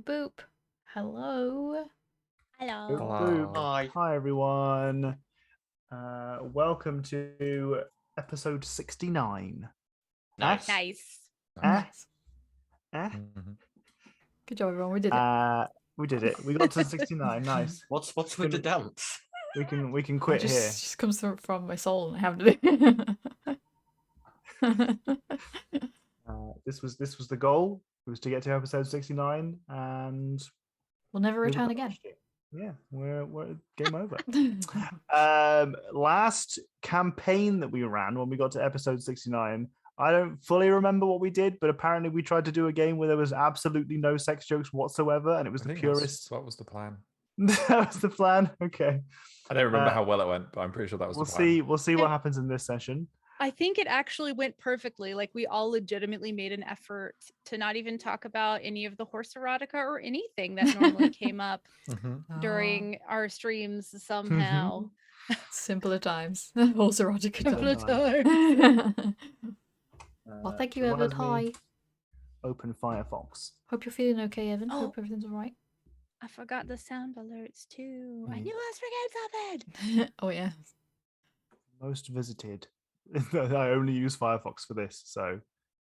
Boop. Hello. Hello. Hello. Hi. Hi, everyone. Welcome to episode 69. Nice. Nice. Nice. Eh? Good job, everyone. We did it. We did it. We got to 69. Nice. What's with the dance? We can It quit here. just comes from my soul, and I have to do it. This was the goal. It was to get to episode 69, and We'll never we've return again. accomplished it. Yeah, we're game over. Last campaign that we ran when we got to episode 69, I don't fully remember what we did, but apparently we tried to do a game where there was absolutely no sex jokes whatsoever, and it was I the think purest. That was the plan. That was the plan. Okay, I don't remember how well it went, but I'm pretty sure that was we'll the plan. we'll see what happens in this session. I think it actually went perfectly. Like we all legitimately made an effort to not even talk about any of the horse erotica or anything that normally came up during our streams somehow. Simpler times. Horse erotica Simpler time. times. Well, thank you, Everyone Evan. has Hi. me Open Firefox. Hope you're feeling okay, Evan. Oh. Hope everything's all right. I forgot the sound alerts too. I knew I was forgetting something. Oh, yeah. Most visited. I only use Firefox for this, so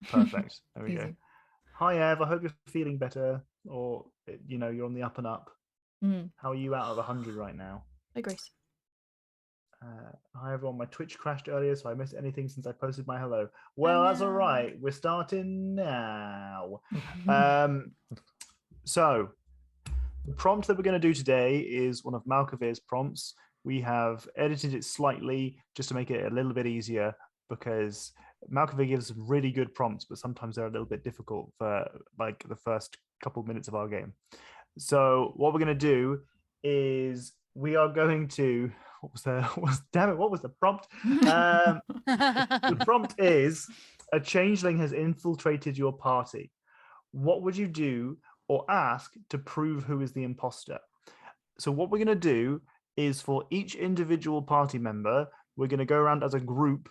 perfect. There we go. Easy. Hi, Ev. I hope you're feeling better, or you're on the up and up. How are you out of 100 right now? Hi, Grace. Hi, everyone. My Twitch crashed earlier, so I missed anything since I posted my hello. Well, that's all right. We're starting now. So, the prompt that we're going to do today is one of Malkavir's prompts. We have edited it slightly just to make it a little bit easier because Malkavir gives really good prompts, but sometimes they're a little bit difficult for like the first couple of minutes of our game. So what we're going to do is we are going to what was the prompt? The prompt is a changeling has infiltrated your party. What would you do or ask to prove who is the imposter? So what we're going to do is for each individual party member, we're going to go around as a group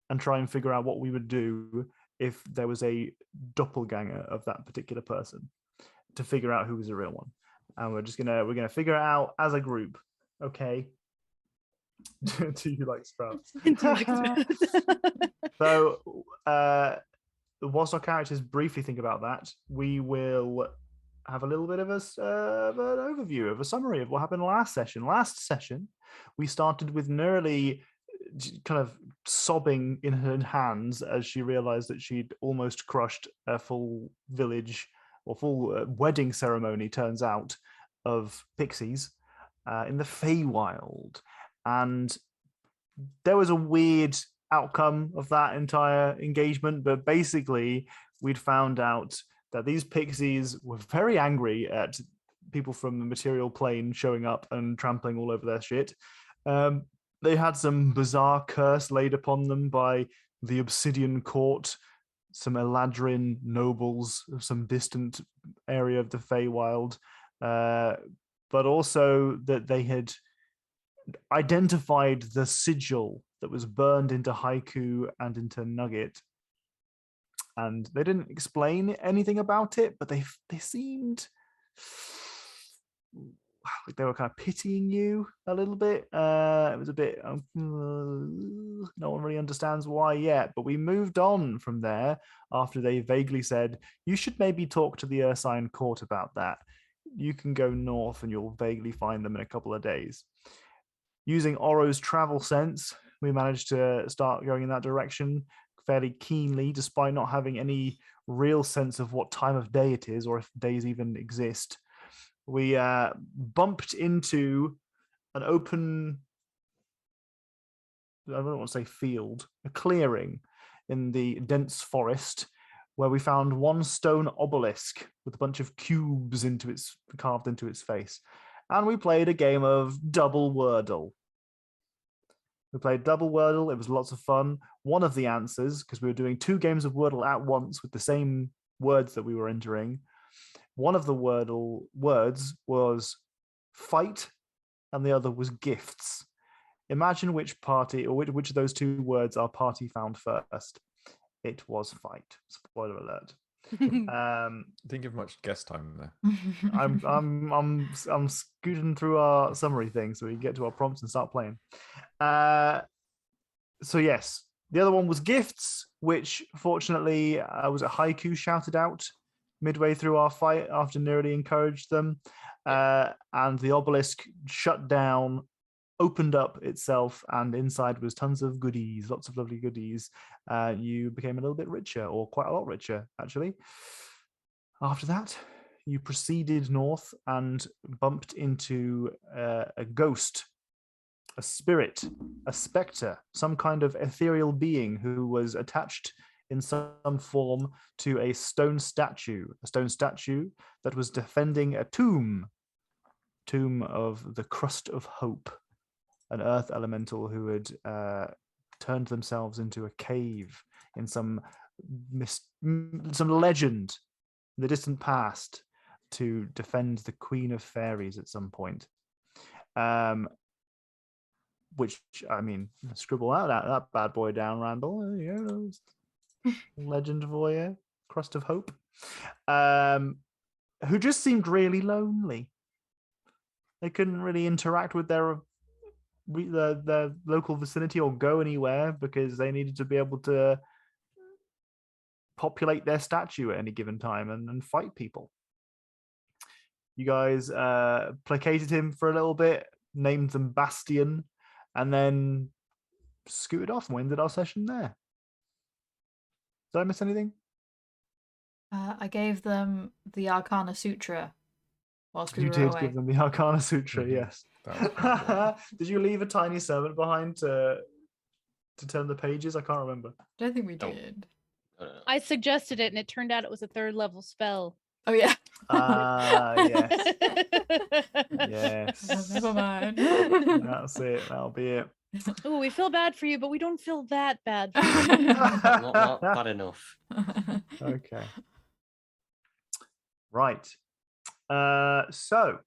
and try and figure out what we would do if there was a doppelganger of that particular person to figure out who was the real one. And we're gonna figure it out as a group. Okay. Do you like Sprouts? So whilst our characters briefly think about that, we will have a little bit of an overview of a summary of what happened last session. Last session, we started with Nerly kind of sobbing in her hands as she realized that she'd almost crushed a full village or full wedding ceremony, turns out, of pixies in the feywild. And there was a weird outcome of that entire engagement, but basically we'd found out that these pixies were very angry at people from the material plane showing up and trampling all over their shit. They had some bizarre curse laid upon them by the Obsidian Court, some Eladrin nobles of some distant area of the Feywild, but also that they had identified the sigil that was burned into Haiku and into Nugget. And they didn't explain anything about it, but they seemed like they were kind of pitying you a little bit. It was a bit, no one really understands why yet, but we moved on from there after they vaguely said, you should maybe talk to the Ursine Court about that. You can go north and you'll vaguely find them in a couple of days. Using Oro's travel sense, we managed to start going in that direction fairly keenly, despite not having any real sense of what time of day it is or if days even exist. We bumped into an open, I don't want to say field, a clearing in the dense forest where we found one stone obelisk with a bunch of cubes carved into its face. And we played a game of Double Wordle. We played Double Wordle. It was lots of fun. One of the answers, because we were doing 2 games of Wordle at once with the same words that we were entering, one of the Wordle words was fight and the other was gifts. Imagine which party or which of those 2 words our party found first. It was fight. Spoiler alert. Didn't give much guest time there. I'm scooting through our summary thing so we can get to our prompts and start playing. So yes, the other one was gifts, which fortunately was a haiku shouted out midway through our fight after Nerdy encouraged them, and the obelisk shut down, opened up itself, and inside was tons of goodies, lots of lovely goodies. You became a little bit richer, or quite a lot richer, actually. After that, you proceeded north and bumped into a ghost, a spirit, a spectre, some kind of ethereal being who was attached in some form to a stone statue that was defending a tomb of the Crust of Hope, an earth elemental who had turned themselves into a cave in some legend in the distant past to defend the Queen of Fairies at some point. Which, I mean, scribble that bad boy down, Randall. There you go. Legend for you, Crust of Hope. Who just seemed really lonely. They couldn't really interact with their local vicinity or go anywhere because they needed to be able to populate their statue at any given time and fight people. You guys placated him for a little bit, named them Bastion, and then scooted off and we ended our session there. Did I miss anything? I gave them the Arcana Sutra whilst we You were did away. give them the Arcana Sutra, Mhm. yes. That was pretty cool. Did you leave a tiny servant behind to turn the pages? I can't remember. I don't think we Oh. did. I suggested it, and it turned out it was a 3rd level spell. Oh yeah. Yes. Yes. Never mind. That's it. That'll be it. Oh, we feel bad for you, but we don't feel that bad for you. Not bad enough. Okay. Right. So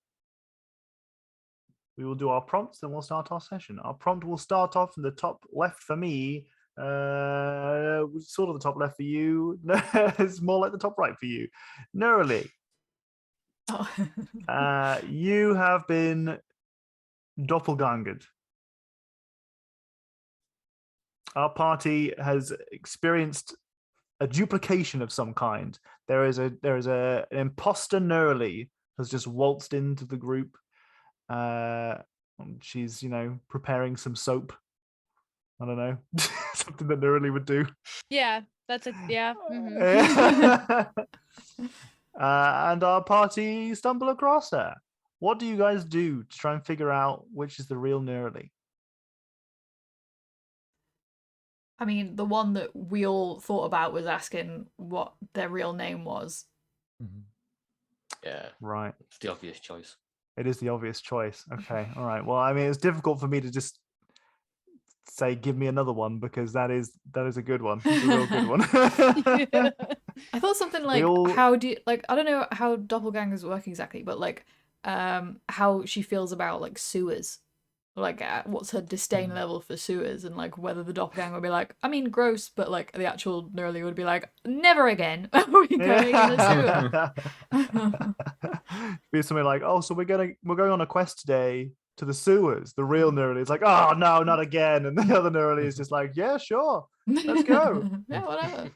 we will do our prompts, then we'll start our session. Our prompt will start off in the top left for me. Sort of the top left for you. It's more like the top right for you. Neroli, Oh. you have been doppelgangered. Our party has experienced a duplication of some kind. There is an imposter Neroli has just waltzed into the group. She's preparing some soap. I don't know, something that Neroli would do. Yeah, that's mhm. And our party stumble across her. What do you guys do to try and figure out which is the real Neroli? I mean, the one that we all thought about was asking what their real name was. Mhm. Yeah, Right. it's the obvious choice. It is the obvious choice. Okay. All right. Well, I mean, it's difficult for me to just say, give me another one, because that is a good one. It's a real good one. I thought something like, how do you, like, I don't know how doppelgangers work exactly, but like, how she feels about like sewers. Like, what's her disdain level for sewers, and like whether the doppelganger would be like, I mean, gross, but like the actual Neroli would be like, never again are we going in a sewer. Be something like, oh, so we're going on a quest today to the sewers. The real Neroli is like, oh no, not again, and the other Neroli is just like, yeah, sure, let's go. Yeah, whatever.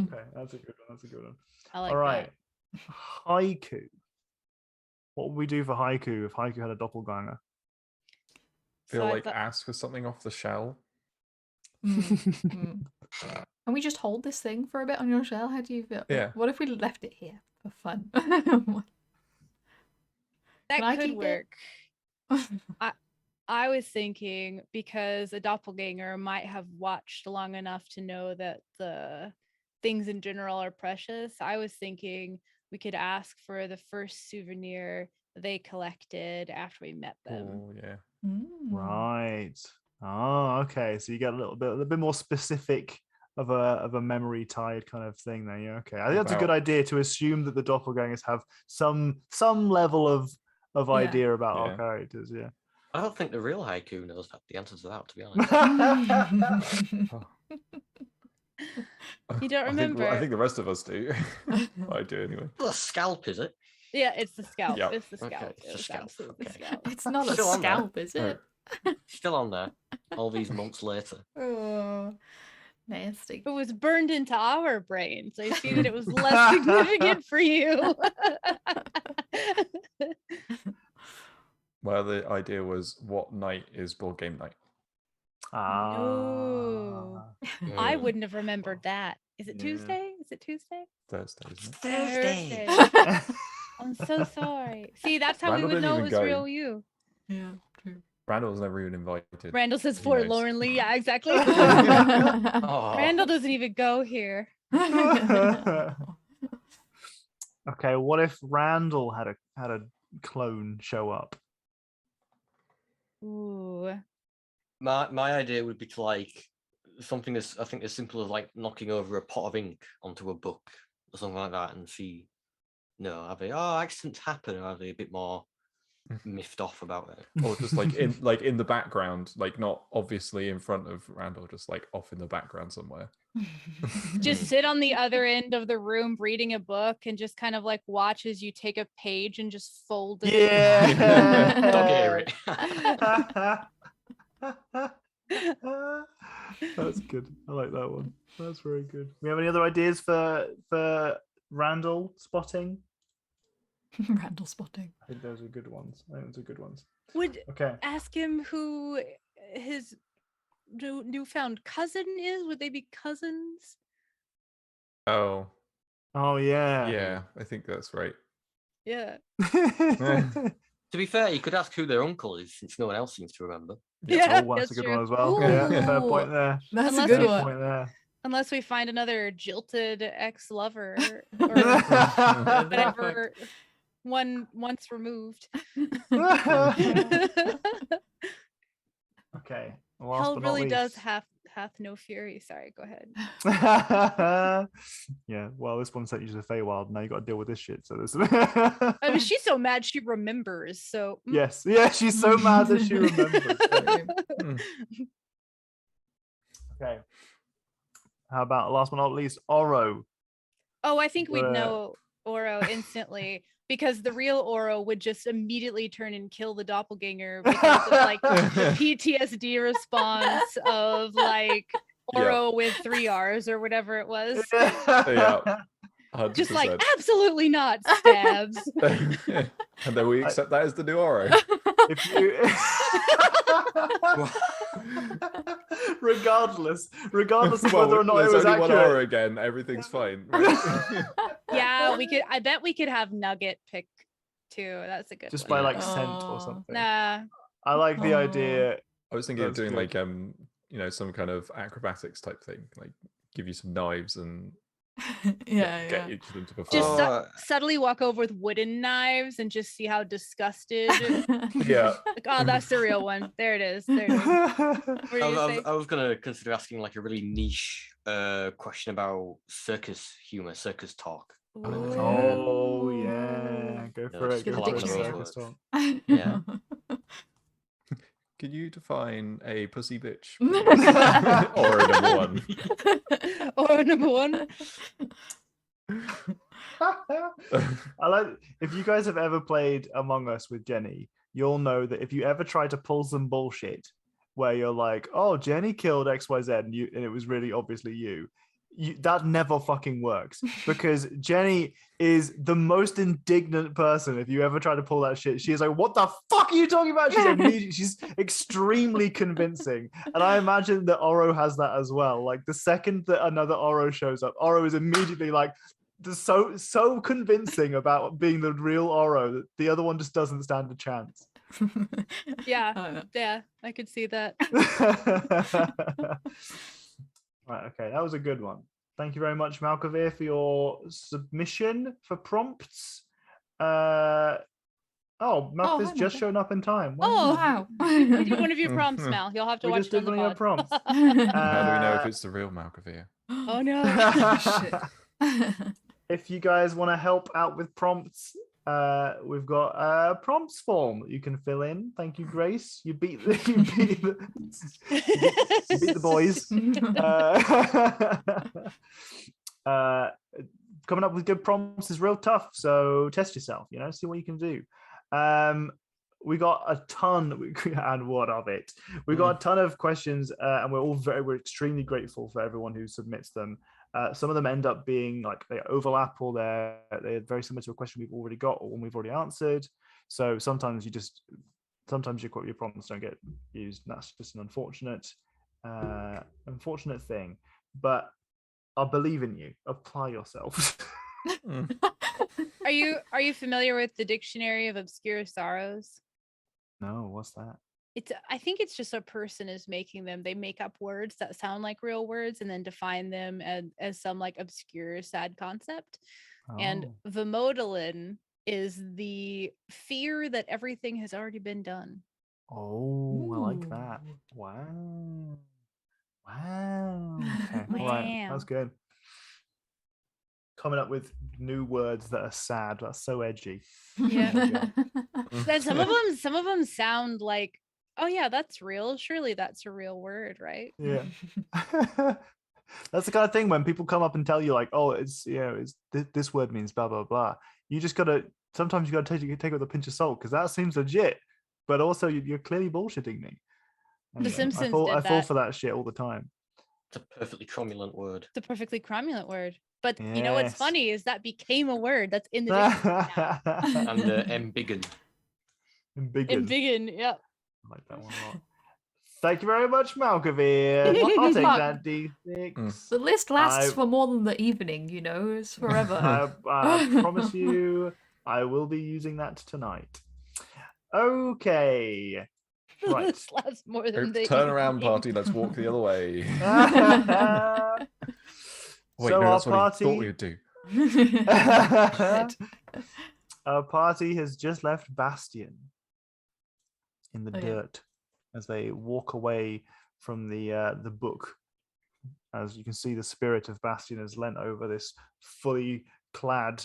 Okay, that's a good one. That's a good one. I like All right, that. haiku. What would we do for haiku if haiku had a doppelganger? Feel So I like thought- ask for something off the shell. Can we just hold this thing for a bit on your shell? How do you feel? Yeah. What if we left it here for fun? That Can I could keep it? work. I was thinking, because a doppelganger might have watched long enough to know that the things in general are precious. I was thinking we could ask for the first souvenir they collected after we met them. Oh yeah. Right. Oh, okay. So you get a bit more specific of a memory tied kind of thing there. Yeah. Okay. I think that's a good idea to assume that the doppelgangers have some level of Yeah. idea about our Yeah. characters. Yeah. I don't think the real haiku knows the answer to that, to be honest. You don't I remember? think the rest of us do. I do anyway. Well, a scalp, is it? Yeah, it's the scalp. Yep. It's the Okay, scalp. it's It the was scalp, absolutely the okay. scalp. It's not a Still on there. scalp, is it? Still on there. All these months later. Oh, nasty. It was burned into our brains. I see that it was less significant for you. Well, the idea was, what night is board game night? No. I Mm. wouldn't have remembered that. Is it Yeah. Tuesday? Is it Tuesday? Thursday, isn't it? Thursday. I'm so sorry. See, that's how Randall we would didn't know it even was go. real you. Yeah, true. Randall was never even invited. Randall says He knows. forlornly. Yeah, exactly. Oh. Randall doesn't even go here. Okay, what if Randall had a clone show up? Ooh. My idea would be to like something as I think as simple as like knocking over a pot of ink onto a book or something like that, and see, are they accidents happen, or are they a bit more miffed off about it? Or just like in the background, like not obviously in front of Randall, just like off in the background somewhere. Just sit on the other end of the room reading a book and just kind of like watch as you take a page and just fold it. Yeah. Dog ear it. That's good. I like that one. That's very good. We have any other ideas for Randall spotting? Randall spotting. I think those are good ones. Would Okay. ask him who his newfound cousin is. Would they be cousins? Oh, Yeah. yeah, I think that's right. Yeah. To be fair, you could ask who their uncle is, since no one else seems to remember. Yeah, Oh, that's a good one as well. Ooh. Yeah, fair point there. That's Unless a good we- one. Point there. Unless we find another jilted ex-lover or whatever one once removed. Okay. Last Hell but not really does least. hath no fury. Sorry, go ahead. Yeah, well, this one sent you to the Feywild. Now you got to deal with this shit. So this. I mean, she's so mad she remembers. So Yes, yeah, she's so mad that she remembers. Okay. How about last but not least, Oro? Oh, I think we'd Uh, know Oro instantly because the real Oro would just immediately turn and kill the doppelganger because of like the PTSD response of like Oro with 3 R's or whatever it was. Yeah. 100%. Just like absolutely not stabs. And then we accept that as the new Oro. If you regardless of whether or not it was there's only one Oro accurate. again, everything's fine. Right? Yeah, I bet we could have Nugget pick too. That's a good Just one. by like scent or Aw. something. Nah. I like the Aw. idea. I was thinking of That's doing good. like some kind of acrobatics type thing, like give you some knives and Yeah, get yeah. each of them to perform. Just Oh. subtly walk over with wooden knives and just see how disgusted. Yeah. Like, oh, that's the real one. There it is. There it is. What were you gonna say? I was gonna consider asking like a really niche question about circus humor, circus talk. Oh yeah, go Yeah, for it. just Go pull for out it. one of those Circus words. talk. Yeah. Could you define a pussy bitch? please? Or a number one? Or number one. I like if you guys have ever played Among Us with Jenny, you'll know that if you ever try to pull some bullshit where you're like, oh, Jenny killed XYZ and it was really obviously you, that never fucking works because Jenny is the most indignant person. If you ever try to pull that shit, she's like, what the fuck are you talking about? She's extremely convincing. And I imagine that Oro has that as well. Like the second that another Oro shows up, Oro is immediately like so convincing about being the real Oro that the other one just doesn't stand a chance. Yeah. I don't know. Yeah, I could see that. Right, okay, that was a good one. Thank you very much, Malkavir, for your submission for prompts. Malkavir's hi, just Malkav. shown up in time. Oh, Wow. You did one of your prompts, Mal. You'll have to we watch just it on did the one of your pod. prompts. How do we know if Uh, it's the real Malkavir? Oh no. Shit. If you guys want to help out with prompts, we've got prompts form that you can fill in. Thank you, Grace. You beat the boys. Coming up with good prompts is real tough, so test yourself. See what you can do. We got a ton, and what of it? We got a ton of questions, and we're extremely grateful for everyone who submits them. Some of them end up being like they overlap, or they're very similar to a question we've already got or one we've already answered. So sometimes your prompts don't get used, and that's just an unfortunate thing. But I believe in you. Apply yourself. Are you familiar with the Dictionary of Obscure Sorrows? No, what's that? I think it's just a person is making them. They make up words that sound like real words and then define them as some like obscure, sad concept. Oh. And Vamodilin is the fear that everything has already been done. Oh, I like that. Wow. Okay, all right, that's good. Coming up with new words that are sad. That's so edgy. Yeah. Then some of them sound like, oh yeah, that's real. Surely that's a real word, right? Yeah. That's the kind of thing when people come up and tell you like, oh, it's this word means blah blah blah. You just sometimes you gotta take it with a pinch of salt because that seems legit, but also you're clearly bullshitting me. The Simpsons I fall for that shit all the time. It's a perfectly cromulent word. It's a perfectly cromulent word. But yes. You know what's funny is that became a word that's in the dictionary now. And embiggen. Embiggen, yep. I like that one a lot. Thank you very much, Malkavir. I'll take that D6. The list lasts for more than the evening, it's forever. I promise you, I will be using that tonight. Okay. Right. This lasts more than the Turn around, evening. party. Let's walk the other way. Wait, so no, that's what he thought we would do. Our party has just left Bastion in the dirt as they walk away from the book. As you can see, the spirit of Bastion has leant over this fully clad,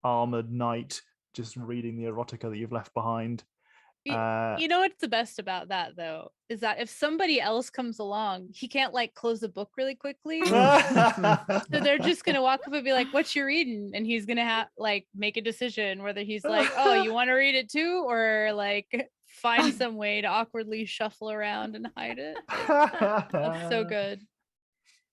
armored knight, just reading the erotica that you've left behind. You know what's the best about that though is that if somebody else comes along, he can't like close the book really quickly. So they're just gonna walk up and be like, "What you reading?" And he's gonna have like make a decision whether he's like, "Oh, you want to read it too," or like find some way to awkwardly shuffle around and hide it. That's so good.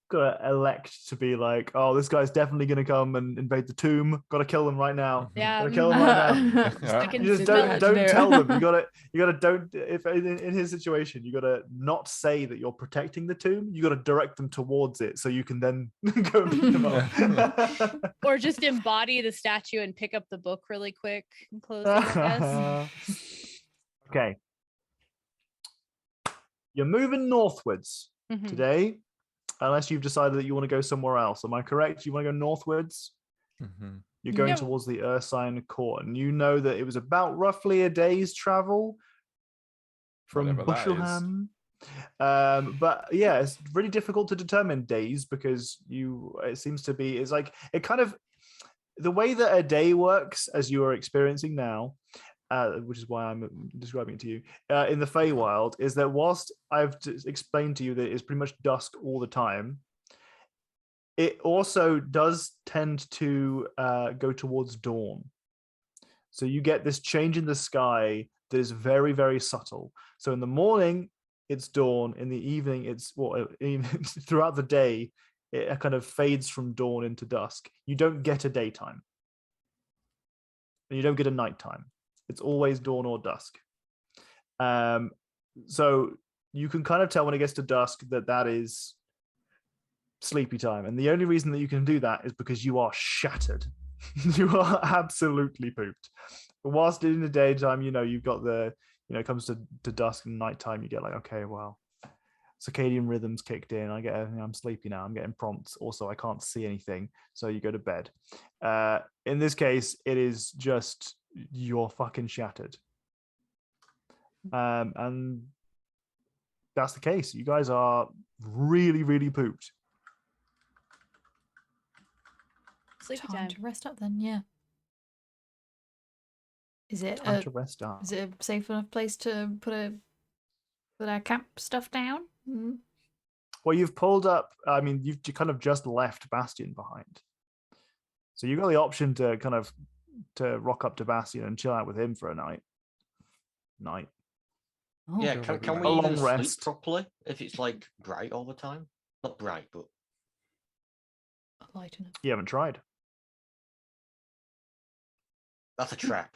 Gotta elect to be like, oh, this guy's definitely gonna come and invade the tomb. Gotta kill them right now. Yeah, gotta kill them right now. You just don't tell them. You gotta don't. If in his situation, you gotta not say that you're protecting the tomb. You gotta direct them towards it so you can then go beat them up. Or just embody the statue and pick up the book really quick and close it. I guess. Okay, you're moving northwards today. Unless you've decided that you want to go somewhere else. Am I correct? You want to go northwards? You're going towards the Ursine Court. And you know that it was about roughly a day's travel from Bushelham. But yeah, it's really difficult to determine days because it seems to be, it's like, it kind of, the way that a day works as you are experiencing now, which is why I'm describing it to you, in the Feywild, is that whilst I've explained to you that it's pretty much dusk all the time, it also does tend to go towards dawn. So you get this change in the sky that is very, very subtle. So in the morning, it's dawn. In the evening, it's throughout the day, it kind of fades from dawn into dusk. You don't get a daytime. And you don't get a nighttime. It's always dawn or dusk. So you can kind of tell when it gets to dusk that is sleepy time. And the only reason that you can do that is because you are shattered. You are absolutely pooped. But whilst in the daytime, you've got it comes to dusk and nighttime, you get like, okay, well, circadian rhythms kicked in. I'm sleepy now. I'm getting prompts. Also, I can't see anything. So you go to bed. In this case, it is just you're fucking shattered. And that's the case. You guys are really, really pooped. Sleepy Time to rest up then, yeah. Is it Time to rest up. is it a safe enough place to put our camp stuff down? Mm. Well, you've pulled up. I mean, you've kind of just left Bastion behind, so you've got the option to kind of rock up to Bastion and chill out with him for a night. Oh. Yeah, feel like can we we might- A even long sleep rest. properly if it's like bright all the time? Not bright, but Light enough. You haven't tried. that's a trap.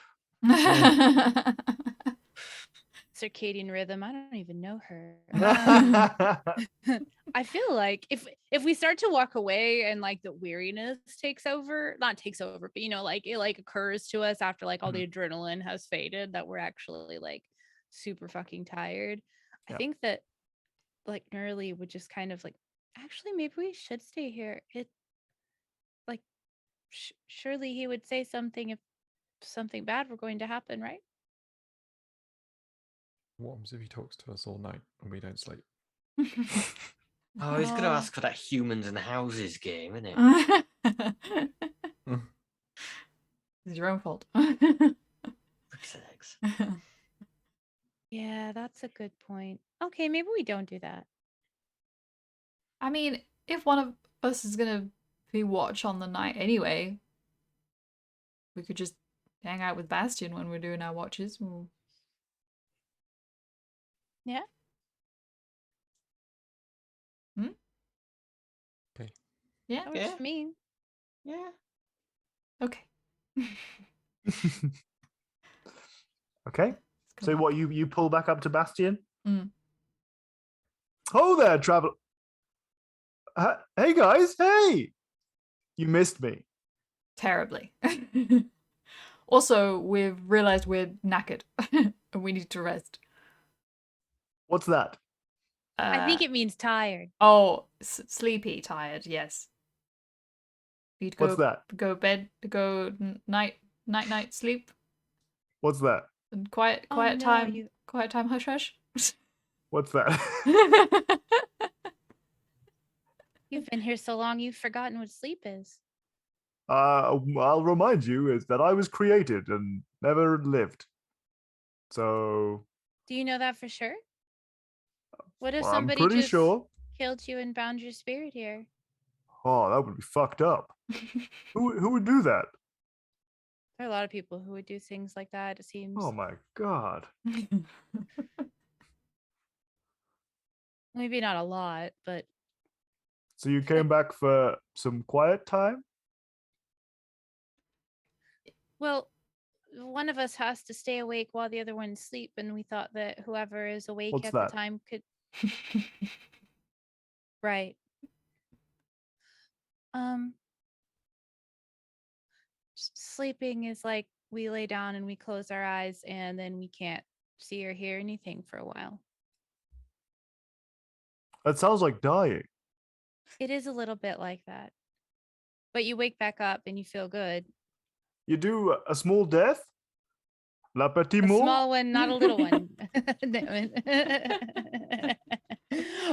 Circadian rhythm. I don't even know her. Hmm. I feel like if we start to walk away and like the weariness takes over, not takes over, but like it like occurs to us after like all the adrenaline has faded that we're actually like super fucking tired. Yep. I think that like Nerly would just kind of like, actually maybe we should stay here. It like surely he would say something if something bad were going to happen, right? What happens if he talks to us all night and we don't sleep? Oh, he's gonna ask for that humans and houses game, isn't it? It's your own fault. Frick's eggs. Yeah, that's a good point. Okay, maybe we don't do that. I mean, if one of us is gonna be watch on the night anyway, we could just hang out with Bastion when we're doing our watches. Ooh. Yeah. Hmm? Okay. Yeah. That works for me. Yeah. Okay. Okay. Let's go So back. what you pull back up to Bastion? Mm. Oh there, travel. Hey guys, hey! You missed me. Terribly. Also, we've realized we're knackered and we need to rest. What's that? I think it means tired. Oh, sleepy, tired. Yes. Need to go. What's that? Go bed. Go night sleep. What's that? And quiet Oh, no, time. Quiet time. Hush hush. What's that? You've been here so long, you've forgotten what sleep is. I'll remind you is that I was created and never lived. So Do you know that for sure? What if well, I'm somebody pretty just sure. killed you and bound your spirit here? Oh, that would be fucked up. Who would do that? There are a lot of people who would do things like that, it seems. Oh my god. Maybe not a lot, but So you came back for some quiet time? well, one of us has to stay awake while the other one sleep, and we thought that whoever is awake What's at that? the time could right. Sleeping is like we lay down and we close our eyes and then we can't see or hear anything for a while. That sounds like dying. It is a little bit like that. But you wake back up and you feel good. You do a small death? La petit A mort? small one, not a little one.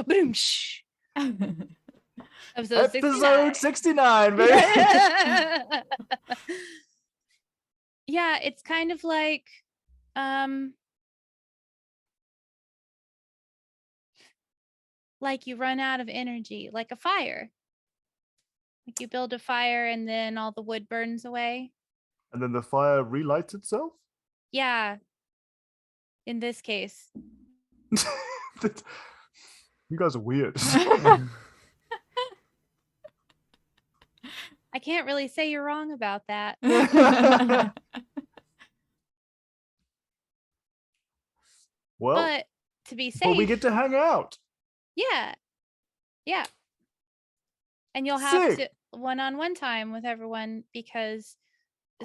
Boom, shh. Episode 69, baby. Yeah, it's kind of like you run out of energy, like a fire. Like you build a fire and then all the wood burns away. And then the fire relights itself? Yeah. In this case. You guys are weird. I can't really say you're wrong about that. Well, but to be safe. But we get to hang out. Yeah. Yeah. And you'll have Sick. to one-on-one time with everyone because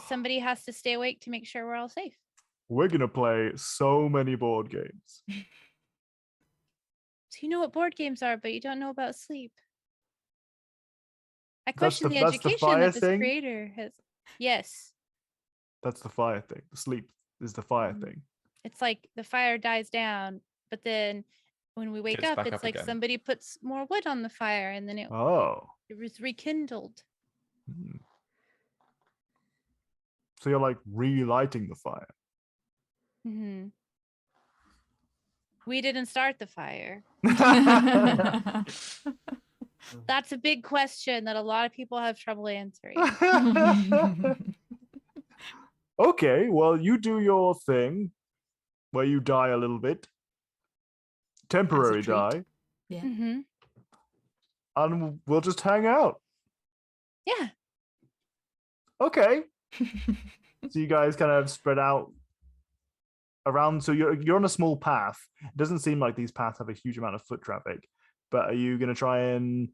somebody has to stay awake to make sure we're all safe. We're going to play so many board games. So you know what board games are, but you don't know about sleep. I That's question the- the that's the education fire that this thing? creator has. Yes. That's the fire thing. The sleep is the fire Mhm. thing. It's like the fire dies down, but then when we wake Gets up, back it's up like again. somebody puts more wood on the fire and then it Oh. was rekindled. Hmm. So you're like relighting the fire. Mhm. We didn't start the fire. That's a big question that a lot of people have trouble answering. Okay, well, you do your thing where you die a little bit. Temporary treat. die. Yeah. Mm-hmm. And we'll just hang out. Yeah. Okay. So you guys kind of spread out around. So you're on a small path. It doesn't seem like these paths have a huge amount of foot traffic. But are you going to try and...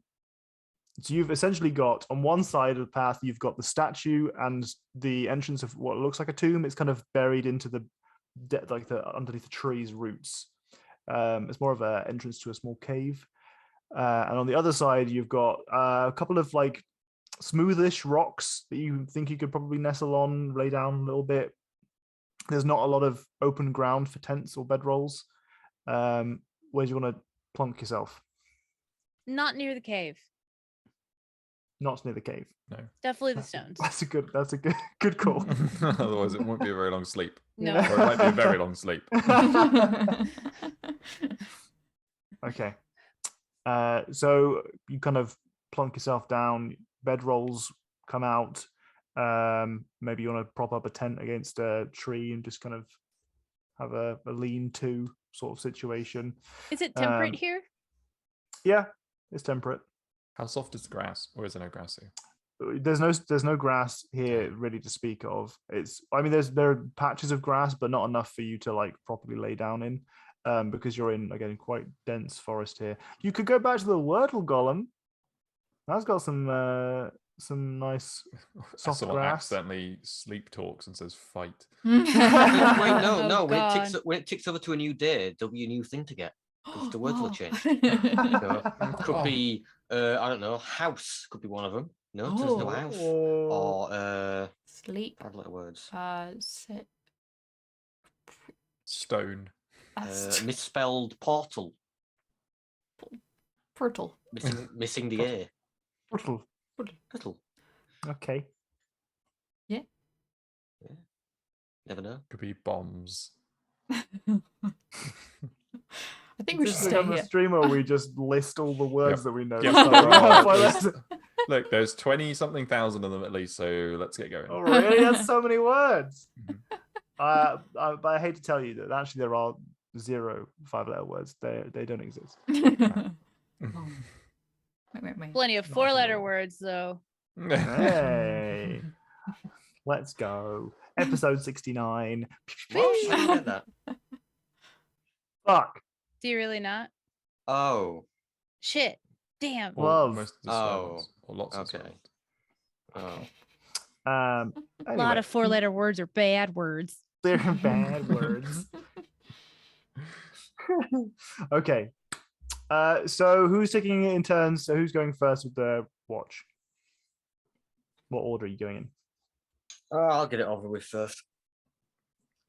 So you've essentially got, on one side of the path, you've got the statue and the entrance of what looks like a tomb. It's kind of buried into the underneath the tree's roots. It's more of an entrance to a small cave. And on the other side, you've got a couple of like smoothish rocks that you think you could probably nestle on, lay down a little bit. There's not a lot of open ground for tents or bedrolls. Where do you want to plonk yourself? Not near the cave. Not near the cave. No. Definitely the stones. That's a good call. Otherwise, it won't be a very long sleep. No. Or it might be a very long sleep. Okay. So you kind of plunk yourself down, bedrolls come out. Maybe you want to prop up a tent against a tree and just kind of have a lean-to sort of situation. Is it temperate here? Yeah, it's temperate. How soft is the grass, or is there no grass here? There's no grass here really to speak of. There are patches of grass, but not enough for you to like properly lay down in, because you're in again quite dense forest here. You could go back to the Wordle Golem. That's got some nice soft Someone grass. accidentally sleep talks and says fight. Wait, no. Oh, When it ticks over to a new day, there'll be a new thing to get. Because the words will change. So, could be, I don't know, house could be one of them. No, there's no house. Or sleep. bad little words. Sit. Stone. Misspelled portal. Portal. Missing the A. Portal. Okay. Yeah. Never know. Could be bombs. I think we should stay on the here. stream where we just list all the words that we know. Yep. Look, there's 20-something thousand of them at least, so let's get going. Oh, really? That's so many words. But I hate to tell you that actually there are 0 5-letter words. They don't exist. Wait. Plenty of 4-letter words, though. Hey, let's go. Episode 69. What? I didn't get that. Fuck. Do you really not? Oh. Shit. Damn. Love. Most of the spells, or lots of Okay. spells. A lot of 4-letter words are bad words. They're bad words. Okay. So who's taking it in turns? So who's going first with the watch? What order are you going in? I'll get it over with first.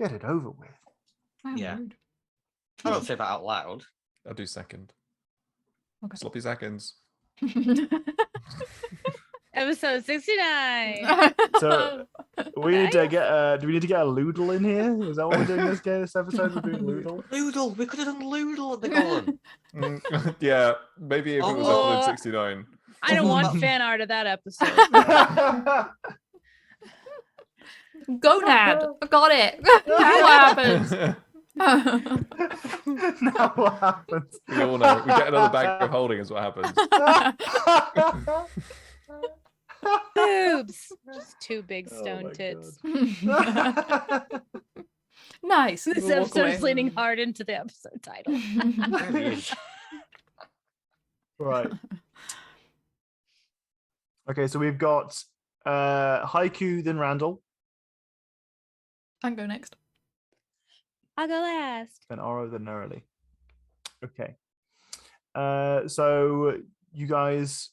Get it over with. Yeah. I don't say that out loud. I'll do second. Okay. Sloppy seconds. Episode 69. So we need to get. Do we need to get a Loodle in here? Is that what we're doing this episode? We're doing Loodle. Loodle. We could have done Loodle at the Golem. Yeah, maybe if it was Oh. episode 69. I don't want fan art of that episode. Gonad. I got it. Now what happens? Now what happens? We all know. We get another bag of holding is what happens. Boobs. Just 2 big Oh stone my tits. Nice. This We'll walk away. episode's leaning hard into the episode title. Right. Okay, so we've got Haiku, then Randall, I can go next. I'll go last. then Oro, then Neroli. Okay. So you guys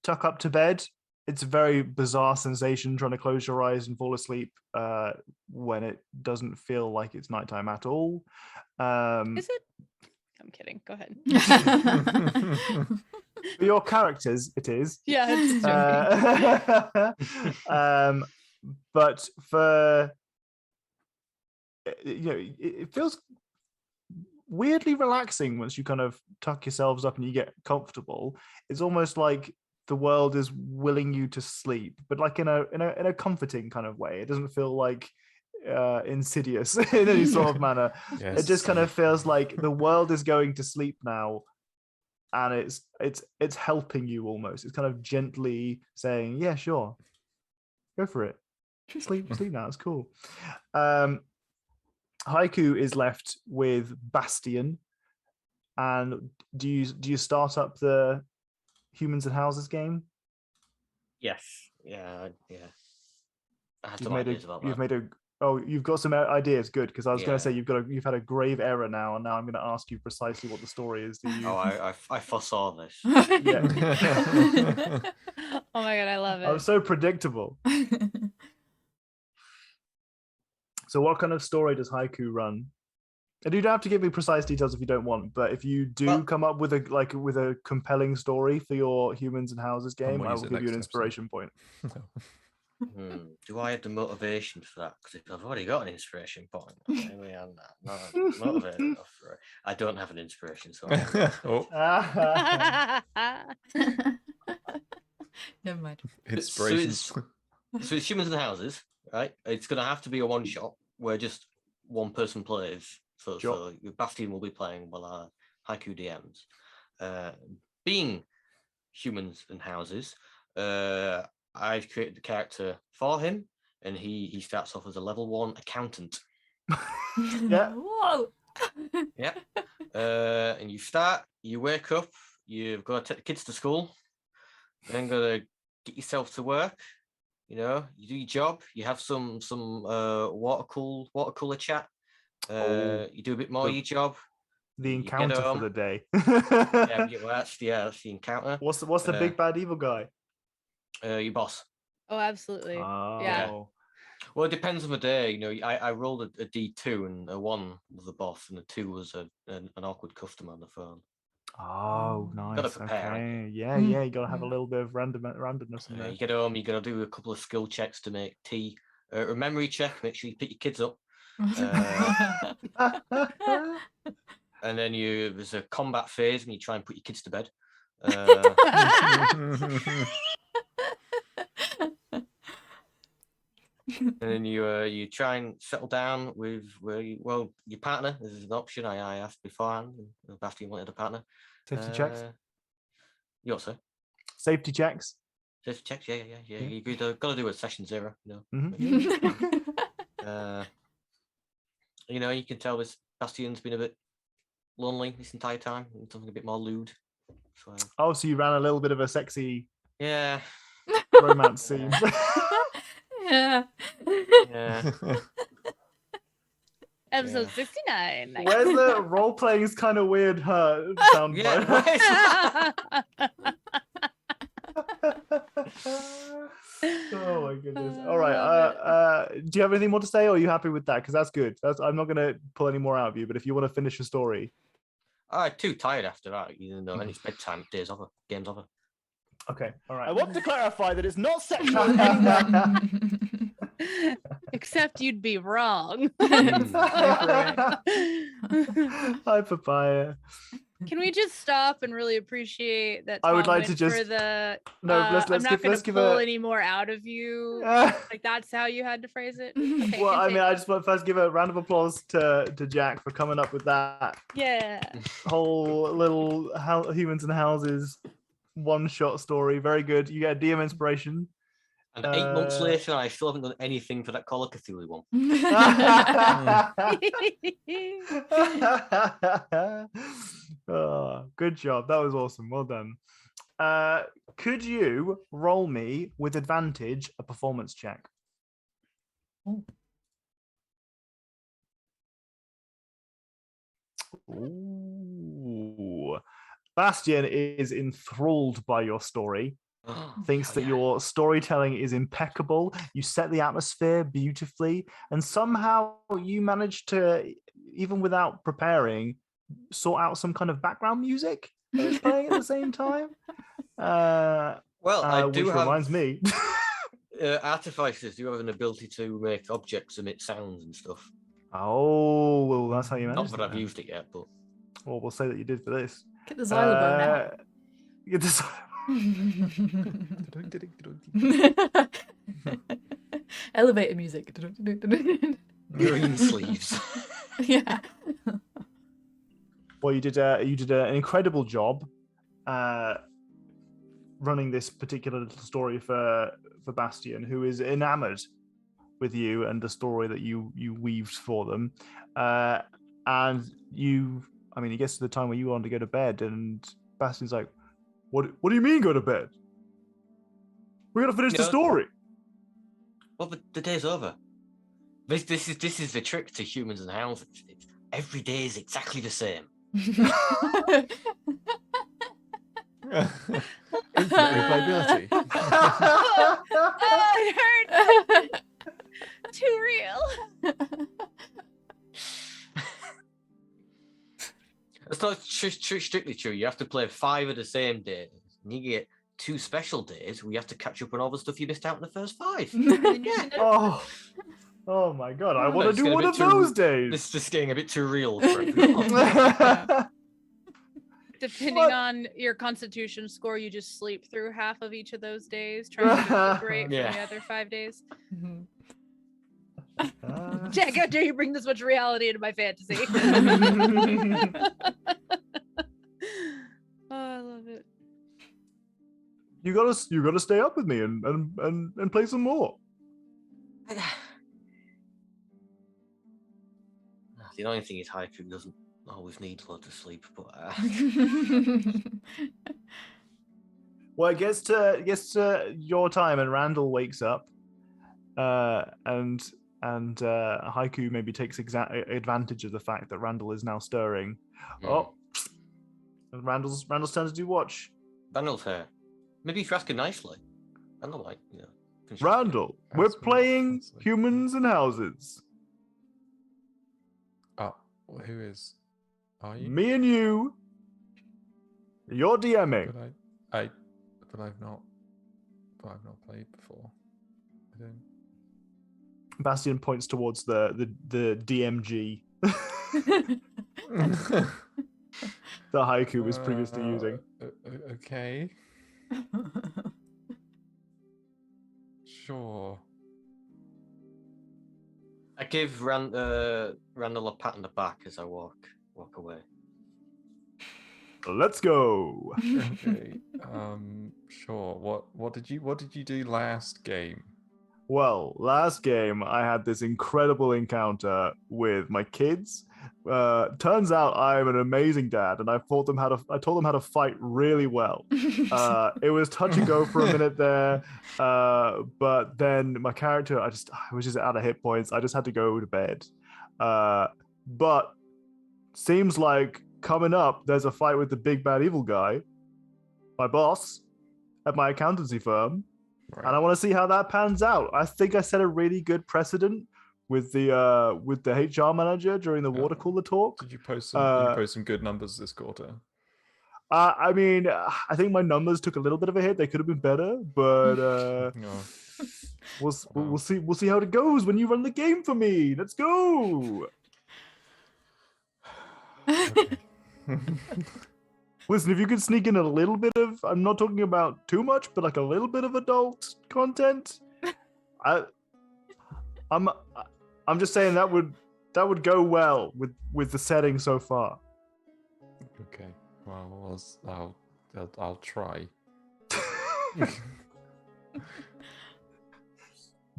tuck up to bed. It's a very bizarre sensation trying to close your eyes and fall asleep when it doesn't feel like it's nighttime at all. Is it? I'm kidding. Go ahead. For your characters, it is. Yeah, it's just joking. But for it feels weirdly relaxing once you kind of tuck yourselves up and you get comfortable. It's almost like the world is willing you to sleep, but like in a comforting kind of way. It doesn't feel like insidious in any sort of manner. It just kind of feels like the world is going to sleep now, and it's helping you almost. It's kind of gently saying, yeah, sure, go for it, sleep now, it's cool. Haiku is left with Bastion, and do you start up the Humans and Houses game? Yes. Yeah. I have some ideas about that. You've got some ideas. Good, because I was going to say you've had a grave error now, and now I'm going to ask you precisely what the story is. Do you? Oh, I foresaw this. Yeah. Oh my god, I love it. I'm so predictable. So, what kind of story does Haiku run? And you don't have to give me precise details if you don't want, but if you do come up with a compelling story for your Humans and Houses game, I will give you an inspiration point. Do I have the motivation for that? Because I've already got an inspiration point, maybe I'm not motivated enough for it. I don't have an inspiration, so. Never mind. Inspiration. So it's Humans and Houses, right? It's going to have to be a one shot where just one person plays. So Bastion will be playing while our Haiku DMs. Being Humans and Houses, I've created the character for him, and he starts off as a level 1 accountant. Yeah. Whoa. Yeah. And you wake up, you've got to take the kids to school, then got to get yourself to work. You do your job. You have some water cooler chat. You do a bit more of your job. The encounter for the day. That's the encounter. What's the big bad evil guy? Your boss. Oh, absolutely. Yeah. Well, it depends on the day. I rolled a D2, and a 1 was the boss, and a 2 was an awkward customer on the phone. Oh, nice. Gotta prepare. Okay. Yeah. You gotta have a little bit of randomness in there. You get home, you gotta do a couple of skill checks to make tea. A memory check. Make sure you pick your kids up. And then there's a combat phase when you try and put your kids to bed. And then you try and settle down with your partner. This is an option I asked beforehand. Bastion wanted a partner. Safety checks. You also safety checks. Safety checks. Yeah. You got to do a session 0. You can tell this Bastion's been a bit lonely this entire time. Something a bit more lewd. So you ran a little bit of a sexy romance scene. Yeah. Episode 69. Where's the role playing is kind of weird sound bite? Oh my goodness. All right. Do you have anything more to say, or are you happy with that? Because that's good. I'm not going to pull any more out of you, but if you want to finish your story. I'm too tired after that. And it's bedtime. Game's over. Okay. All right. I want to clarify that it's not sexual. Except you'd be wrong. Hi, Papaya. Can we just stop and really appreciate that? I would like to just for the. Let's I'm not going to give pull any more out of you. Like that's how you had to phrase it. Okay, well, I mean, I just want to first give a round of applause to Jack for coming up with that. Yeah. Whole little Humans and Houses one-shot story. Very good. You get a DM inspiration. And 8 months later, I still haven't done anything for that Call of Cthulhu one. Oh, good job. That was awesome. Well done. Could you roll me with advantage a performance check? Ooh. Bastion is enthralled by your story. Thinks that your storytelling is impeccable. You set the atmosphere beautifully, and somehow you managed to, even without preparing, sort out some kind of background music that is playing at the same time. I do which reminds me. Artificers do have an ability to make objects emit sounds and stuff. Oh, well, that's how you Not manage that it. I've then. used it yet, but Well, we'll say that you did for this. Get the xylophone out. Get the Elevator music. green sleeves. Yeah. Well, you did an incredible job running this particular little story for Bastian, who is enamored with you and the story that you weaved for them. And he gets to the time where you want to go to bed, and Bastian's like, "What do you mean go to bed? We're gonna finish the story." Well, the day's over. This is the trick to humans and houses. Every day is exactly the same. Infinite replayability. Oh, it hurt. Too real. It's not strictly true. You have to play 5 of the same days. And you get 2 special days where you have to catch up on all the stuff you missed out in the first 5. Oh my god! I want to do one of those days. This is just getting a bit too real for everyone. Depending on your constitution score, you just sleep through half of each of those days, trying to recuperate from the other 5 days. Jack, how dare you bring this much reality into my fantasy? Oh, I love it. You gotta stay up with me and play some more. The annoying thing is Haiku doesn't always need loads of sleep, but Well, it gets to your time, and Randall wakes up, and Haiku maybe takes advantage of the fact that Randall is now stirring. Oh, Randall's turn to do watch. Randall's here. Maybe if you ask her nicely. Randall might, Randall, we're playing humans and houses. Oh, who is? Are you? Me and you. You're DMing. But I've not played before. I don't. Bastian points towards the DMG that Haiku was previously using. Okay. Sure. I give Randall a pat on the back as I walk away. Let's go. Okay. Sure. What did you do last game? Well, last game I had this incredible encounter with my kids. Turns out I'm an amazing dad, and I told them how to fight really well. It was touch and go for a minute there, but then my character, I was just out of hit points. I just had to go to bed. But seems like coming up, there's a fight with the big bad evil guy, my boss at my accountancy firm. Right. And I want to see how that pans out. I think I set a really good precedent with the HR manager during the water cooler talk. Did you post some good numbers this quarter? I mean, I think my numbers took a little bit of a hit. They could have been better, but we'll see how it goes when you run the game for me. Let's go. Okay. Listen, if you could sneak in a little bit of, I'm not talking about too much, but like a little bit of adult content, I'm just saying that would go well with the setting so far. Okay, well, I'll try.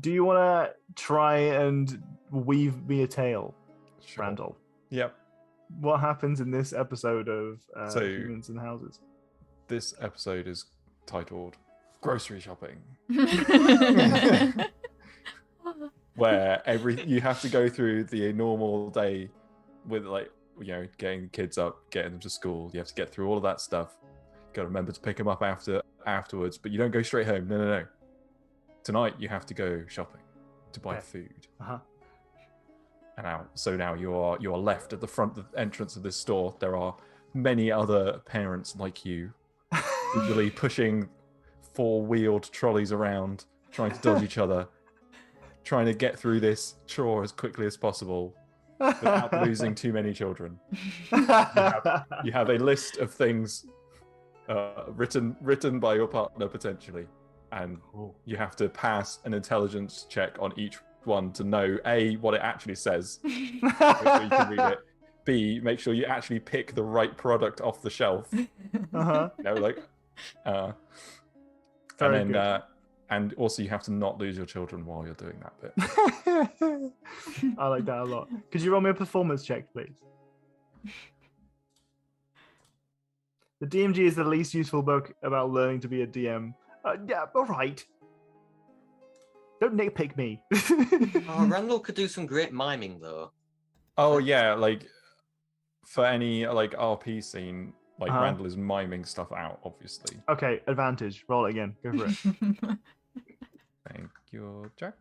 Do you want to try and weave me a tale, sure. Randall? Yep. What happens in this episode of Humans and Houses? This episode is titled Grocery Shopping. Where you have to go through the normal day with getting the kids up, getting them to school. You have to get through all of that stuff. You got to remember to pick them up afterwards, but you don't go straight home. No. Tonight you have to go shopping to buy food. Uh-huh. And now you are left at the front entrance of this store. There are many other parents like you, usually pushing 4-wheeled trolleys around, trying to dodge each other, trying to get through this chore as quickly as possible. without losing too many children. You have a list of things written by your partner potentially, and you have to pass an intelligence check on each one to know A, what it actually says, make sure you can read it. B, make sure you actually pick the right product off the shelf. And also you have to not lose your children while you're doing that bit. I like that a lot. Could you roll me a performance check, please? The DMG is the least useful book about learning to be a DM. Yeah, all right. Don't nitpick me. Randall could do some great miming, though. Oh, yeah, like, for any, like, RP scene, like, Randall is miming stuff out, obviously. Okay, advantage. Roll it again. Go for it. Thank you, Jack.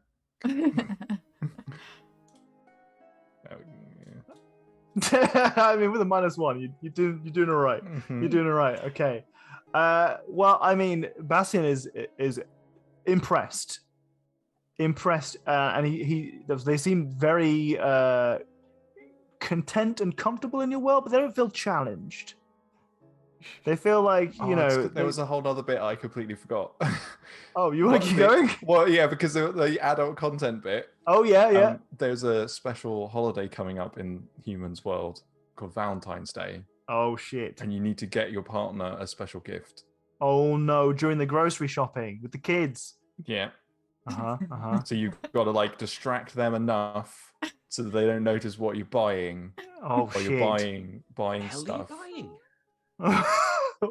I mean, with a -1, you're doing all right. You're doing all right. Okay. Well, I mean, Bastian is impressed, and they seem very content and comfortable in your world, but they don't feel challenged. They feel like there was a whole other bit I completely forgot. Oh, you want to keep going? Well, yeah, because the adult content bit. Oh yeah. There's a special holiday coming up in Humans World called Valentine's Day. Oh shit! And you need to get your partner a special gift. Oh no! During the grocery shopping with the kids. Yeah. So you've got to like distract them enough so that they don't notice what you're buying. Oh shit! You're buying stuff. Are you buying?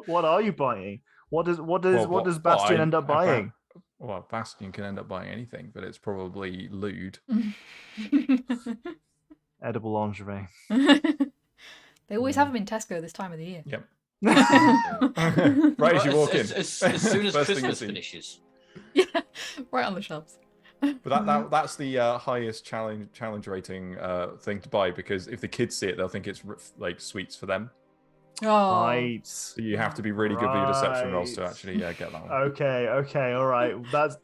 What are you buying? What does Bastian end up buying? Well, Bastian can end up buying anything, but it's probably lewd. Edible lingerie. They always have them in Tesco this time of the year. Yep. Right as you walk in. As soon as Christmas finishes. Yeah, right on the shelves. But that's the highest challenge rating thing to buy, because if the kids see it, they'll think it's like sweets for them. Oh. Right. So you have to be really good with your deception rolls to actually get that one. Okay, all right. That's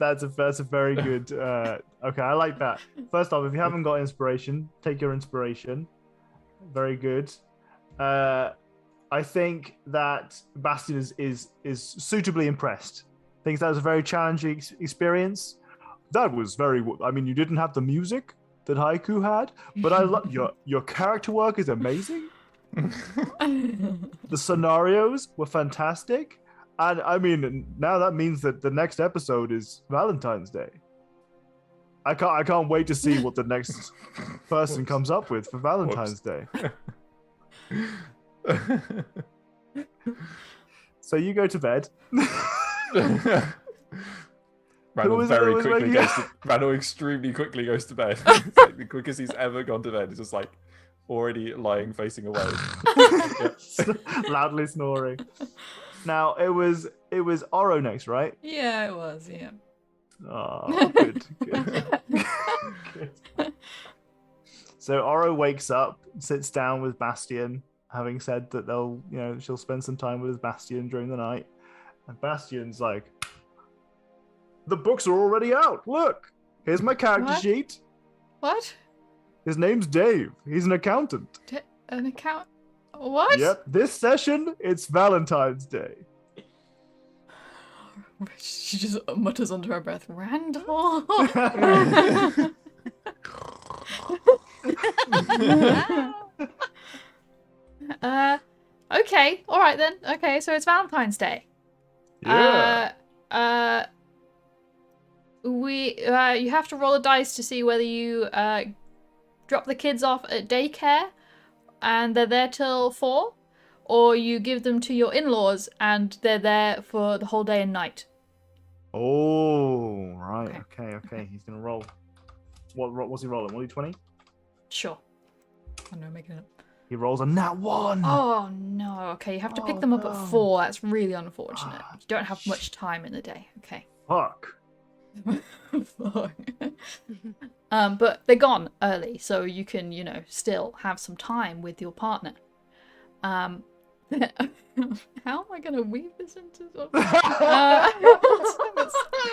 a very good. Okay, I like that. First off, if you haven't got inspiration, take your inspiration. Very good. I think that Bastian is suitably impressed. Thinks that was a very challenging experience. That was very. I mean, you didn't have the music that Haiku had, but I love your character work is amazing. The scenarios were fantastic, and I mean, now that means that the next episode is Valentine's Day. I can't wait to see what the next person comes up with for Valentine's Day. So you go to bed. Randall extremely quickly goes to bed. It's like the quickest he's ever gone to bed. It's just like already lying facing away. Loudly snoring. Now it was Oro next, right? Yeah, it was. Yeah. Oh, good. So Oro wakes up, sits down with Bastian, having said that she'll spend some time with Bastian during the night, and Bastian's like, "The books are already out. Look, here's my character sheet. What? His name's Dave. He's an accountant. An account? What? Yep. This session, it's Valentine's Day." She just mutters under her breath, "Randall." Okay. All right then. Okay, so it's Valentine's Day. Yeah. You have to roll a dice to see whether you drop the kids off at daycare and they're there till 4, or you give them to your in-laws and they're there for the whole day and night. Oh, right. Okay. He's gonna roll. What's he rolling? 1d20? Sure. I know, making it up. He rolls a nat 1. Oh no. Okay, you have to pick them up at 4. That's really unfortunate. You don't have much time in the day. Okay. Fuck. But they're gone early, so you can, still have some time with your partner. How am I going to weave this into something?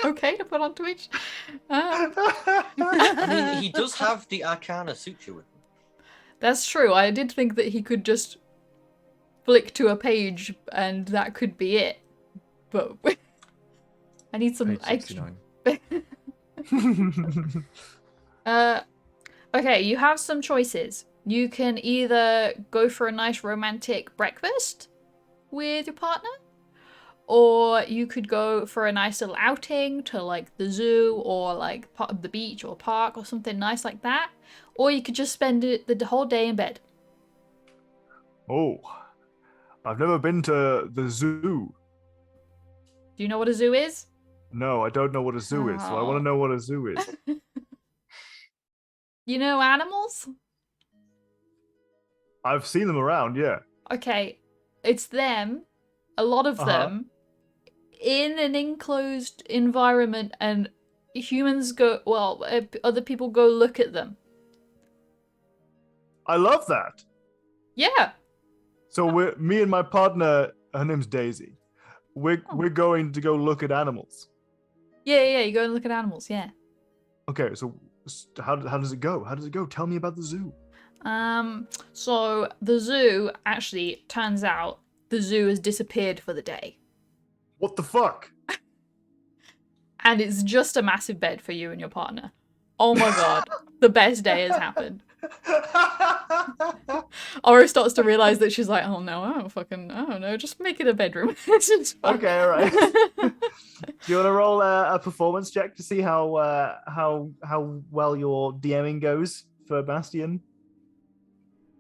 Okay to put on Twitch. I mean, he does have the Arcana suture with him. That's true. I did think that he could just flick to a page and that could be it. But I need some Page extra. 69. Okay, you have some choices. You can either go for a nice romantic breakfast with your partner, or you could go for a nice little outing to like the zoo or like part of the beach or park or something nice like that, or you could just spend the whole day in bed. Oh, I've never been to the zoo. Do you know what a zoo is? No, I don't know what a zoo is, so I want Oh. to know what a zoo is. You know animals? I've seen them around, yeah. Okay, it's them, a lot of them, in an enclosed environment, and humans go, well, other people go look at them. I love that. Yeah. So me and my partner, her name's Daisy. We're going to go look at animals. Yeah, you go and look at animals, yeah. Okay, so how does it go? How does it go? Tell me about the zoo. So the zoo, actually, turns out the zoo has disappeared for the day. What the fuck? And it's just a massive bed for you and your partner. Oh my god, the best day has happened. Oro starts to realize that she's like, oh no, I don't know, just make it a bedroom. Okay, all right. Do you want to roll a performance check to see how well your DMing goes for Bastion?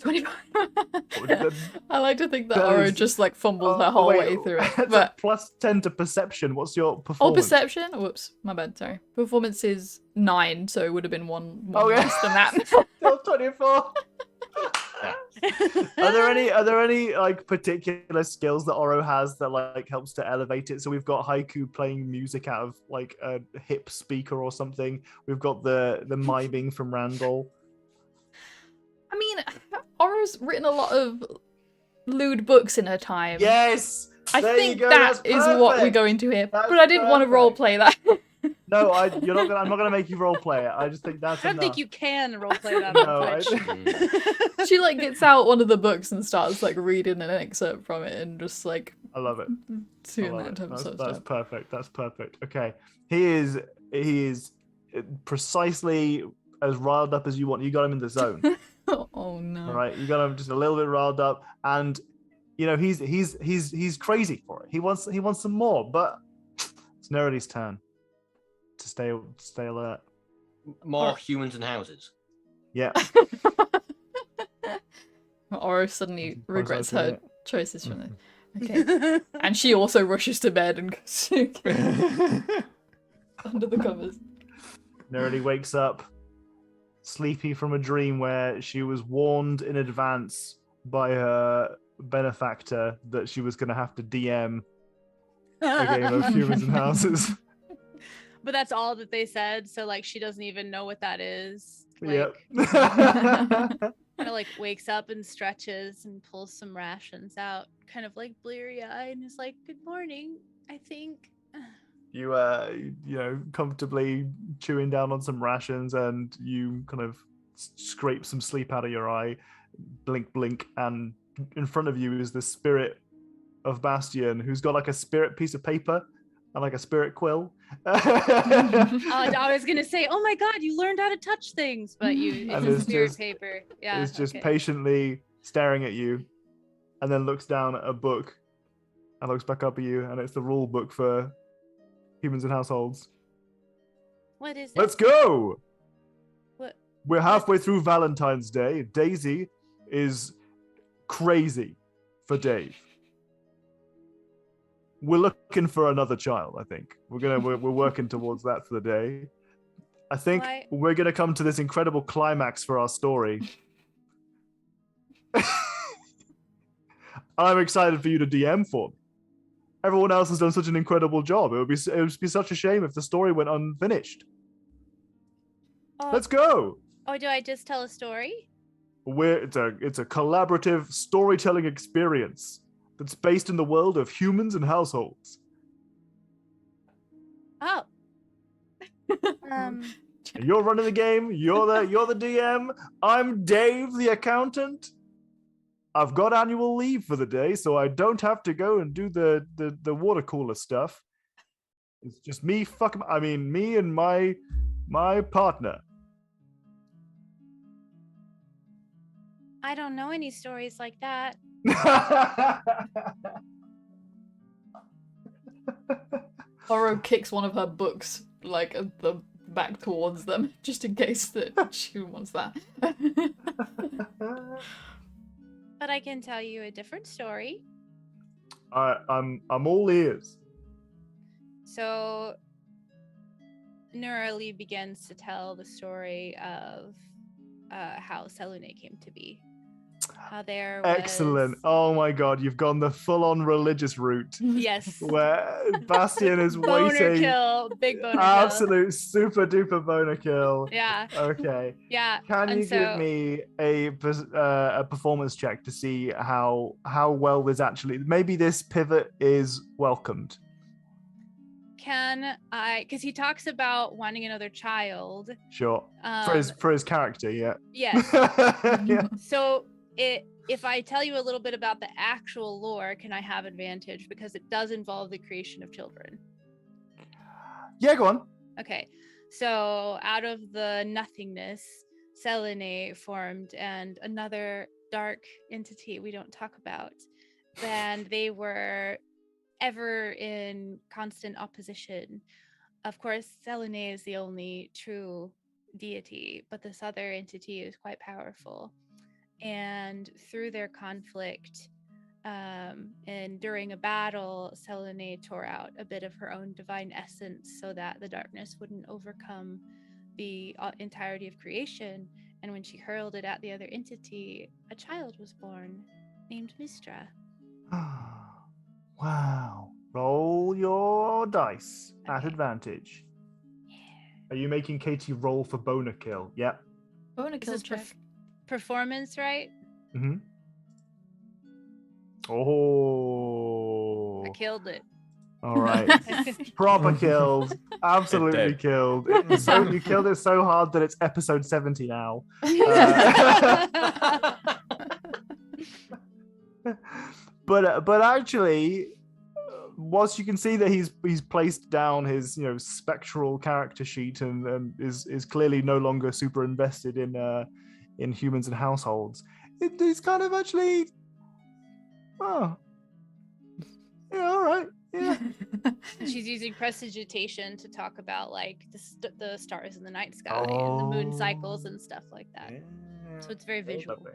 25. I like to think that Oro just like fumbled her whole way through it. That's But a +10 to perception. What's your oh, performance? perception? Whoops, my bad, sorry. Performance is 9, so it would have been one Okay. less than that. Still 24. Are there any like particular skills that Oro has that like helps to elevate it? So we've got Haiku playing music out of like a hip speaker or something. We've got the miming from Randall. I mean, Oro's written a lot of lewd books in her time. Yes, I there think you go. that That's is what we're perfect. going to hear. That's But I didn't want to role perfect. play that. No, I'm not gonna make you role play it. I just think that's I don't think enough. you can roleplay that No, on Twitch. She like gets out one of the books and starts like reading an excerpt from it and just like I love it. doing that type of That's stuff. perfect. That's perfect. Okay, he is precisely as riled up as you want. You got him in the zone. Oh no! All right, you got him just a little bit riled up, and you know he's crazy for it. He wants some more, but it's Neridy's turn to stay alert. More humans and houses. Yeah. Oro suddenly regrets Precisely her choices from it. Okay, and she also rushes to bed and goes under the covers. Nerdy wakes up sleepy from a dream where she was warned in advance by her benefactor that she was going to have to DM a game of humans and houses. But that's all that they said, so like she doesn't even know what that is. Like, Yep. kind of like wakes up and stretches and pulls some rations out, kind of like bleary eyed, and is like, "Good morning, I think." You comfortably chewing down on some rations, and you kind of scrape some sleep out of your eye. Blink, blink, and in front of you is the spirit of Bastion, who's got like a spirit piece of paper and like a spirit quill. I was gonna say, "Oh my god, you learned how to touch things," but it's spirit paper. Yeah, it's just patiently staring at you, and then looks down at a book, and looks back up at you, and it's the rule book for humans and households. What is it? Let's go. What? We're halfway through Valentine's Day. Daisy is crazy for Dave. We're looking for another child, I think. We're working towards that for the day. I think we're gonna come to this incredible climax for our story. I'm excited for you to DM for me. Everyone else has done such an incredible job. It would be such a shame if the story went unfinished. Let's go. Oh, do I just tell a story? It's a collaborative storytelling experience that's based in the world of humans and households. Oh. You're running the game. You're the DM. I'm Dave, the accountant. I've got annual leave for the day, so I don't have to go and do the water cooler stuff. It's just me me and my partner. I don't know any stories like that. Oro kicks one of her books like at the back towards them, just in case that she wants that. But I can tell you a different story. I'm all ears. So Neurali begins to tell the story of how Selune came to be. How there was... Excellent. Oh my god, you've gone the full-on religious route. Yes. Where Bastian is boner waiting. Kill. Big boner Absolute kill. super duper boner kill. Yeah. Okay. Yeah. Can you give me a performance check to see how well this actually... Maybe this pivot is welcomed. Can I... Because he talks about wanting another child. Sure. For his character, yeah. Yes. Yeah. So if I tell you a little bit about the actual lore, can I have advantage? Because it does involve the creation of children. Yeah, go on. Okay. So out of the nothingness, Selene formed, and another dark entity we don't talk about. And they were ever in constant opposition. Of course, Selene is the only true deity, but this other entity is quite powerful. And through their conflict, and during a battle, Selene tore out a bit of her own divine essence so that the darkness wouldn't overcome the entirety of creation. And when she hurled it at the other entity, a child was born named Mistra. Wow. Roll your dice at advantage. Yeah. Are you making Katie roll for boner kill? Yep. Boner kill check. Performance, right? Mm-hmm. Oh. I killed it. All right. Proper killed. Absolutely killed. So you killed it so hard that it's episode 70 now. But actually, whilst you can see that he's placed down his spectral character sheet and is clearly no longer super invested in humans and households, it's kind of actually, oh, yeah, all right, yeah. She's using prestidigitation to talk about like the stars in the night sky and the moon cycles and stuff like that. Yeah. So it's very visual. Lovely.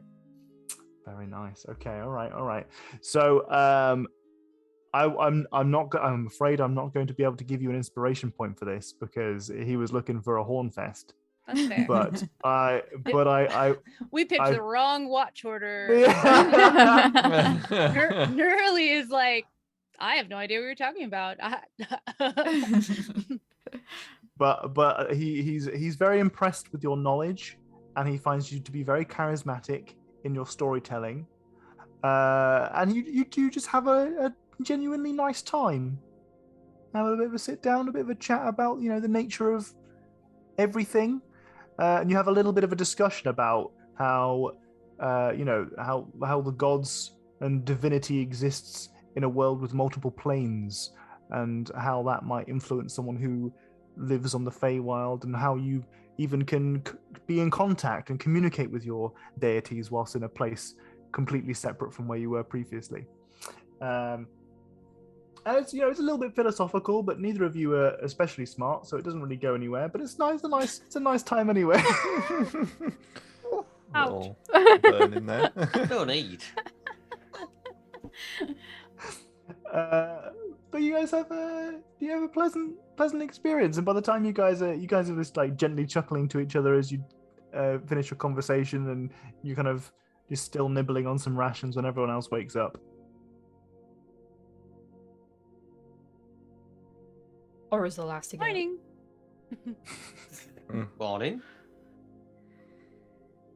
Very nice. Okay. All right. So, I'm afraid I'm not going to be able to give you an inspiration point for this because he was looking for a horn fest. That's fair. But we picked the wrong watch order. Yeah. Neurali is like, I have no idea what you're talking about. But he's very impressed with your knowledge, and he finds you to be very charismatic in your storytelling, and you do just have a genuinely nice time. Have a bit of a sit down, a bit of a chat about the nature of everything, and you have a little bit of a discussion about how how the gods and divinity exists in a world with multiple planes, and how that might influence someone who lives on the feywild, and how you even can be in contact and communicate with your deities whilst in a place completely separate from where you were previously. And it's it's a little bit philosophical, but neither of you are especially smart, so it doesn't really go anywhere. But it's nice. It's a nice time anyway. Ouch. Burn in there. No need. But you guys have a pleasant experience, and by the time you guys are just like gently chuckling to each other as you finish your conversation, and you kind of just still nibbling on some rations when everyone else wakes up. Or is the last to go? Morning. Morning.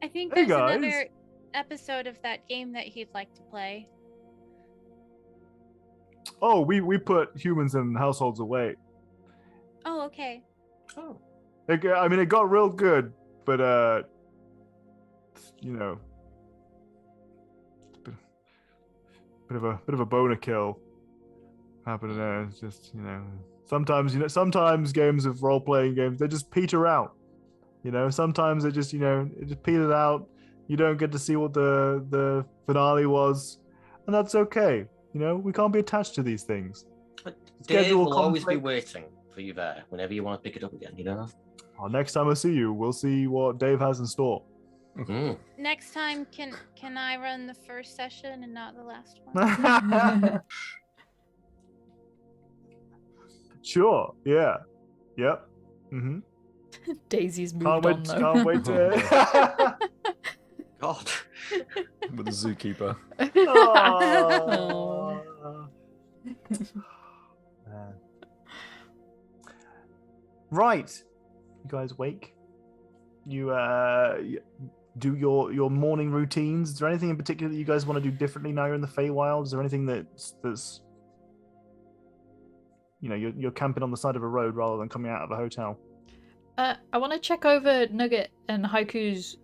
I think Hey, there's guys. another episode of that game that he'd like to play. Oh, we put humans and households away. Oh, okay. Oh. It got real good, but you know, bit of a boner kill happening there. It's just, sometimes games of role-playing games, they just peter out. Sometimes it just peters out. You don't get to see what the finale was, and that's okay. We can't be attached to these things. Dave will always be waiting for you there whenever you want to pick it up again. Next time I see you, we'll see what Dave has in store. Next time, can I run the first session and not the last one? Sure. Yeah. Yep. Mm-hmm. Daisy's moved on though. Can't wait to. God. With the zookeeper. Oh. Right. You guys wake. You do your morning routines. Is there anything in particular that you guys want to do differently now you're in the Feywild? Is there anything that's you're camping on the side of a road rather than coming out of a hotel? I want to check over Nugget and Haiku's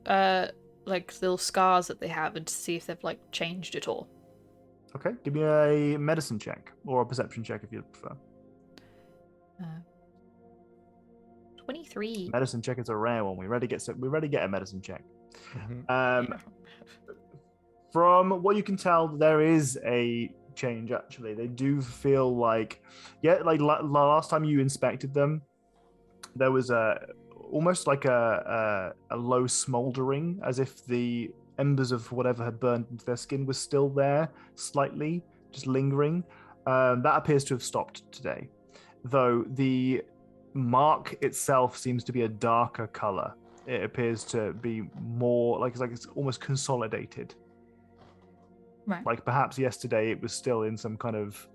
little scars that they have and to see if they've changed at all. Okay, give me a medicine check or a perception check if you prefer. 23. Medicine check is a rare one. We rarely get a medicine check. Mm-hmm. From what you can tell, there is a change. Actually, they do feel last time you inspected them, there was almost like a low smoldering, as if the embers of whatever had burned into their skin was still there, slightly, just lingering. That appears to have stopped today, though the mark itself seems to be a darker color. It appears to be more it's almost consolidated. Right. Like perhaps yesterday it was still in some kind of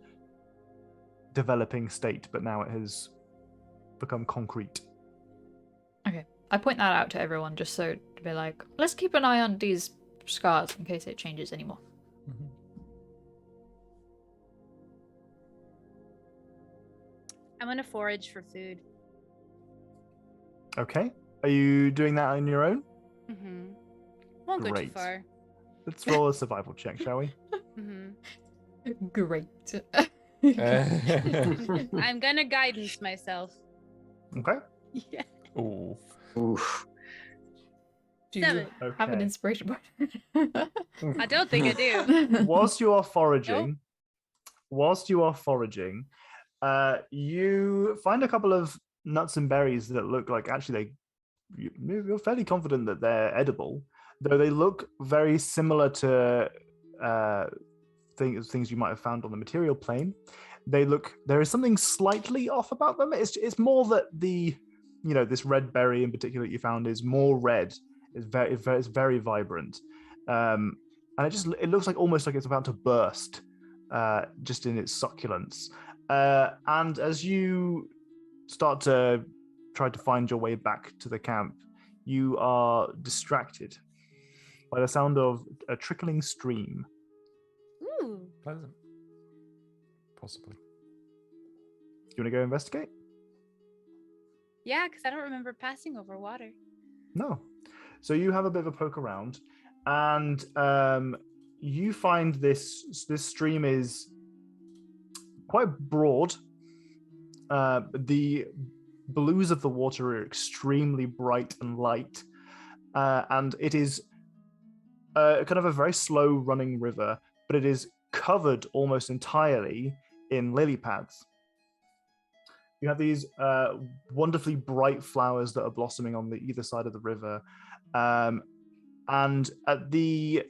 developing state, but now it has become concrete. Okay. I point that out to everyone just so to be like, let's keep an eye on these scars in case it changes anymore. Mm-hmm. I'm gonna forage for food. Okay. Are you doing that on your own? Mm-hmm. Won't go too Great. far. Let's roll a survival check, shall we? Mm-hmm. Great. I'm gonna guidance myself. Okay. Yeah. Ooh. Oof. Do you 7. have an Okay. inspiration point? I don't think I do. Whilst you are foraging, you find a couple of nuts and berries that look like actually you're fairly confident that they're edible, though they look very similar to things you might have found on the material plane. There is something slightly off about them. It's more that this red berry in particular that you found is more red. It's very vibrant, and it looks almost like it's about to burst, just in its succulence. And as you start to try to find your way back to the camp, you are distracted by the sound of a trickling stream. Ooh. Pleasant. Possibly. You want to go investigate? Yeah, because I don't remember passing over water. No. So you have a bit of a poke around, and you find this stream is quite broad. The blues of the water are extremely bright and light, and it is kind of a very slow running river, but it is covered almost entirely in lily pads. You have these wonderfully bright flowers that are blossoming on either side of the river, and at the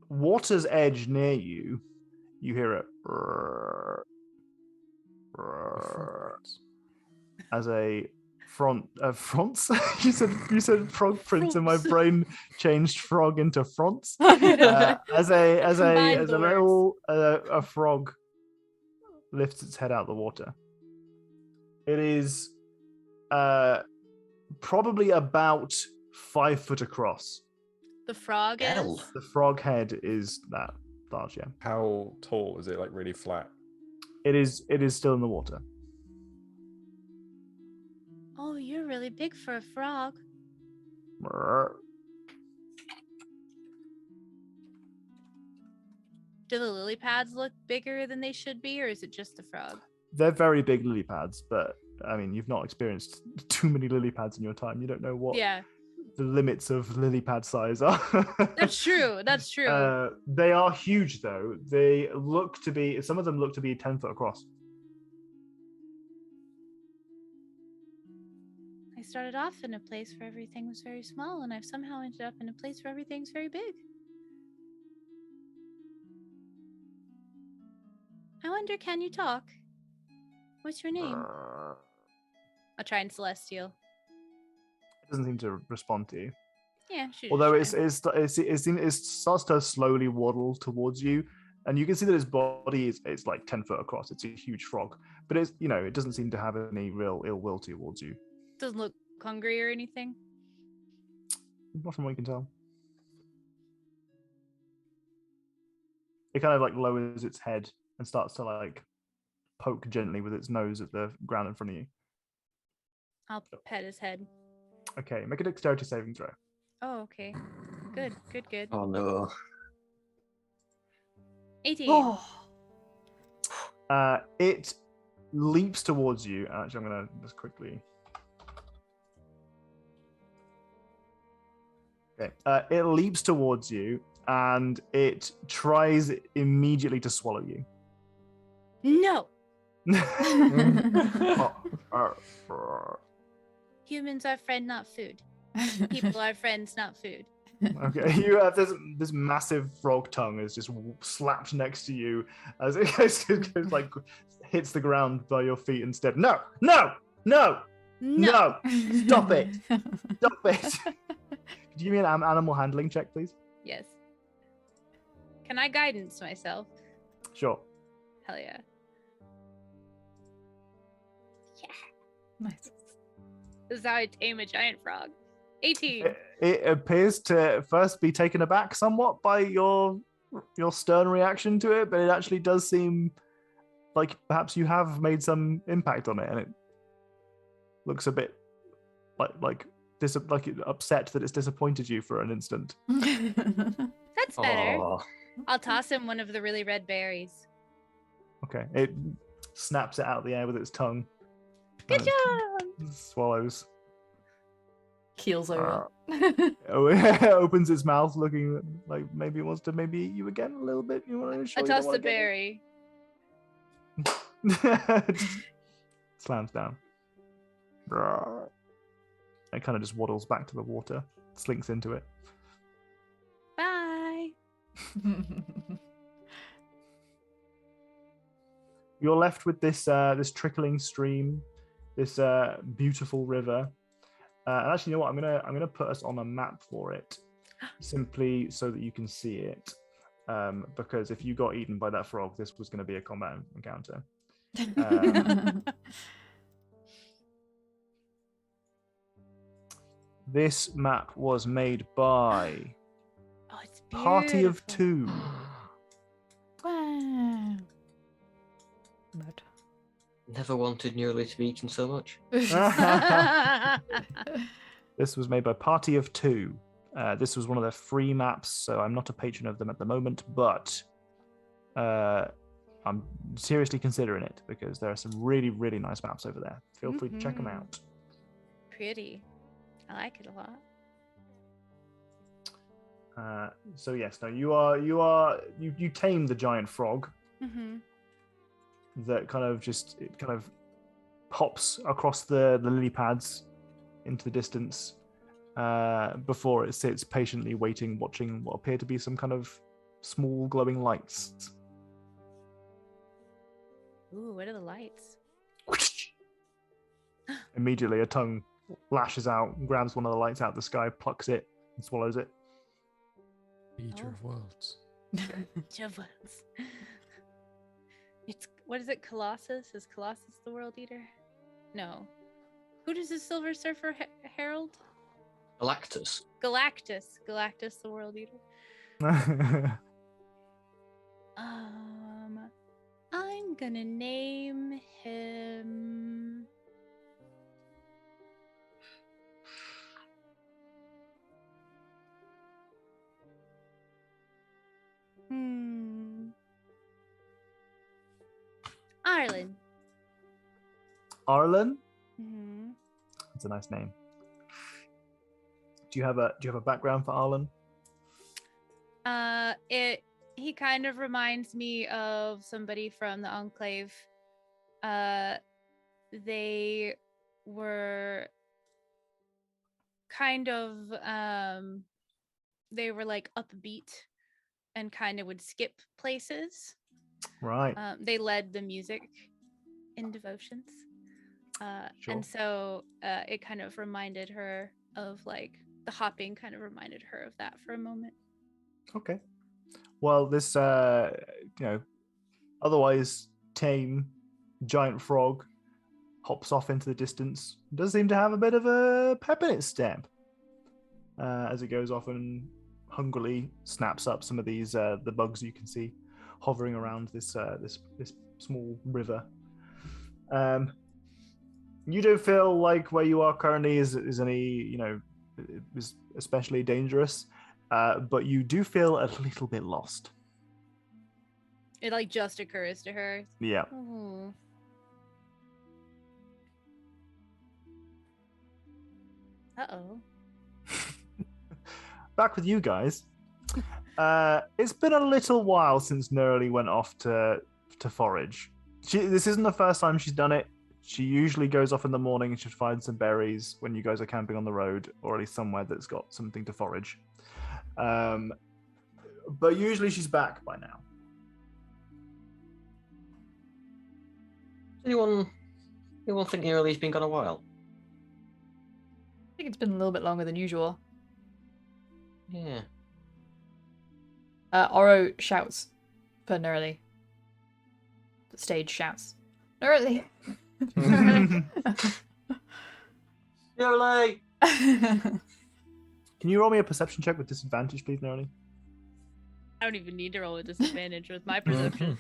water's edge near you, you hear it as a fronts. you said frog prints, and my brain changed frog into fronts. As a little a frog lifts its head out of the water. It is probably about 5 foot across. The frog is? The frog head is that large, yeah. How tall is it? Like really flat? It is still in the water. Oh Oh, you're really big for a frog. Do the lily pads look bigger than they should be, or is it just the frog? They're very big lily pads, but I mean, you've not experienced too many lily pads in your time. You don't know what the limits of lily pad size are. That's true. That's true. They are huge, though. They look to be, some of them look to be 10 foot across. I started off in a place where everything was very small, and I've somehow ended up in a place where everything's very big. I wonder, can you talk? What's your name? I'll try in Celestial. It doesn't seem to respond to you. Yeah, shoot. Although it starts to slowly waddle towards you, and you can see that its body is like 10 foot across. It's a huge frog, but it's, you know, it doesn't seem to have any real ill will towards you. Doesn't look hungry or anything. Not from what you can tell. It kind of like lowers its head and starts to like poke gently with its nose at the ground in front of you. I'll pet his head. Okay, make a dexterity saving throw. Oh, okay. Good. Oh no. 18. Oh. It leaps towards you. Actually, I'm gonna just quickly. Okay. It leaps towards you and it tries immediately to swallow you. No. Humans are friend, not food. People are friends, not food. Okay, you have this massive frog tongue is just slapped next to you as it goes like hits the ground by your feet instead. No! Stop it! Stop it! Could you give me an animal handling check, please? Yes. Can I guidance myself? Sure. Hell yeah. Yeah. Nice. This is how I tame a giant frog. 18. It appears to first be taken aback somewhat by your stern reaction to it, but it actually does seem like perhaps you have made some impact on it, and it looks a bit like upset that it's disappointed you for an instant. That's better. Oh. I'll toss him one of the really red berries. Okay, it snaps it out of the air with its tongue. Good job. Swallows. Keels over. It opens its mouth, looking like maybe it wants to eat you again a little bit. You want to show I you toss don't the wanna get berry. Slams down. It kind of just waddles back to the water, slinks into it. Bye. You're left with this trickling stream, this beautiful river. And actually, you know what? I'm gonna put us on a map for it, simply so that you can see it. Because if you got eaten by that frog, this was going to be a combat encounter. This map was made by It's Party of beautiful. 2. Wow. Mad. Never wanted nearly to be eaten so much. This was made by Party of 2. This was one of their free maps, so I'm not a patron of them at the moment, but I'm seriously considering it because there are some really, really nice maps over there. Feel free to check them out. Pretty. I like it a lot. So yes, now you tame the giant frog. Mm-hmm. That kind of hops across the lily pads into the distance before it sits patiently waiting, watching what appear to be some kind of small glowing lights. Ooh, what are the lights? Immediately a tongue lashes out, grabs one of the lights out of the sky, plucks it, and swallows it. Eater of worlds. Javelins. It's, what is it, Colossus? Is Colossus the world eater? No. Who does the Silver Surfer herald? Galactus. Galactus. Galactus the world eater. I'm gonna name him Arlen. Arlen? Mm-hmm. That's a nice name. Do you have a background for Arlen? He kind of reminds me of somebody from the Enclave. They were kind of they were like upbeat and kind of would skip places. Right. They led the music in devotions. Sure. And so it kind of reminded her of like the hopping kind of reminded her of that for a moment. Okay. Well, this otherwise tame giant frog hops off into the distance. Does seem to have a bit of a pep in its step as it goes off and hungrily snaps up some of these the bugs you can see hovering around this small river. You don't feel like where you are currently is any is especially dangerous, but you do feel a little bit lost. It like just occurs to her. Yeah. Oh. Uh-oh. Back with you guys. It's been a little while since Nerly went off to forage. This isn't the first time she's done it. She usually goes off in the morning and she'll find some berries when you guys are camping on the road, or at least somewhere that's got something to forage. But usually she's back by now. Anyone think Nerly's been gone a while? I think it's been a little bit longer than usual. Yeah. Oro shouts for Nerly. The stage shouts, Nerly! Nerly! Can you roll me a perception check with disadvantage, please, Nerly? I don't even need to roll a disadvantage with my perception.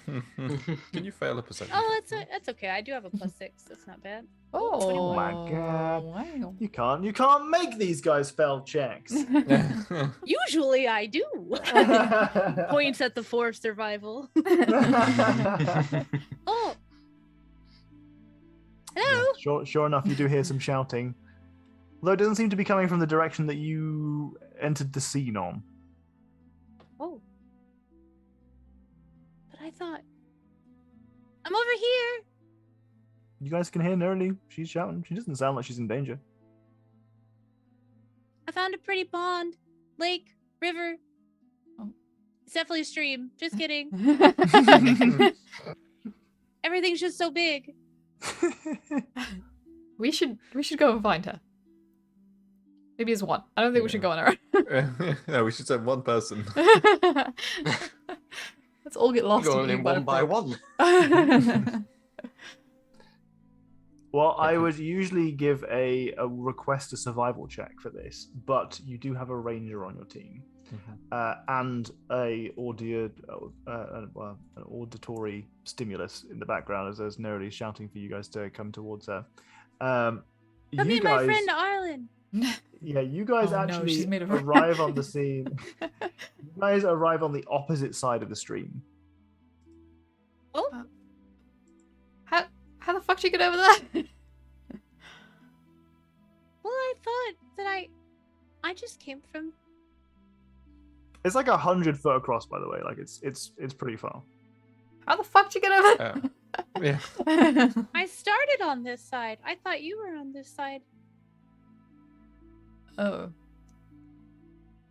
Can you fail a perception? Oh, that's okay. I do have a +6. That's not bad. Oh my god. Wow. You can't make these guys fail checks. Usually I do. Points at the 4 survival. Oh. Hello. Sure enough, you do hear some shouting. Although it doesn't seem to be coming from the direction that you entered the scene on. Oh. But I thought I'm over here. You guys can hear Nerly. She's shouting. She doesn't sound like she's in danger. I found a pretty pond, lake, river. Oh. It's definitely a stream. Just kidding. Everything's just so big. We should go and find her. Maybe it's one. I don't think we should go on our own. No, we should send one person. Let's all get lost. Going in one by one. Well, I would usually give a request a survival check for this, but you do have a ranger on your team, and an auditory stimulus in the background as there's Nerly shouting for you guys to come towards her. Come meet my friend Arlen. Yeah, you guys actually arrive on the scene. You guys arrive on the opposite side of the stream. Oh. How the fuck did you get over there? Well, I thought that I just came from. It's like 100 foot across, by the way. Like it's pretty far. How the fuck did you get over there? Yeah. I started on this side. I thought you were on this side. Oh.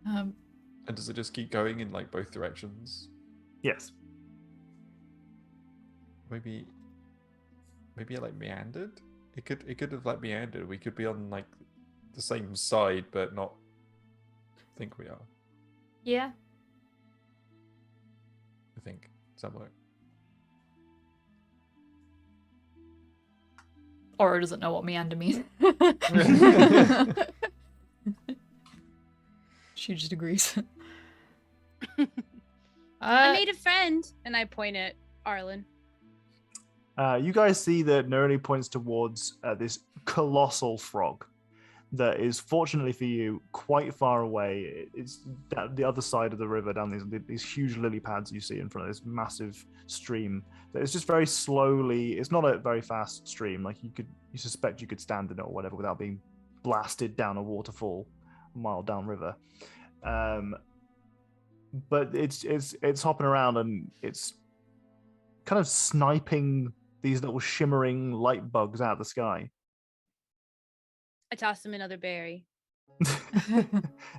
And does it just keep going in like both directions? Yes. Maybe it like meandered. It could have like meandered. We could be on like the same side, but not think we are. Yeah. I think. Does that work? Oro doesn't know what meander means. She just agrees. I made a friend, and I point at Arlen. You guys see that Nerly points towards this colossal frog. that is, fortunately for you, quite far away. It's the other side of the river, down these huge lily pads you see in front of this massive stream. That it's just very slowly. It's not a very fast stream. Like you suspect you could stand in it or whatever without being blasted down a waterfall a mile downriver. But it's hopping around and it's kind of sniping these little shimmering light bugs out of the sky. I tossed him another berry.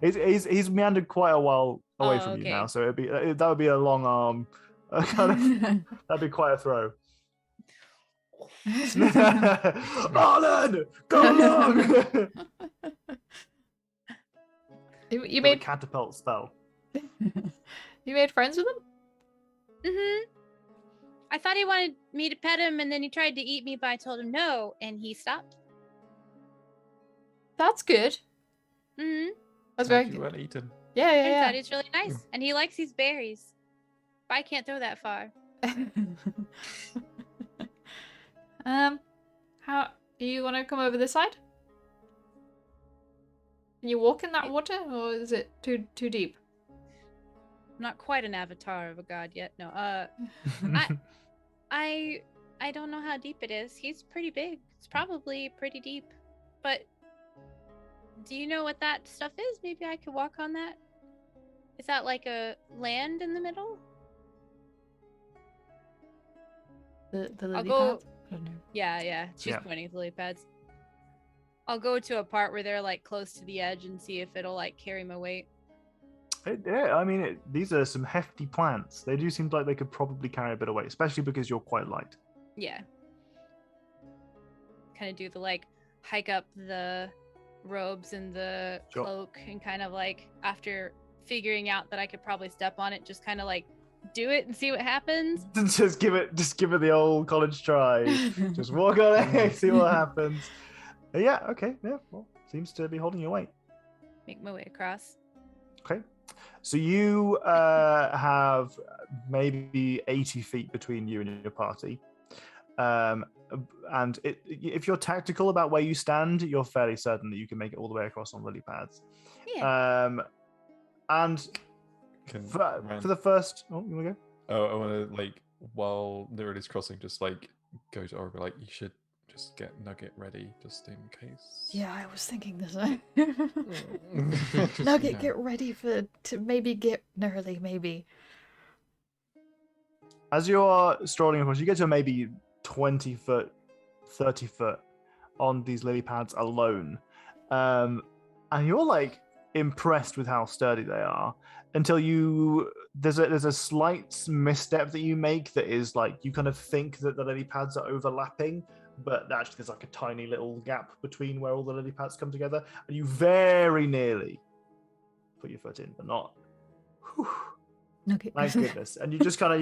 he's meandered quite a while away from you now, so that would be a long arm. That'd be quite a throw. Arlen, go along! You made a catapult spell. You made friends with him? Mm-hmm. I thought he wanted me to pet him, and then he tried to eat me, but I told him no, and he stopped. That's good. Mm-hmm. That's very good. Well eaten. Yeah. Turns out he's really nice, and he likes these berries. But I can't throw that far. How you want to come over this side? Can you walk in that water, or is it too deep? I'm not quite an avatar of a god yet. No. I don't know how deep it is. He's pretty big. It's probably pretty deep. But do you know what that stuff is? Maybe I could walk on that. Is that like a land in the middle? The lily go... pad? I don't know. Yeah. She's pointing at the lily pads. I'll go to a part where they're like close to the edge and see if it'll like carry my weight. I mean, these are some hefty plants. They do seem like they could probably carry a bit of weight, especially because you're quite light. Yeah. Kind of do the like hike up the robes and the cloak, and kind of like after figuring out that I could probably step on it, just kind of like do it and see what happens. just give it the old college try. Just walk on it, see what happens. Yeah, okay, yeah. Well, seems to be holding your weight. Make my way across. Okay. So you have maybe 80 feet between you and your party. And if you're tactical about where you stand, you're fairly certain that you can make it all the way across on lily pads. Yeah. And for the first... Oh, you want to go? Oh, I want to, like, while Neridi's crossing, just, like, go to Oracle, like, you should just get Nugget ready, just in case. Yeah, I was thinking this. Nugget, get ready to maybe get Nerly, maybe. As you're strolling across, you get to maybe 20 foot, 30 foot on these lily pads alone. And you're like impressed with how sturdy they are until there's a slight misstep that you make that is like you kind of think that the lily pads are overlapping, but actually there's like a tiny little gap between where all the lily pads come together, and you very nearly put your foot in, but not. Whew. Nugget. Thank goodness. And you just kind of,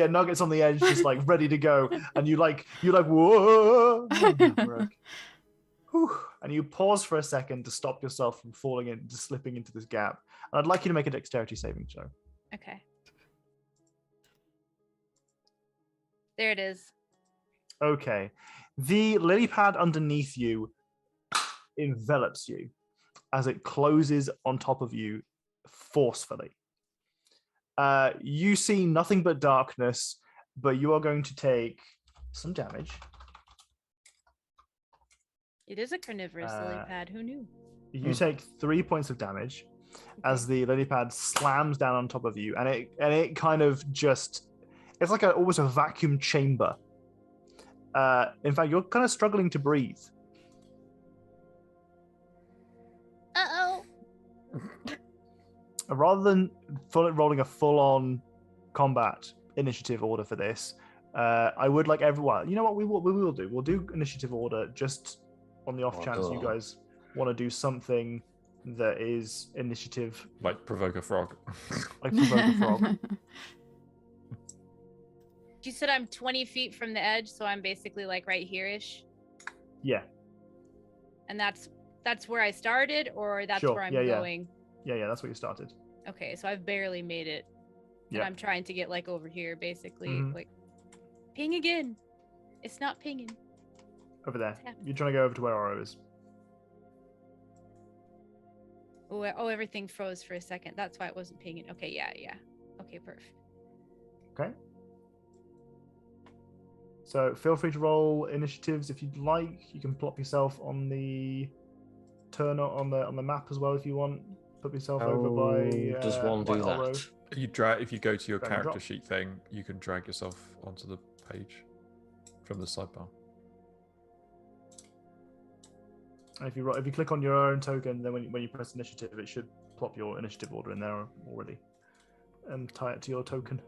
Nugget's on the edge, just like ready to go. And you're like, whoa. And you pause for a second to stop yourself from falling into slipping into this gap. And I'd like you to make a dexterity saving throw. Okay. There it is. Okay. The lily pad underneath you envelops you as it closes on top of you forcefully. You see nothing but darkness, but you are going to take some damage. It is a carnivorous lily pad. Who knew? You take 3 points of damage as the lily pad slams down on top of you, and it kind of just, it's like almost a vacuum chamber. In fact, you're kind of struggling to breathe. Uh-oh. Rather than rolling a full-on combat initiative order for this, I would like everyone. You know what we will do? We'll do initiative order just on the off chance you guys want to do something that is initiative. Like provoke a frog. Like provoke a frog. You said I'm 20 feet from the edge, so I'm basically like right here-ish. Yeah. And that's where I started, or that's where I'm going? Yeah, that's where you started. Okay, so I've barely made it. And I'm trying to get like over here, basically. Like, ping again. It's not pinging. Over there. You're trying to go over to where Oro is. Oh, everything froze for a second. That's why it wasn't pinging. Okay, yeah. Okay, perfect. Okay. So feel free to roll initiatives if you'd like. You can plop yourself on the on the map as well if you want. Put yourself over by. Does one do Oro. that? If you go to your Drag and character drop. sheet thing, you can drag yourself onto the page from the sidebar. And if you click on your own token, then when you press initiative, it should plop your initiative order in there already, and tie it to your token.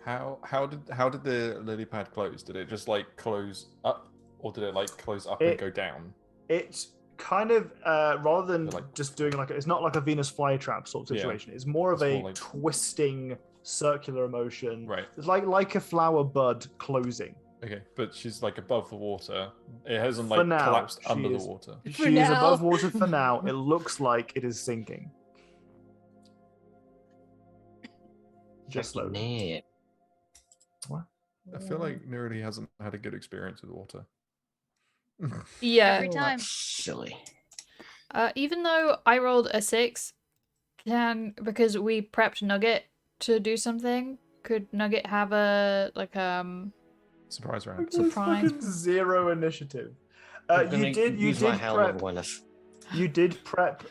How did the lily pad close? Did it just like close up, or did it like close up and go down? It's kind of rather than Like- just doing it's not like a Venus flytrap sort of situation. It's more of a twisting circular motion. Right. It's like a flower bud closing. Okay, but she's like above the water. It hasn't For like now, collapsed she under is- the water. She is above water for now. It looks like it is sinking. Just slowly. Yeah. What? I feel like Nerdy hasn't had a good experience with water. Yeah. Every time. That's silly. Even though I rolled a 6, because we prepped Nugget to do something, could Nugget have a Surprise round. Surprise. Fucking 0 initiative. I'm You gonna did use my helm of prep. awareness. You did prep.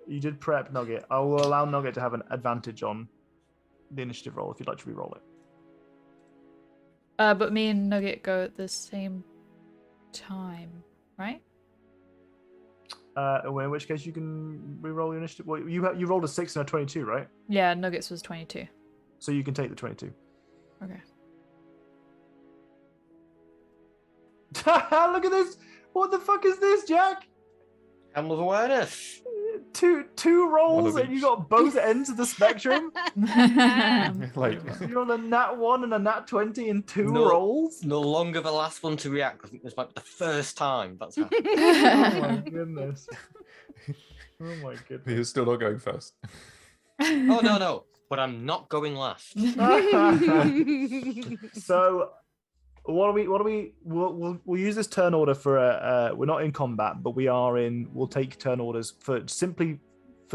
You did prep Nugget. I will allow Nugget to have an advantage on the initiative roll if you'd like to re-roll it. but me and Nugget go at the same time, right? In which case you can re-roll your initiative. Well, you rolled a 6 and a 22, right? Yeah, Nuggets was 22. So you can take the 22. Okay. Look at this! What the fuck is this, Jack? Helm of awareness. Two rolls One of and you each. got both ends of the spectrum. Like You're on a nat 1 and a nat 20 in 2 No. rolls. No longer the last one to react. I think this might be the first time that's happened. Oh my goodness. Oh my goodness. you're still not going first. Oh no! But I'm not going last. So what do we we'll use this turn order for we're not in combat, but we'll take turn orders for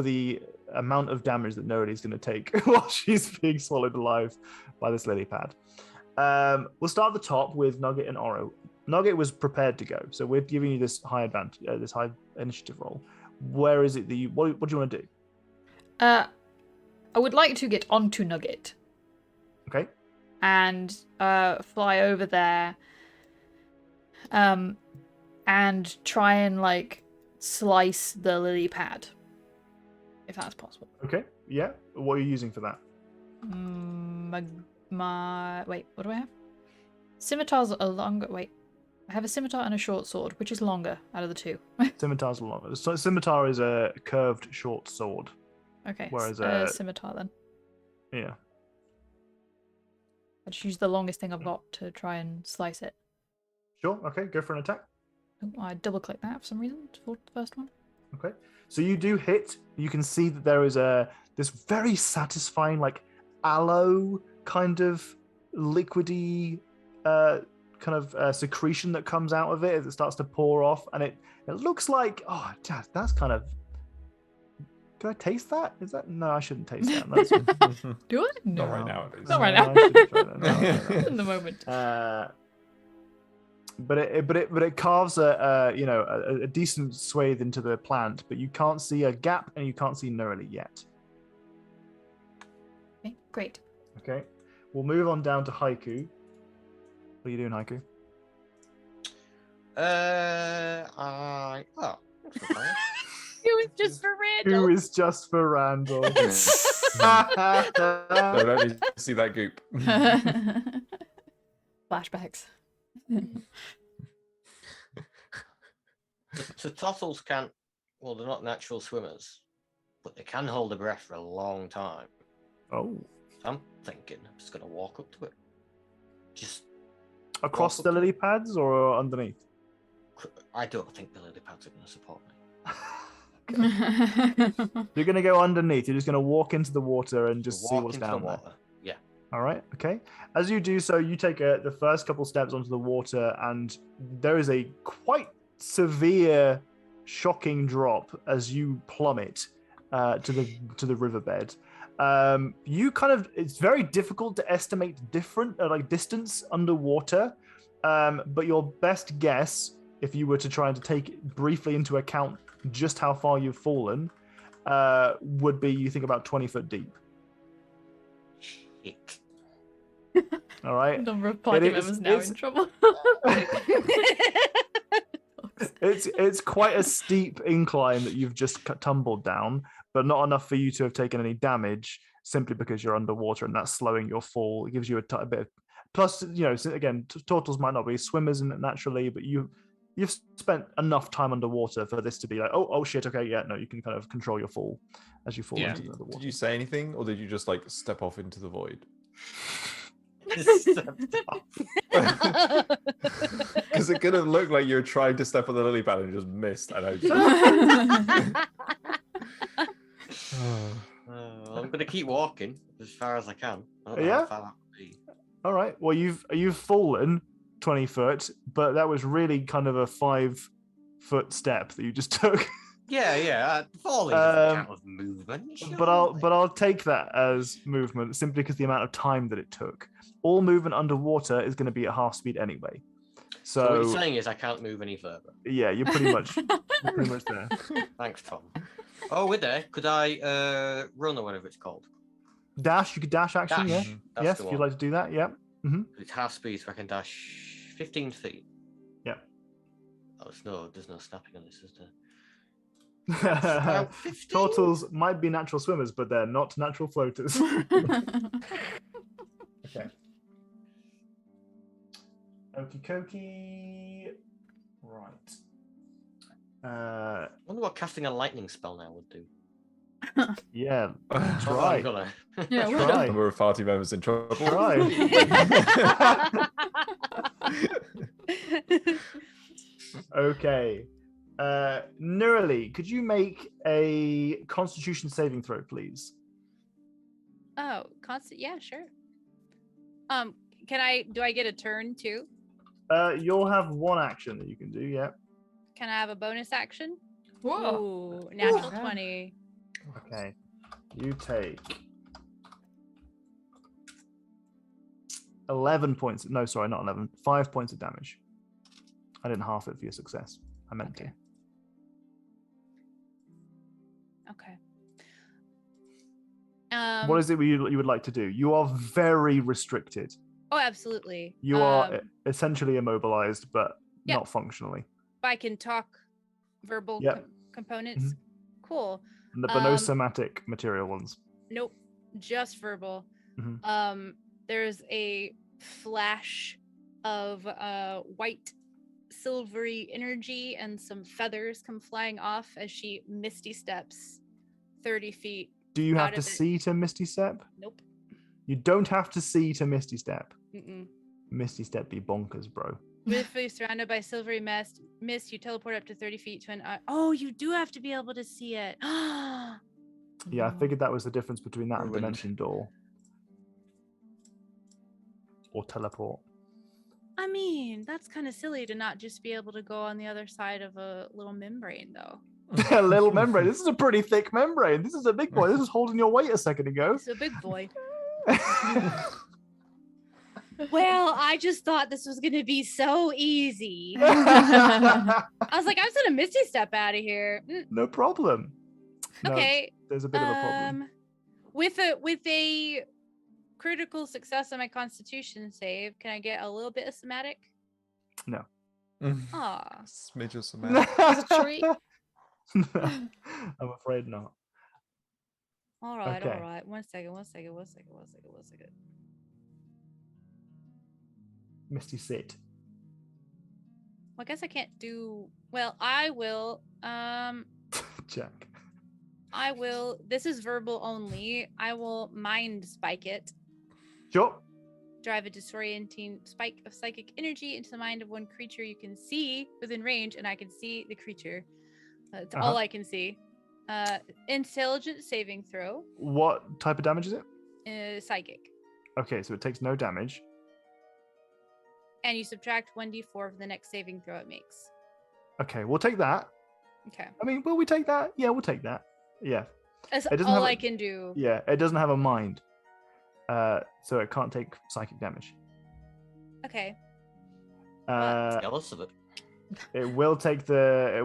the amount of damage that Nerdy's going to take while she's being swallowed alive by this lily pad. We'll start at the top with Nugget and Oro. Nugget was prepared to go, so we're giving you this high advantage, this high initiative roll. Where is it that what do you want to do? I would like to get onto Nugget Okay. and fly over there and try and slice the lily pad, if that's possible. Okay. Yeah. What are you using for that? Wait, what do I have? Scimitars are longer. Wait, I have a scimitar and a short sword. Which is longer out of the two? Scimitar's longer. So scimitar is a curved short sword. Okay, Whereas scimitar then. Yeah. I just use the longest thing I've got to try and slice it. Sure. Okay. Go for an attack. Oh, I double click that for some reason for the first one. Okay. So you do hit. You can see that there is this very satisfying aloe kind of liquidy secretion that comes out of it as it starts to pour off, and it looks like that's kind of. Can I taste that? Is that no? I shouldn't taste that. That's, Do I? No. Not right now, at least. Not right No, now. I shouldn't try that. No. In the moment. But it carves a decent swathe into the plant, but you can't see a gap and you can't see Neroli yet. Okay, great. Okay, we'll move on down to Haiku. What are you doing, Haiku? It was just for Randall. Who is just for Randall? No, let me see that goop. Flashbacks. So turtles can't. Well, they're not natural swimmers, but they can hold their breath for a long time. Oh, I'm thinking I'm just gonna walk up to it. Just across the lily pads or underneath? I don't think the lily pads are gonna support me. You're gonna go underneath. You're just gonna walk into the water and just see Walk what's into down the there. water. Yeah. All right. Okay. As you do so, you take the first couple steps onto the water, and there is a quite severe, shocking drop as you plummet. to the riverbed. You kind of, it's very difficult to estimate different distance underwater, but your best guess, if you were to try and to take briefly into account just how far you've fallen, would be, you think, about 20 foot deep. Shit. All right. Number of party members now in trouble. It's quite a steep incline that you've just tumbled down, but not enough for you to have taken any damage, simply because you're underwater, and that's slowing your fall. It gives you a bit of, plus, again, turtles might not be swimmers naturally, but you've spent enough time underwater for this to be like, oh shit, okay, yeah, no, you can kind of control your fall as you fall into the water. Did you say anything, or did you just step off into the void? Because it could have looked like you were trying to step on the lily pad and just missed. I'm going to keep walking as far as I can. I don't know how far that would be. All right. Well, you've fallen 20 foot, but that was really kind of a 5 foot step that you just took. Yeah. Falling doesn't count as movement. But I'll take that as movement, simply because the amount of time that it took. All movement underwater is going to be at half speed anyway. So what you're saying is I can't move any further. Yeah, you're pretty much there. Thanks, Tom. Oh, we're there. Could I run or whatever it's called? Dash. You could dash action. Dash. Yeah. That's Yes, the if you'd one. like to do that. Yeah. Mm-hmm. It's half speed, so I can dash 15 feet. Yeah. Oh, there's no snapping on this, is there? About 15? Turtles might be natural swimmers, but they're not natural floaters. Okay. Okie dokie. Right. I wonder what casting a lightning spell now would do. Yeah. That's Try. Yeah, well Try. done. Number of party members in trouble. Try. Okay. Neurali, could you make a Constitution saving throw, please? Oh, constant. Yeah, sure. Do I get a turn too? You'll have one action that you can do. Yeah. Can I have a bonus action? Whoa. Ooh, natural Ooh. 20. Okay. You take 11 points. No, sorry, not 11. 5 points of damage. I didn't half it for your success. I meant to. Okay. What is it you would like to do? You are very restricted. Oh, absolutely. You are essentially immobilized, but yeah. not functionally. If I can talk verbal components, cool. But no somatic material ones. Nope, just verbal. Mm-hmm. There's a flash of white silvery energy, and some feathers come flying off as she misty steps 30 feet. Do you have to see to Misty Step? Nope. You don't have to see to Misty Step. Mm-mm. Misty Step be bonkers, bro. Briefly surrounded by silvery mist, you teleport up to 30 feet to an... Oh, you do have to be able to see it. Yeah, I figured that was the difference between that and Dimension Door. Or teleport. I mean, that's kind of silly to not just be able to go on the other side of a little membrane, though. A little membrane. This is a pretty thick membrane. This is a big boy. This was holding your weight a second ago. It's a big boy. Well, I just thought this was going to be so easy. I was like, I'm just going to Misty Step out of here. No problem. Okay. No, there's a bit of a problem. With a critical success on my Constitution save, can I get a little bit of somatic? No. Aw. Smidge of somatic. It's a treat. I'm afraid not. All right, Okay. all right. One second. Misty, sit. Well, I guess I can't do... Well, I will... Jack. I will... This is verbal only. I will mind spike it. Sure. Drive a disorienting spike of psychic energy into the mind of one creature you can see within range, and I can see the creature. That's all I can see. Intelligence saving throw. What type of damage is it? Psychic. Okay, so it takes no damage. And you subtract 1d4 for the next saving throw it makes. Okay, we'll take that. Okay. I mean, will we take that? Yeah, we'll take that. Yeah. That's It doesn't all have I can do. Yeah, it doesn't have a mind, so it can't take psychic damage. Okay. Jealous of it. It will take the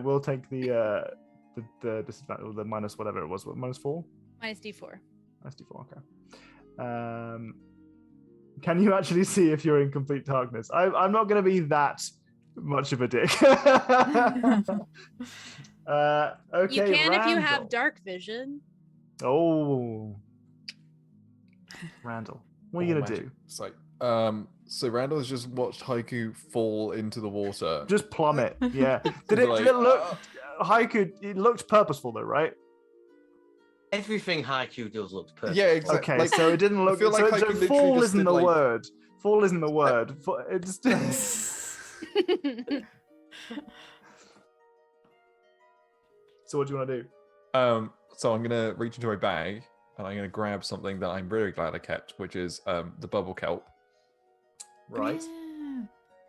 disadvantage, or the minus whatever it was. What, -4? Minus D4. -D4. Okay. Can you actually see if you're in complete darkness? I'm not going to be that much of a dick. Okay. You can if you have Randall. dark vision. Oh, Randall, what are you gonna do? It's like, so Randall has just watched Haiku fall into the water. Just plummet. Yeah. Did Like, it look? Haiku. It looked purposeful though, right? Everything Haiku does looks perfect. Yeah, exactly. Okay, Like, so it didn't look. feel like So, Haiku literally fall just isn't did, the like- word. Fall isn't the word. It's. So what do you want to do? So I'm gonna reach into my bag and I'm gonna grab something that I'm really glad I kept, which is the bubble kelp, Right. Yeah.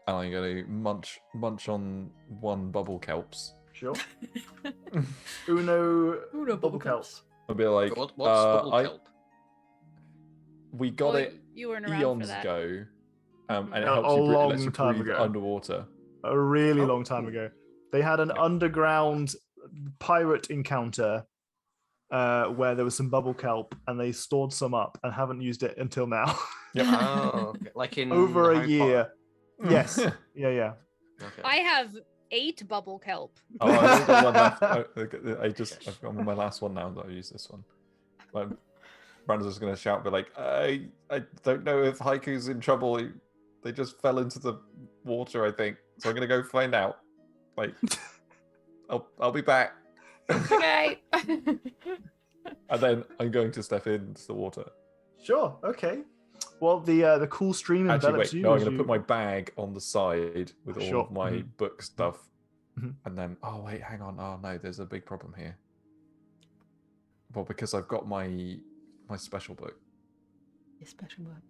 and I'm gonna munch on one bubble kelps. Sure. Uno. Uno Bubble kelps. I'll be like, What's bubble kelp? we got Well, it you weren't around for eons that. ago, and it A helps you breathe, it lets long you time breathe ago. underwater. A really Oh, long time cool. ago. They had an underground pirate encounter where there was some bubble kelp, and they stored some up and haven't used it until now. Yep. Oh, okay. Like in Over a Harry year. Potter. Yes. Yeah. Okay. I have 8 bubble kelp. Oh, I've only got one left. I've got my last one now that I use this one. But Brandon's just gonna shout, be like, I don't know if Haiku's in trouble. They just fell into the water, I think. So I'm gonna go find out. Like, I'll be back. Okay. And then I'm going to step into the water. Sure. Okay. Well, the cool stream Actually, envelops wait. you. No, I'm as going to you- put my bag on the side with all Sure. of my Mhm. book stuff. Mhm. And then, oh, wait, hang on. Oh, no, there's a big problem here. Well, because I've got my special book. Your special book.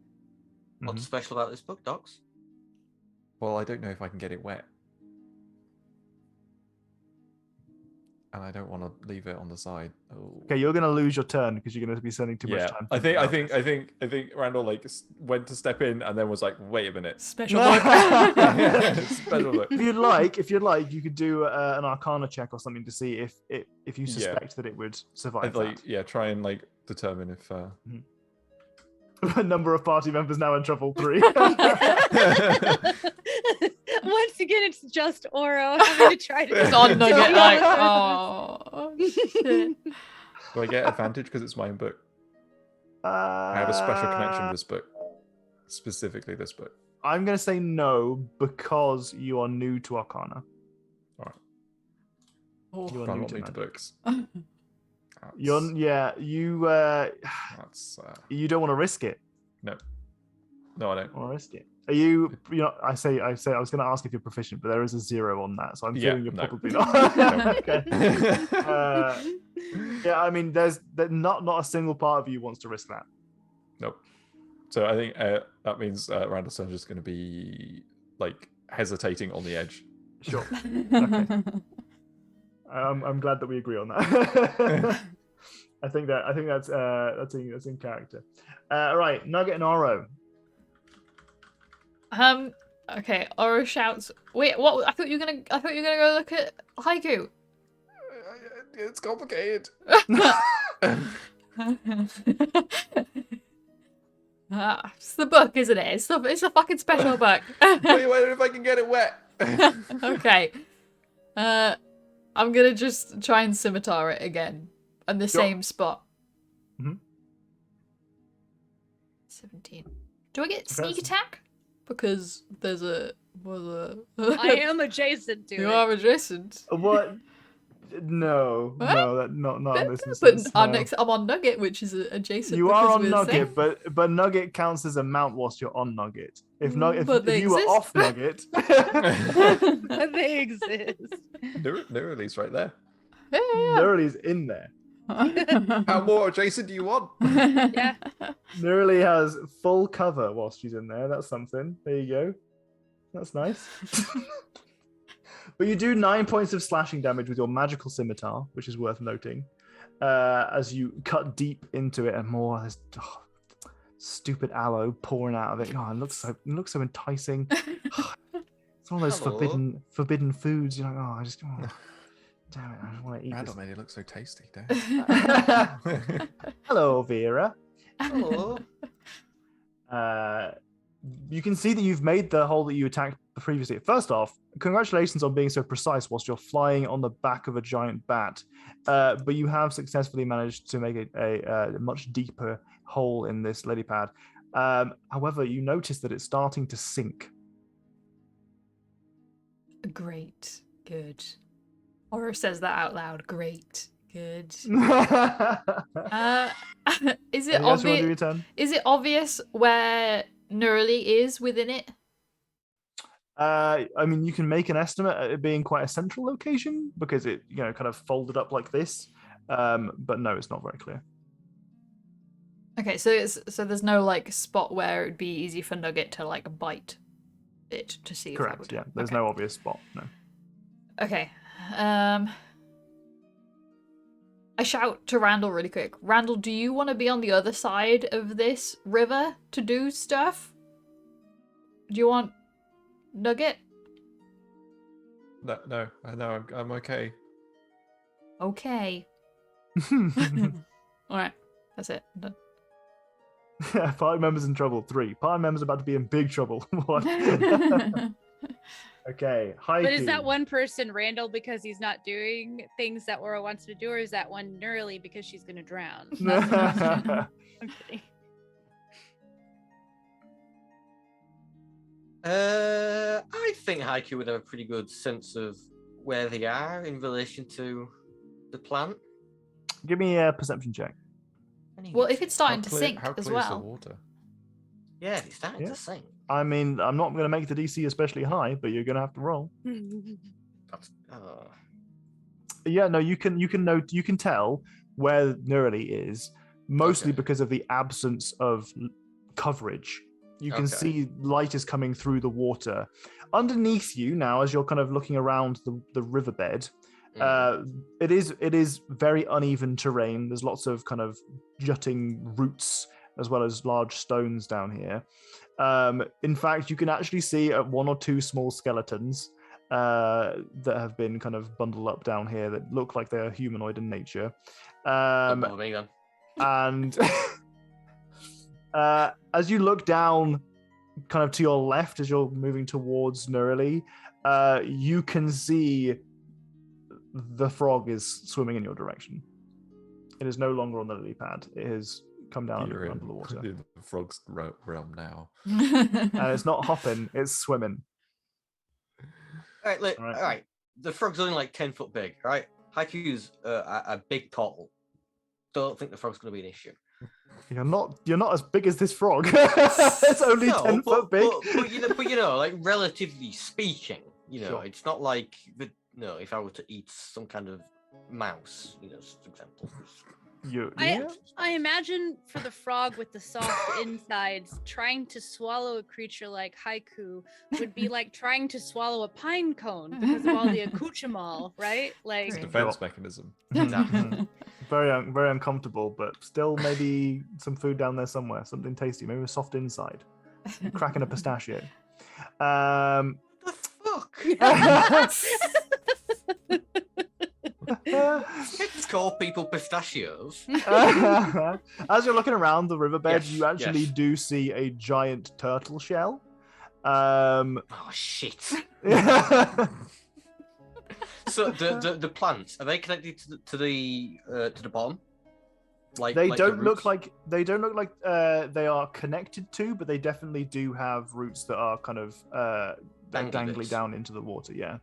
What's Mhm. special about this book, Docs? Well, I don't know if I can get it wet. And I don't want to leave it on the side. Oh. Okay, you're going to lose your turn because you're going to be spending too much time. I thinking about think this. Randall like went to step in and then was like, wait a minute. Special book. Special book. If you'd like, you could do an Arcana check or something to see if you suspect that it would survive I'd like, yeah, try and like determine if. that. A number of party members now in trouble. 3. Once again, it's just Oro having to try to. It's on Nugget. Like, oh shit. Do I get advantage because it's my own book? I have a special connection with this book, specifically this book. I'm going to say no because you are new to Arcana. Oh. You are I'm new not to new to magic. books. You don't want to risk it. No, I don't. Want to risk it. Are you? You know, I say. I was going to ask if you're proficient, but there is a 0 on that, so I'm Yeah, feeling you're no. probably not. Okay. Yeah, I mean, there's not a single part of you wants to risk that. Nope. So I think that means Randall's just going to be like hesitating on the edge. Sure. Okay. I'm glad that we agree on that. I think that's in character. All right, Nugget and Oro. Okay, Oro shouts. Wait, what? I thought you were gonna go look at Haiku. It's complicated. It's the book, isn't it? It's the fucking special book. Wait if I can get it wet. Okay. I'm gonna just try and scimitar it again. On the Sure. same spot. Mhm. 17. Do I get Okay, sneak that's- attack? Because there's a I am adjacent to You it. are adjacent. What? No, What? no, not in this But instance. I'm, no. I'm on Nugget, which is adjacent. You are because on we're Nugget, safe. but Nugget counts as a mount whilst you're on Nugget. If But they you were exist. off Nugget, They exist. Neurally's right there. Yeah. Neurally's in there. How more adjacent do you want? Yeah. Neurally has full cover whilst she's in there. That's something. There you go. That's nice. But you do 9 points of slashing damage with your magical scimitar, which is worth noting. as you cut deep into it, and more this stupid aloe pouring out of it. Oh, it looks so enticing. It's one of those forbidden foods. You're like, damn it, I just want to eat Randall this. made it look so tasty, don't Hello, Vera. Hello. You can see that you've made the hole that you attacked previously. First off, congratulations on being so precise whilst you're flying on the back of a giant bat. But you have successfully managed to make a much deeper hole in this lily pad. However, you notice that it's starting to sink. Great. Good. Aura says that out loud. Great. Good. Is it obvious? Is it obvious where Nurly is within it? I mean, you can make an estimate at it being quite a central location because it, kind of folded up like this. But no, it's not very clear. Okay, so there's no like spot where it'd be easy for Nugget to like bite it to see. Correct. If that would... Yeah, there's no obvious spot. No. Okay. I shout to Randall really quick. Randall, do you want to be on the other side of this river to do stuff? Do you want Nugget? No, I'm okay. Okay. Alright, that's it. I'm done. Party members in trouble. 3. Party members about to be in big trouble. 1. Okay. Haiku. But is that one person Randall because he's not doing things that Aura wants to do, or is that one Nurly because she's going to drown? That's the question. I'm kidding. I think Haiku would have a pretty good sense of where they are in relation to the plant. Give me a perception check. Well, if it's starting to sink how as clear is the well. water? Yeah, it's starting to sink. I mean, I'm not going to make the DC especially high, but you're going to have to roll. That's, Yeah, no, you can tell where Nurly is, mostly because of the absence of coverage. You can see light is coming through the water. Underneath you now, as you're kind of looking around the riverbed, it is very uneven terrain. There's lots of kind of jutting roots as well as large stones down here. In fact, you can actually see 1 or 2 small skeletons that have been kind of bundled up down here that look like they're humanoid in nature. Don't bother me then. And as you look down kind of to your left as you're moving towards Nurly, you can see the frog is swimming in your direction. It is no longer on the lily pad. It has come down under the water. The frog's realm now. And it's not hopping, it's swimming. All right. The frog's only like 10 foot big, right? Haiku's a big turtle. Don't think the frog's going to be an issue. You're not as big as this frog. It's only 10 foot big. But like relatively speaking, Sure. it's not like if I were to eat some kind of mouse, for example. I imagine for the frog with the soft insides, trying to swallow a creature like Haiku would be like trying to swallow a pine cone because of all the accoutrement, right? Like It's a defense mechanism. Very, very uncomfortable, but still maybe some food down there somewhere, something tasty, maybe a soft inside, cracking a pistachio. The fuck? Kids call people pistachios. As you're looking around the riverbed, Yes, you actually do see a giant turtle shell. Oh shit! So the plants, are they connected to the bottom? They don't look like they are connected to, but they definitely do have roots that are kind of dangly down into the water. Yeah.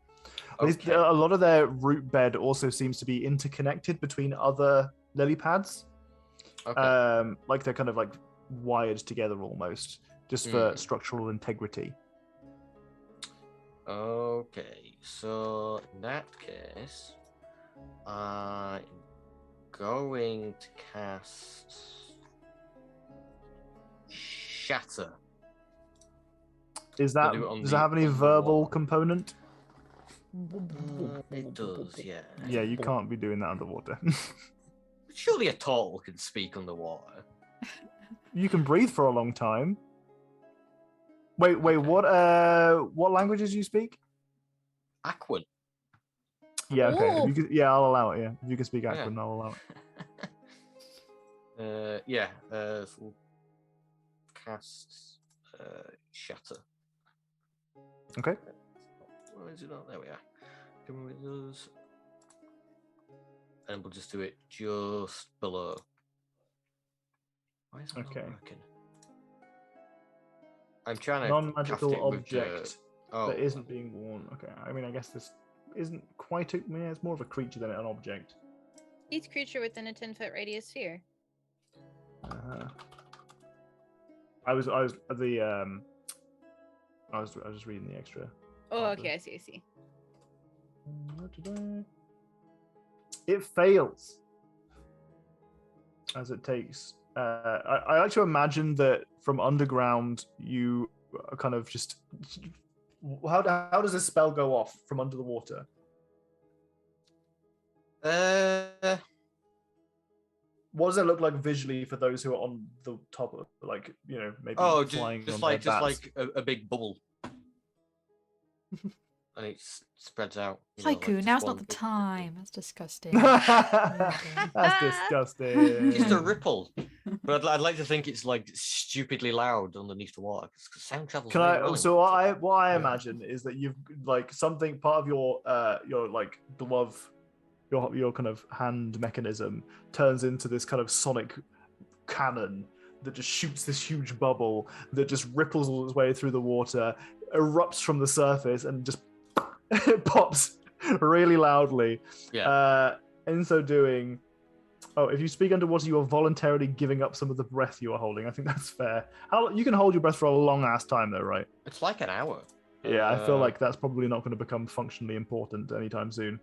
Okay. A lot of their root bed also seems to be interconnected between other lily pads. Okay. Like they're kind of like wired together almost, just for structural integrity. Okay, so in that case, I'm going to cast Shatter. Does that have any verbal component? It does, yeah. Yeah, you can't be doing that underwater. Surely a turtle can speak underwater. You can breathe for a long time. Wait, Okay. what languages do you speak? Aquan. Yeah, okay. Oh. I'll allow it, yeah. If you can speak Yeah. Aquan, I'll allow it. So we'll cast Shatter. Okay. Where is it not? There we are. Come with those. And we'll just do it just below. Why is that not Okay. working? I'm trying to Non-magical cast it with object Oh, that isn't being worn. Okay, I mean, I guess this isn't quite a... Yeah, it's more of a creature than an object. Each creature within a 10-foot radius sphere. I was just reading the extra. Oh, part of okay. this. I see. It fails. As it takes. I like to imagine that from underground you kind of just. How does this spell go off from under the water? What does it look like visually for those who are on the top of, like, you know, maybe flying just on like their bats? a big bubble, and it spreads out. Haiku, now's not the time. That's disgusting. That's disgusting. Just a ripple, but I'd like to think it's like stupidly loud underneath the water. Because sound travels. Can very I? well So what I Yeah. imagine is that you've like something part of your like glove, your kind of hand mechanism turns into this kind of sonic cannon that just shoots this huge bubble that just ripples all its way through the water, erupts from the surface, and just pops really loudly. Yeah. In so doing, if you speak underwater, you are voluntarily giving up some of the breath you are holding. I think that's fair. You can hold your breath for a long ass time though, right? It's like an hour. Yeah, I feel like that's probably not going to become functionally important anytime soon.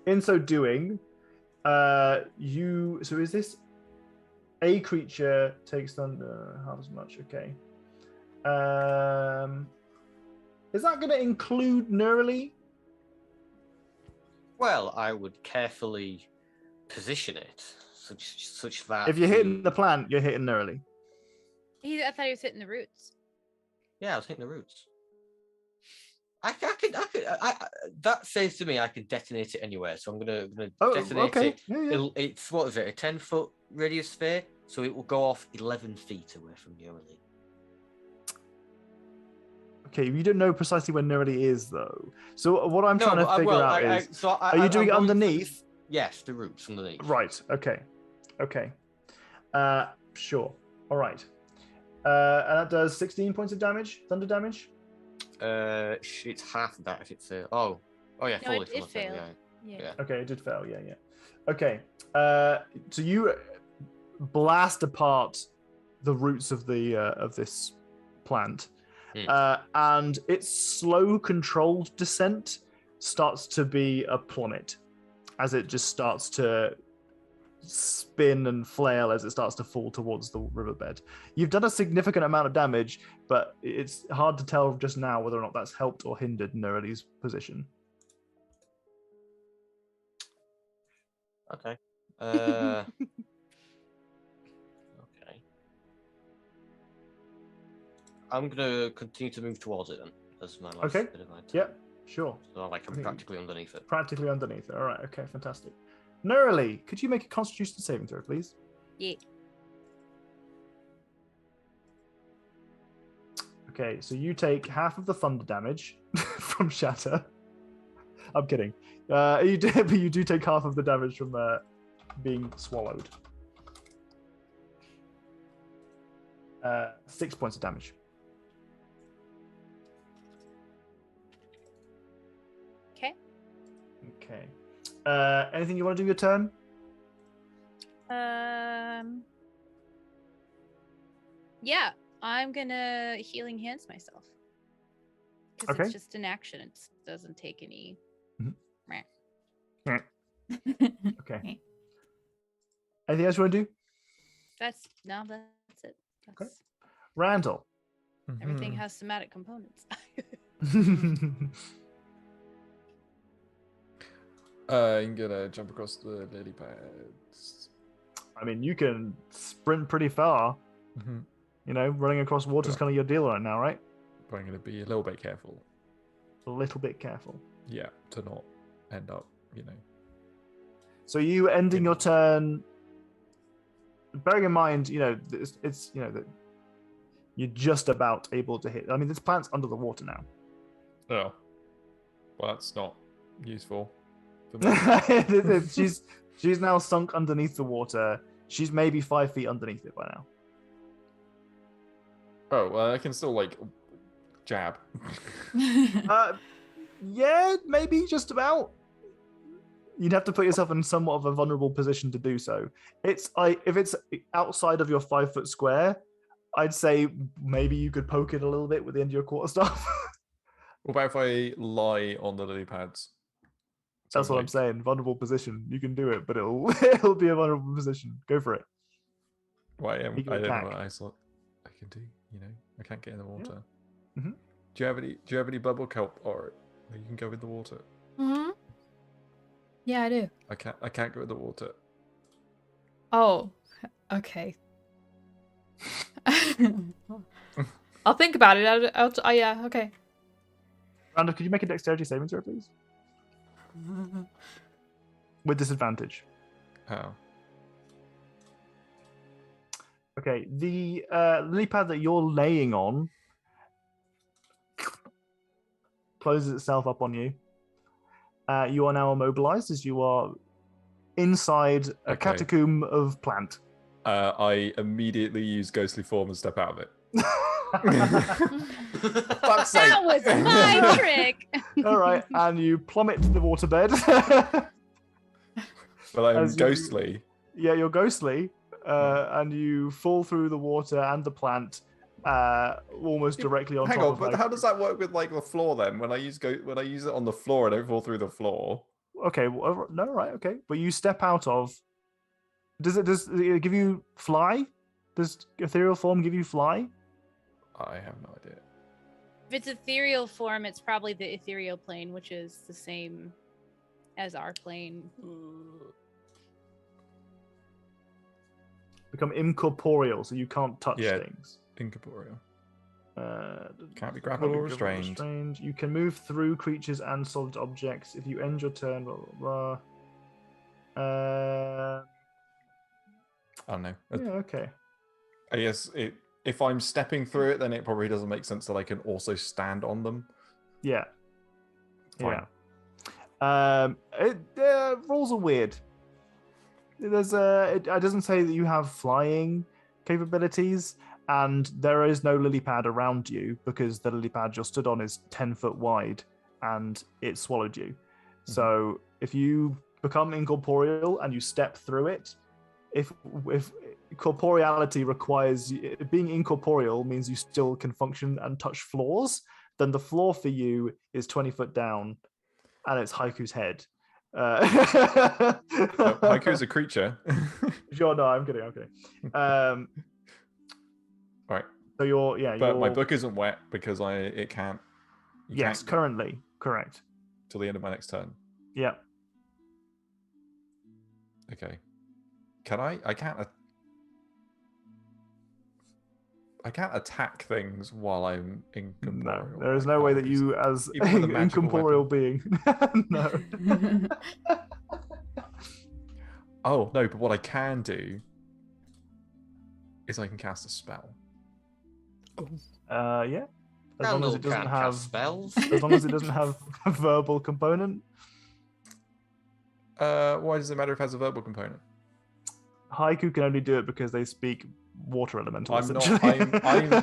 In so doing, so is this a creature takes thunder half as much? Okay. Is that going to include Neurali? Well, I would carefully position it such that If you're hitting the plant, you're hitting Neurali. I thought he was hitting the roots. Yeah, I was hitting the roots. That says to me I can detonate it anywhere, so I'm gonna detonate it. Yeah. It's what is it? A 10-foot radius sphere, so it will go off 11 feet away from Neurali. Okay, you don't know precisely where Neurali is though. So what I'm trying to figure out is, are you doing it underneath? Yes, the roots underneath. Right. Okay. Sure. All right. And that does 16 points of damage, thunder damage. It's half of that if it's yeah, No, fully it failed. Yeah. Okay, it did fail. Yeah. Okay. So you blast apart the roots of this plant, and its slow, controlled descent starts to be a plummet as it just starts to spin and flail as it starts to fall towards the riverbed. You've done a significant amount of damage, but it's hard to tell just now whether or not that's helped or hindered Neurali's position. Okay. Okay. I'm gonna continue to move towards it then. As my last bit of my time. Yeah, sure. So like I'm practically underneath it. Practically underneath it. All right. Okay. Fantastic. Neurali, could you make a Constitution saving throw, please? Yeah. Okay, so you take half of the thunder damage from Shatter. I'm kidding. You do take half of the damage from being swallowed. 6 points of damage. Okay. Anything you want to do your turn? Yeah, I'm gonna healing hands myself. Because it's just an action. It doesn't take any. Okay. Anything else you want to do? That's it. Okay. Randall. Everything has somatic components. I'm gonna jump across the lily pads. I mean, you can sprint pretty far. Mm-hmm. You know, running across water is kind of your deal right now, right? But I'm gonna be a little bit careful. A little bit careful. Yeah, to not end up, you know. So you ending your turn, bearing in mind, you know, it's you know that you're just about able to hit. I mean, this plant's under the water now. Oh, well, that's not useful for me. she's now sunk underneath the water. She's maybe 5 feet underneath it by now. Oh, well, I can still like jab. Yeah, maybe just about. You'd have to put yourself in somewhat of a vulnerable position to do so. If it's outside of your 5 foot square, I'd say maybe you could poke it a little bit with the end of your quarterstaff. What about if I lie on the lily pads? That's what I'm saying. Vulnerable position. You can do it, but it'll be a vulnerable position. Go for it. Why? I don't know attack. what I can do. You know, I can't get in the water. Yeah. Mm-hmm. Do you have any bubble kelp or you can go in the water? Mm-hmm. Yeah, I do. I can't go in the water. Oh, okay. I'll think about it. Oh, yeah, okay. Randall, could you make a dexterity saving throw, please? With disadvantage. How? Okay, the lily pad that you're laying on closes itself up on you. You are now immobilized as you are inside a catacomb of plant. I immediately use ghostly form and step out of it. That was my trick. All right, and you plummet to the waterbed. Well, I'm ghostly. Yeah, you're ghostly, and you fall through the water and the plant, almost directly on top. Hang on, but how does that work with like the floor then? When I use it on the floor, I don't fall through the floor. Okay, well, no, right, okay, but you step out of. Does it give you fly? Does ethereal form give you fly? I have no idea. If it's ethereal form, it's probably the ethereal plane, which is the same as our plane. Become incorporeal, so you can't touch things. Incorporeal. Can't be grappled or restrained. You can move through creatures and solid objects. If you end your turn, blah blah blah. I don't know. Yeah, okay. I guess if I'm stepping through it, then it probably doesn't make sense that I can also stand on them. Yeah. Fine. Yeah. Rules are weird. It doesn't say that you have flying capabilities, and there is no lily pad around you because the lily pad you're stood on is 10 foot wide and it swallowed you. Mm-hmm. So if you become incorporeal and you step through it, if corporeality requires being incorporeal means you still can function and touch floors, then the floor for you is 20 foot down and it's Haiku's head. Haiku's a creature. Sure, no, I'm kidding. Right. So but my book isn't wet because it can't. Yes, currently, correct. Till the end of my next turn. Yeah. Okay. Can I can't attack things while I'm incorporeal. No, there is no way that you, as an incorporeal being, no. Oh no! But what I can do is I can cast a spell. Yeah. As long as it doesn't have spells. As long as it doesn't have a verbal component. Why does it matter if it has a verbal component? Haiku can only do it because they speak water elemental. I'm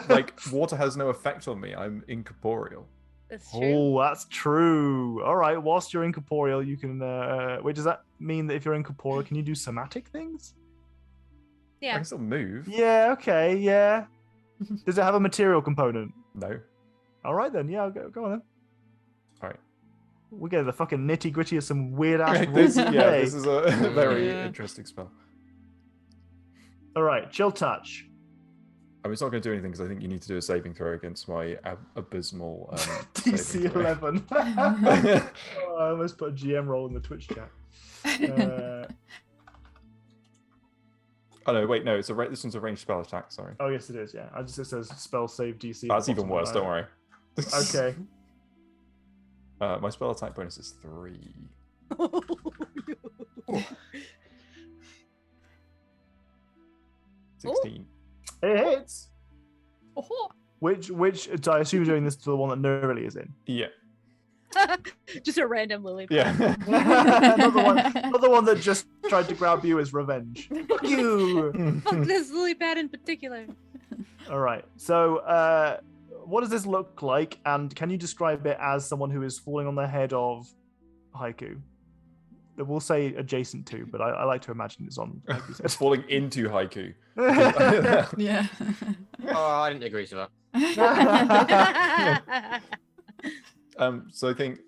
like water has no effect on me. I'm incorporeal. That's true. Oh, that's true. All right. Whilst you're incorporeal, you can. Wait, does that mean that if you're incorporeal, can you do somatic things? I Yeah. can still move. Yeah. Okay. Yeah. Does it have a material component? No. All right then. Yeah. Go on then. All right. We get the fucking nitty gritty of some weird ass rules this today. This is a very interesting spell. All right. Chill touch. I mean, it's not going to do anything because I think you need to do a saving throw against my abysmal DC saving throw. 11. I almost put a GM roll in the Twitch chat. Oh no! Wait, no. This one's a ranged spell attack. Sorry. Oh yes, it is. Yeah, it says spell save DC. That's even worse. Don't worry. Okay. My spell attack bonus is 3. 16. It hits. Oh. Which I assume you're doing this to the one that Nerily is in. Yeah. Just a random lily pad. Yeah. not the one that just tried to grab you as revenge. Fuck you. Fuck this lily pad in particular. All right. So, what does this look like? And can you describe it as someone who is falling on the head of Haiku? We'll say adjacent to, but I like to imagine it's on Haiku's head. It's falling into Haiku. Yeah. Oh, I didn't agree to that. So I think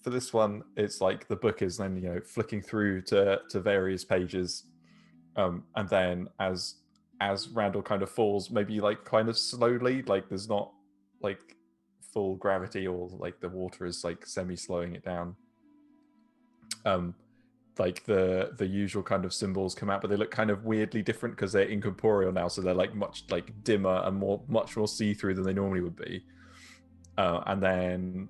for this one, it's like the book is then flicking through to various pages, and then as Randall kind of falls, maybe like kind of slowly, like there's not like full gravity or like the water is like semi slowing it down. Like the usual kind of symbols come out, but they look kind of weirdly different because they're incorporeal now, so they're like much like dimmer and much more see-through than they normally would be. And then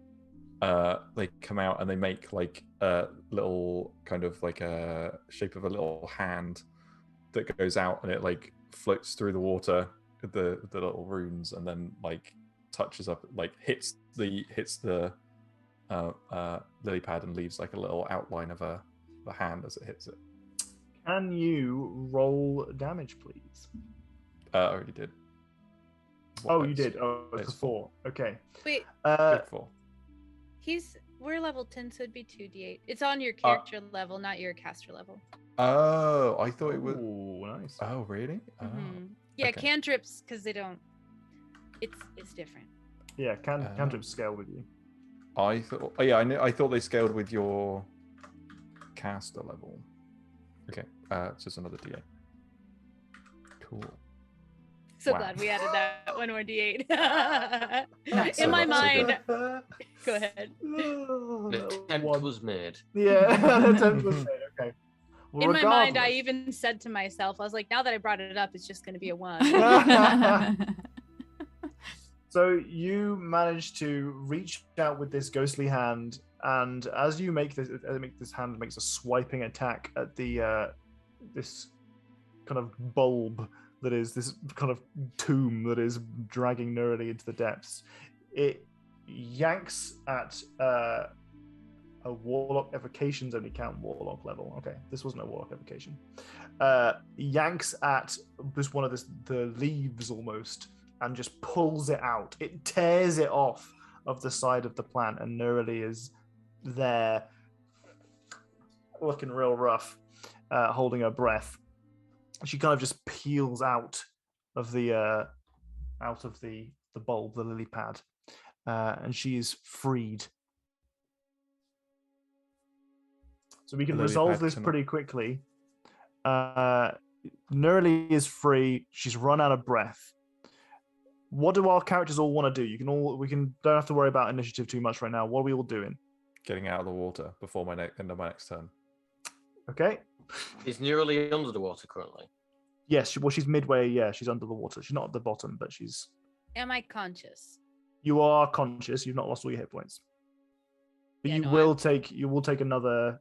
they come out and they make like a little kind of like a shape of a little hand that goes out and it like floats through the water, the little runes, and then like touches up, like hits the lily pad and leaves like a little outline of the hand as it hits it. Can you roll damage, please? I already did. You did. Oh, it's a 4. Okay. Wait. 4. We're level 10, so it'd be 2d8. It's on your character level, not your caster level. Oh, I thought it was. Oh, nice. Oh, really? Oh. Yeah, okay. cantrips, because they don't. It's different. Yeah, cantrips scale with you. I thought. Oh, yeah, I thought they scaled with your caster level. Okay, it's just another d8. Cool. So Wow. glad we added that one more d8. Nice. In my So mind, good. go ahead. The attempt was made. Yeah, the attempt was made. Okay. Well, In my mind, I regardless- even said to myself, I was like, now that I brought it up, it's just going to be a 1. So you manage to reach out with this ghostly hand, and as you make this hand makes a swiping attack at the this kind of bulb that is this kind of tomb that is dragging Nerily into the depths. It yanks at a warlock evocations only count warlock level. Okay, this wasn't a warlock evocation. Yanks at just one of the leaves almost, and just pulls it out. It tears it off of the side of the plant, and Nerily is there, looking real rough, holding her breath. She kind of just peels out of the bulb, the lily pad, and she is freed. So we can The lily resolve pad this cannot- pretty quickly. Nerily is free. She's run out of breath. What do our characters all want to do? Don't have to worry about initiative too much right now. What are we all doing? Getting out of the water before end of my next turn. Okay. Is Nerily under the water currently? Yes. She's midway. Yeah, she's under the water. She's not at the bottom, but she's. Am I conscious? You are conscious. You've not lost all your hit points. But Yeah, you no, will take another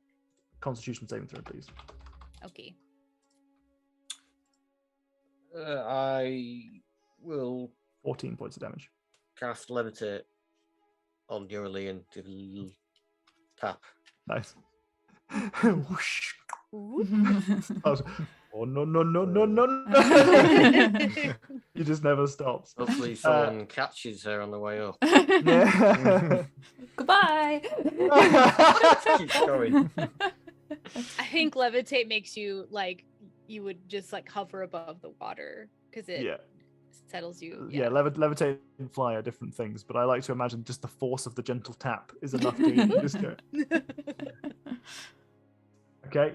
Constitution saving throw, please. Okay. I will 14 points of damage. cast levitate on Nerily and give a little tap. Nice. Whoosh. I was, oh no no no no no no! You just never stops. Hopefully someone catches her on the way up. Yeah. Goodbye. Keeps going. I think levitate makes you like you would just like hover above the water because it Yeah. settles you. Yeah, levitate and fly are different things, but I like to imagine just the force of the gentle tap is enough to just go. Okay.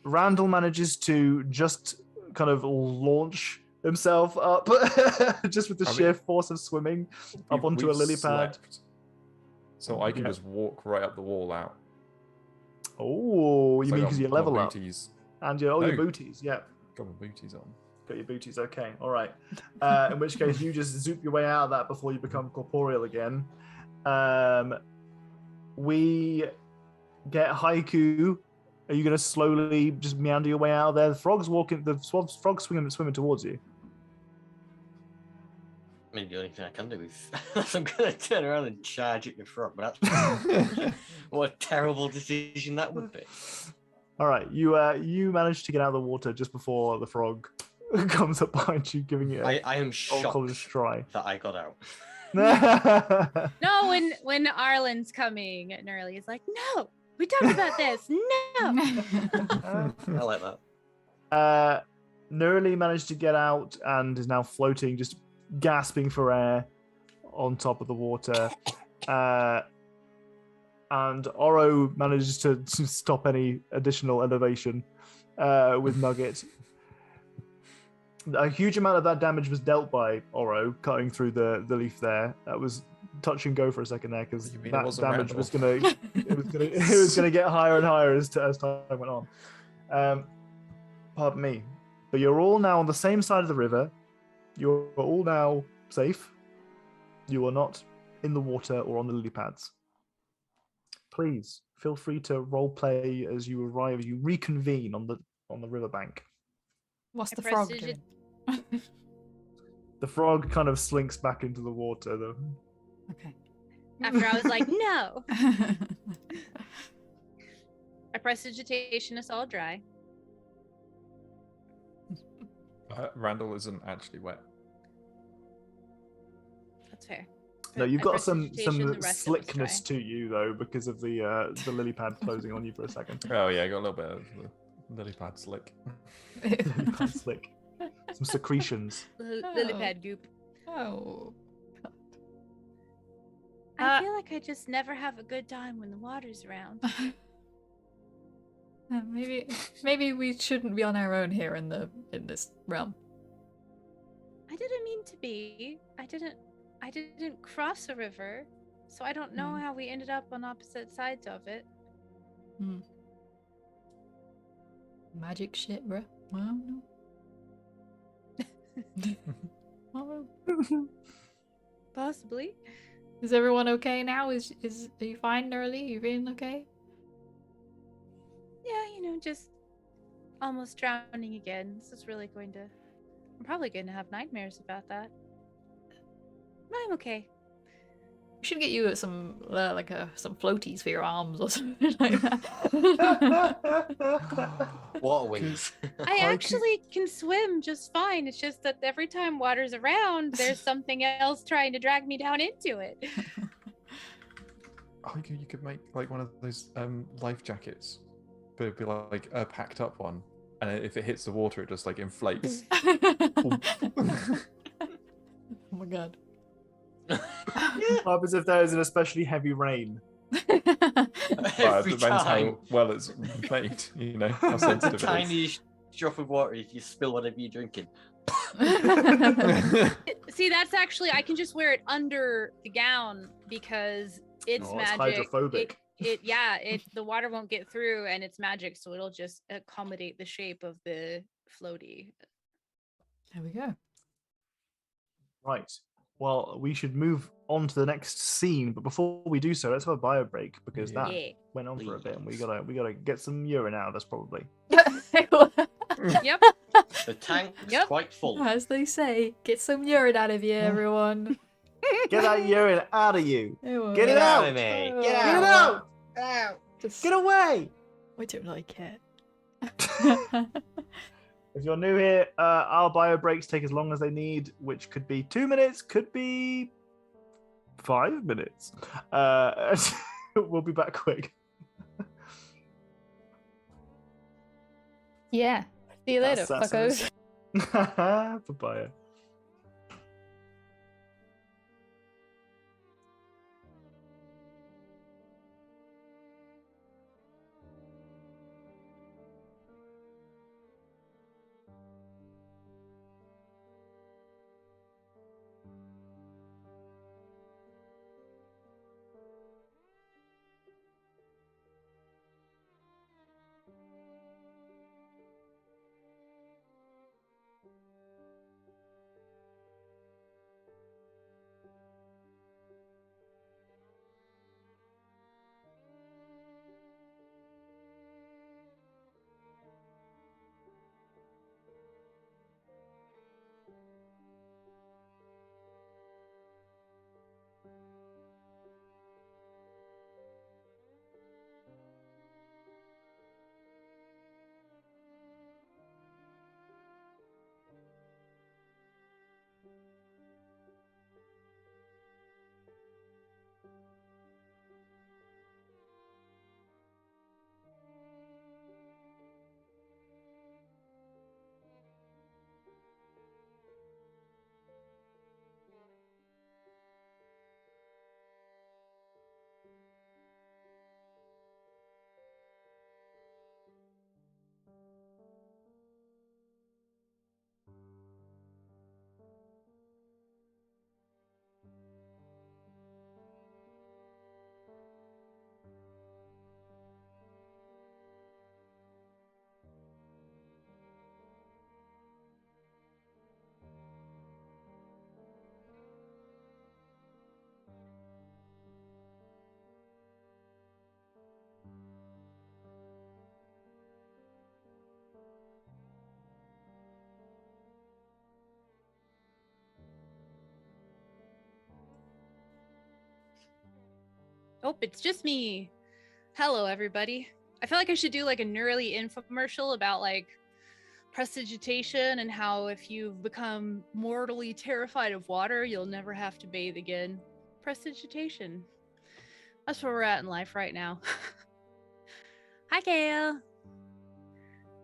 Randall manages to just kind of launch himself up, just with the sheer force of swimming up onto a lily pad. So I can just walk right up the wall out. Oh, you mean because you level up? Booties. And your booties, yeah. Got my booties on. Got your booties, okay, all right. In which case, you just zoop your way out of that before you become corporeal again. We get Haiku. Are you going to slowly just meander your way out of there? The frog's swimming towards you. I mean, the only thing I can do is I'm going to turn around and charge at the frog, but that's what a terrible decision that would be. All right, you managed to get out of the water just before the frog comes up behind you, giving you I am shocked try. that I got out. No, when Arlen's coming, Nerly is like, no, we talked about this. No. I like that. Nerly managed to get out and is now floating, just gasping for air on top of the water. And Oro manages to stop any additional elevation with Nugget. A huge amount of that damage was dealt by Oro cutting through the leaf there. That was touch and go for a second there because that damage was gonna get higher and higher as time went on. Pardon me, but you're all now on the same side of the river. You're all now safe. You are not in the water or on the lily pads. Please feel free to role play as you arrive, as you reconvene on the riverbank. What's the frog doing? The frog kind of slinks back into the water. Okay. After I was like, no. I prestidigitation us all dry. Randall isn't actually wet. That's fair. No, you've got some prestidigitation, the rest of us slickness dry. to you though because of the lily pad closing on you for a second. Oh yeah, I got a little bit of the lily pad slick. Lily pad slick. Some secretions. Lily pad goop. Oh. I feel like I just never have a good time when the water's around. Maybe we shouldn't be on our own here in this realm. I didn't mean to be. I didn't cross a river, so I don't know how we ended up on opposite sides of it. Magic shit, bro. Well, no. Possibly. Is everyone okay now? Are you fine, Nerly? You feeling okay? Yeah, just almost drowning again. This is really I'm probably going to have nightmares about that. But I'm okay. We should get you some some floaties for your arms or something like that. Water wings. I actually can swim just fine. It's just that every time water's around, there's something else trying to drag me down into it. You could make like one of those life jackets, but it'd be like a packed up one, and if it hits the water, it just like inflates. Oh my god. What happens if there is an especially heavy rain? It Every depends time. how well it's made, how The sensitive it is. tiniest drop of water, if you spill whatever you're drinking. See, that's actually, I can just wear it under the gown because it's It's magic. hydrophobic. The water won't get through and it's magic, so it'll just accommodate the shape of the floaty. There we go. Right. Well, we should move on to the next scene, but before we do so, let's have a bio break because that went on for a bit, and we gotta get some urine out of this probably. Yep. The tank's Yep. quite full. As they say, get some urine out of you, everyone. Get that urine out of you. Ew. Get it out of me. Oh. Get Get it out. out. Just, Get away. I don't like it. If you're new here, our bio breaks take as long as they need, which could be 2 minutes, could be 5 minutes. We'll be back quick. Yeah. See you later, That's fuckos. Bye-bye. Oh, it's just me. Hello, everybody. I feel like I should do like a Neurally infomercial about like prestidigitation and how if you've become mortally terrified of water, you'll never have to bathe again. Prestidigitation. That's where we're at in life right now. Hi, Gail.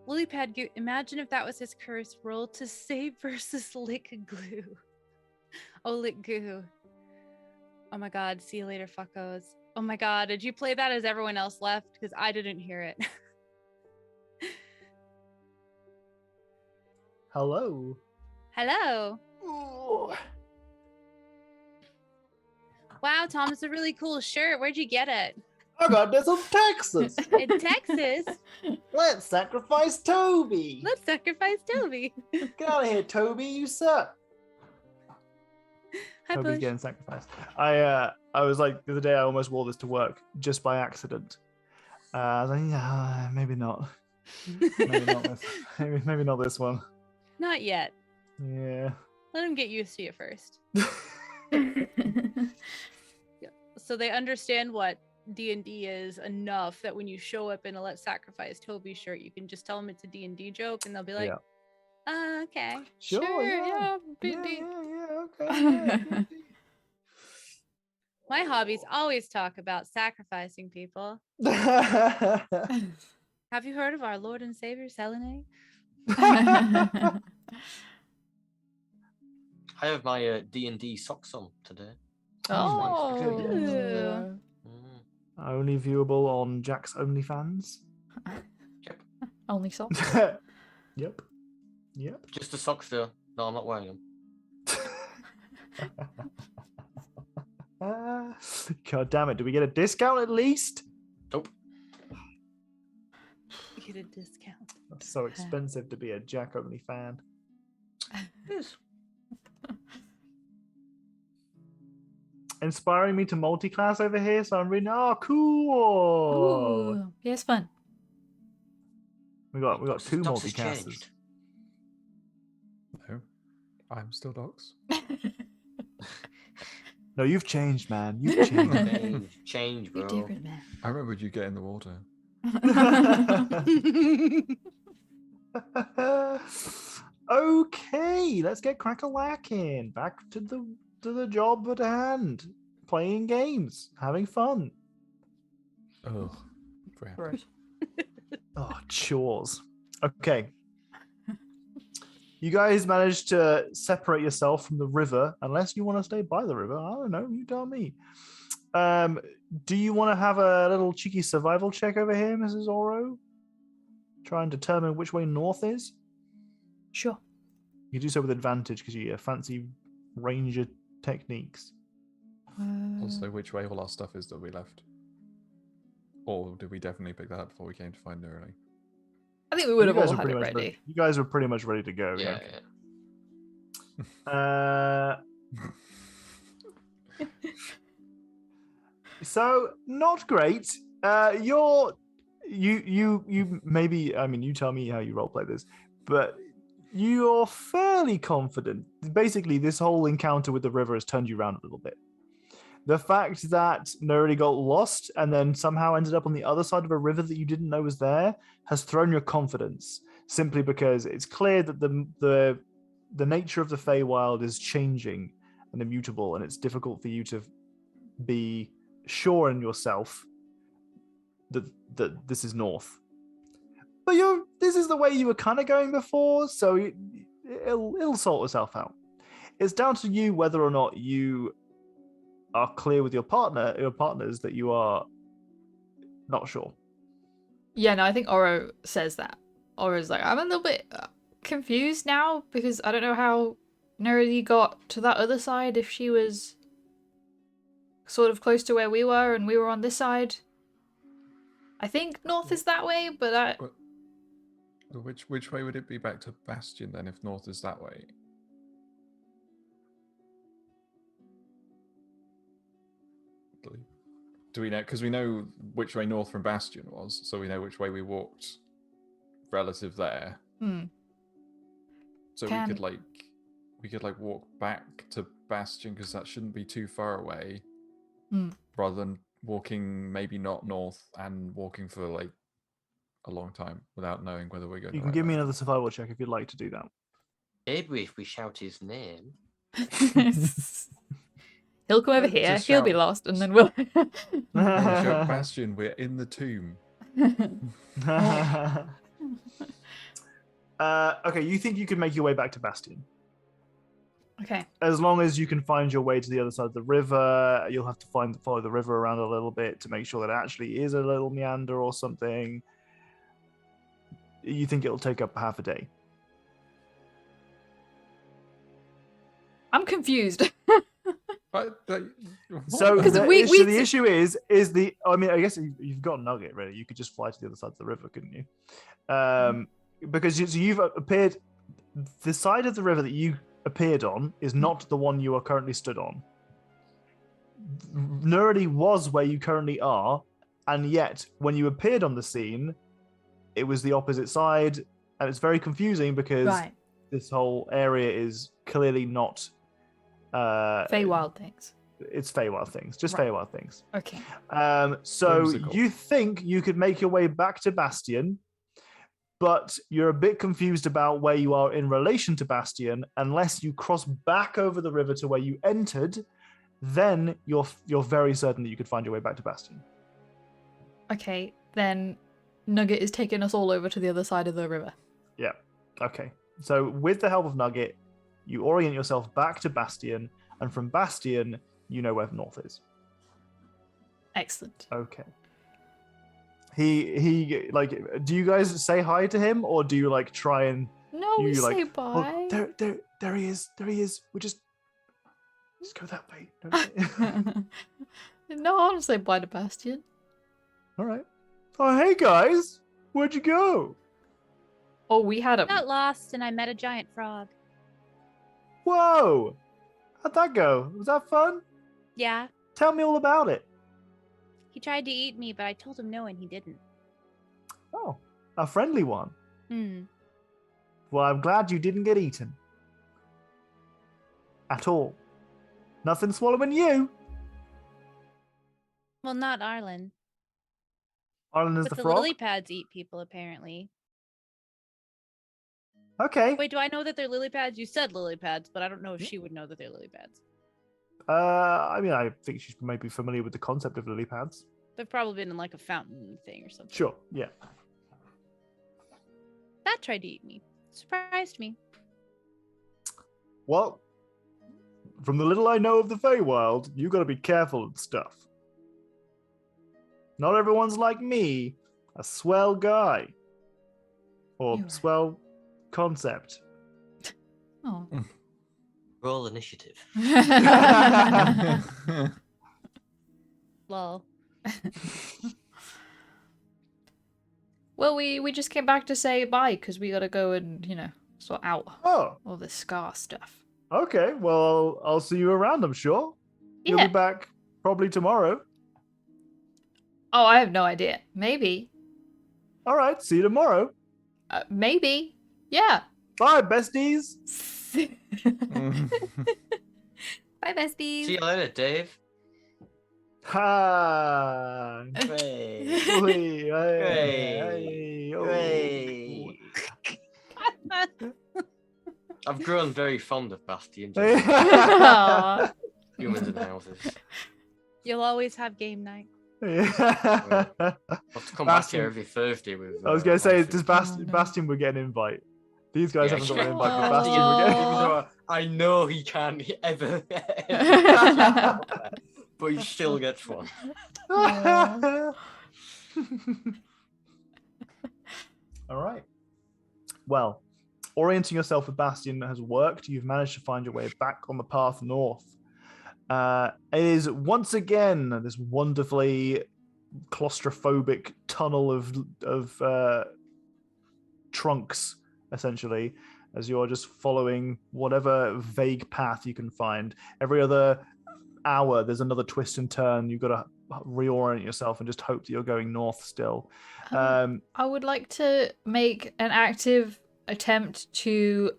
Lilypad Goo, imagine if that was his curse. Roll to save versus lick glue. Oh, lick goo. Oh my god, see you later, fuckos. Oh my god, did you play that as everyone else left? Because I didn't hear it. Hello. Hello. Ooh. Wow, Tom, it's a really cool shirt. Where'd you get it? I got this from Texas. In Texas? Let's sacrifice Toby. Let's sacrifice Toby. Get out of here, Toby. You suck. Hi, Toby's Bush. getting sacrificed. I was like the other day I almost wore this to work just by accident. I was like, yeah, maybe not. Maybe not this. Maybe not this one. Not yet. Yeah. Let him get used to you first. So they understand what D&D is enough that when you show up in a Let's Sacrifice Toby shirt, you can just tell them it's a D&D joke and they'll be like, okay. Sure, yeah. D&D. Okay. My hobbies always talk about sacrificing people. Yeah. Have you heard of our Lord and Savior, Selene? I have my D&D socks on today. Oh. Yeah. Only viewable on Jack's OnlyFans. Yep. Only socks. Yep. Just the socks though. No, I'm not wearing them. God damn it. Do we get a discount at least? Nope. Get a discount. That's so expensive to be a Jack Only fan. It is. Inspiring me to multi-class over here, so I'm reading. Oh, cool. Ooh. Yeah, it's fun. We got two Docs has multicasters. changed. No, I'm still Docs. No, you've changed, man. You've changed. Change, You're bro. different, man. I remembered you get in the water. Okay, let's get crack-a-lacking. Back to the job at hand. Playing games, having fun. Oh, crap. Gross. Oh, chores. Okay. You guys managed to separate yourself from the river, unless you want to stay by the river. I don't know. You tell me. Do you want to have a little cheeky survival check over here, Mrs. Oro? Try and determine which way north is? Sure. You do so with advantage because you fancy ranger techniques. Also, which way all our stuff is that we left? Or did we definitely pick that up before we came to find Neurally? I think we would You have guys all were had pretty it much ready. You guys were pretty much ready to go. Yeah. So not great. You maybe, I mean, you tell me how you roleplay this, but you're fairly confident. Basically, this whole encounter with the river has turned you around a little bit. The fact that Nerdy got lost and then somehow ended up on the other side of a river that you didn't know was there has thrown your confidence, simply because it's clear that the nature of the Feywild is changing and immutable, and it's difficult for you to be sure in yourself that this is north. But this is the way you were kind of going before, so it'll sort itself out. It's down to you whether or not you are clear with your partners that you are not sure. Yeah, no, I think Oro says that. Oro's like, I'm a little bit confused now because I don't know how Nerdy got to that other side if she was sort of close to where we were and we were on this side. I think north is that way, but Which way would it be back to Bastion then if north is that way? Do we know? Because we know which way north from Bastion was, so we know which way we walked relative there. So we could walk back to Bastion because that shouldn't be too far away, rather than walking maybe not north and walking for like a long time without knowing whether we're going. You can give me another survival check if you'd like to do that. Maybe if we shout his name. He'll come over here. Just He'll be shout. lost, and then we'll. Shout, Bastion, we're in the tomb. Okay, you think you can make your way back to Bastion? Okay. As long as you can find your way to the other side of the river, you'll have to follow the river around a little bit to make sure that it actually is a little meander or something. You think it'll take up half a day? I'm confused. So Because the issue is the. I mean, I guess you've got Nugget really. You could just fly to the other side of the river, couldn't you? Because you've appeared. The side of the river that you appeared on is not the one you are currently stood on. Nerdy was where you currently are, and yet when you appeared on the scene, it was the opposite side, and it's very confusing because this whole area is clearly not. Feywild things. It's Feywild things, just Feywild things. Okay. So Whimsical. you think you could make your way back to Bastion, but you're a bit confused about where you are in relation to Bastion. Unless you cross back over the river to where you entered, then you're very certain that you could find your way back to Bastion. Okay, then Nugget is taking us all over to the other side of the river. Yeah. Okay. So with the help of Nugget, you orient yourself back to Bastion, and from Bastion, you know where north is. Excellent. Okay. He like. Do you guys say hi to him, or do you like try and? No, we say like, bye. Oh, there he is. There he is. We just go that way. No, I want to say bye to Bastion. All right. Oh, hey guys, where'd you go? Oh, we had a. Got lost and I met a giant frog. Whoa! How'd that go? Was that fun? Yeah. Tell me all about it. He tried to eat me, but I told him no and he didn't. Oh, a friendly one. Hmm. Well, I'm glad you didn't get eaten. At all. Nothing swallowing you. Well, not Arlen. Arlen is But the the frog. lily pads eat people, apparently. Okay. Wait, do I know that they're lily pads? You said lily pads, but I don't know if she would know that they're lily pads. I mean, I think she's maybe familiar with the concept of lily pads. They've probably been in like a fountain thing or something. Sure. Yeah. That tried to eat me. Surprised me. Well, from the little I know of the Feywild, you got to be careful and stuff. Not everyone's like me, a swell guy. Or swell concept. Oh. Roll initiative. Lol. Well, we just came back to say bye because we got to go and, sort out all this scar stuff. Okay, well, I'll see you around, I'm sure. Yeah. You'll be back probably tomorrow. Oh, I have no idea. Maybe. All right, see you tomorrow. Maybe. Yeah. Bye, besties. Bye, besties. See you later, Dave. Hi. Hey. Hey, Hey. oh. Hey. I've grown very fond of Bastion. Aw. Humans and houses. You'll always have game night. Yeah. I'll have to come back here every Thursday with. I was going to say, does Oh, no. Bastion would get an invite? These guys haven't got an invite, but Oh. Bastion would get an Even invite. though I know he can't ever, but he still gets one. All right. Well, orienting yourself with Bastion has worked. You've managed to find your way back on the path north. It is once again this wonderfully claustrophobic tunnel of trunks, essentially, as you're just following whatever vague path you can find. Every other hour, there's another twist and turn. You've got to reorient yourself and just hope that you're going north still. I would like to make an active attempt to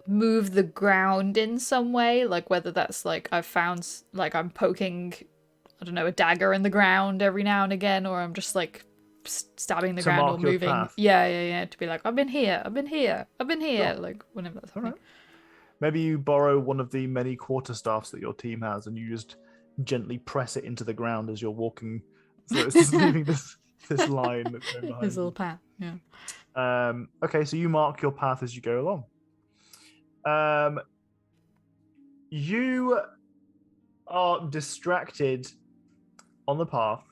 move the ground in some way, like whether that's like I've found like I'm poking, I don't know, a dagger in the ground every now and again, or I'm just like stabbing the To ground or mark your moving. path. Yeah, to be like, I've been here, Sure. like whenever that's All happening. right. Maybe you borrow one of the many quarterstaffs that your team has, and you just gently press it into the ground as you're walking. So it's just leaving this line that's going behind His you. little path. Yeah. Okay, so you mark your path as you go along. You are distracted on the path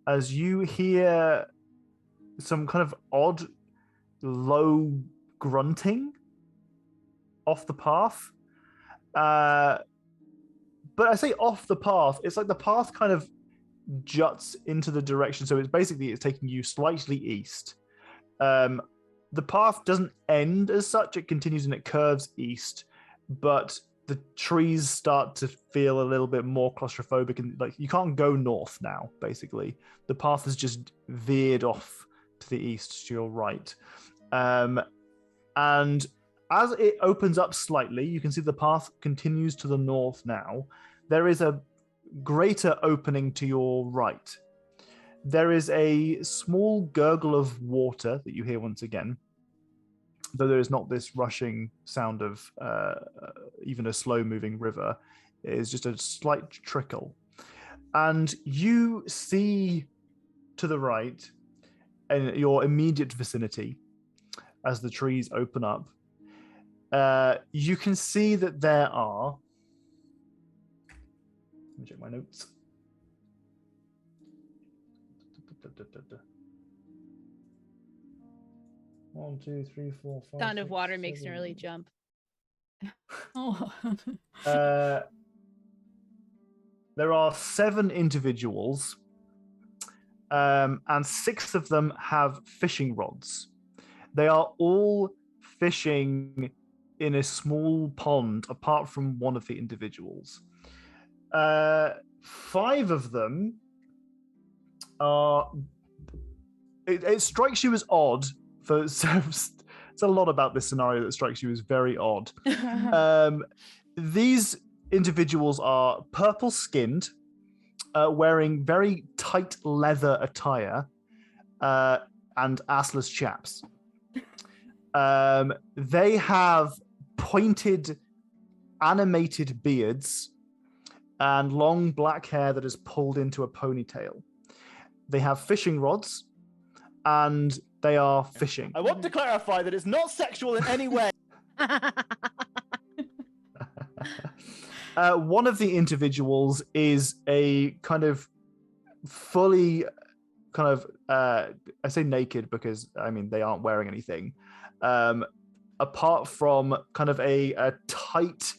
as you hear some kind of odd, low grunting off the path. But I say off the path, it's like the path kind of juts into the direction. So it's taking you slightly east. The path doesn't end as such, it continues and it curves east, but the trees start to feel a little bit more claustrophobic, and like you can't go north now, basically. The path has just veered off to the east to your right. And as it opens up slightly, you can see the path continues to the north now. There is a greater opening to your right. There is a small gurgle of water that you hear once again, though there is not this rushing sound of even a slow-moving river. It is just a slight trickle. And you see to the right, in your immediate vicinity, as the trees open up, you can see that there are... Let me check my notes. 1, 2, 3, 4, 5. Sound of 6, water makes me 7. really jump. Oh. There are 7 individuals, and 6 of them have fishing rods. They are all fishing in a small pond, apart from one of the individuals. 5 of them are... It strikes you as odd. It's a lot about this scenario that strikes you as very odd. These individuals are purple-skinned, wearing very tight leather attire, and assless chaps. They have pointed, animated beards and long black hair that is pulled into a ponytail. They have fishing rods, and they are fishing. I want to clarify that it's not sexual in any way. One of the individuals is a kind of fully kind of I say naked because I mean they aren't wearing anything apart from kind of a tight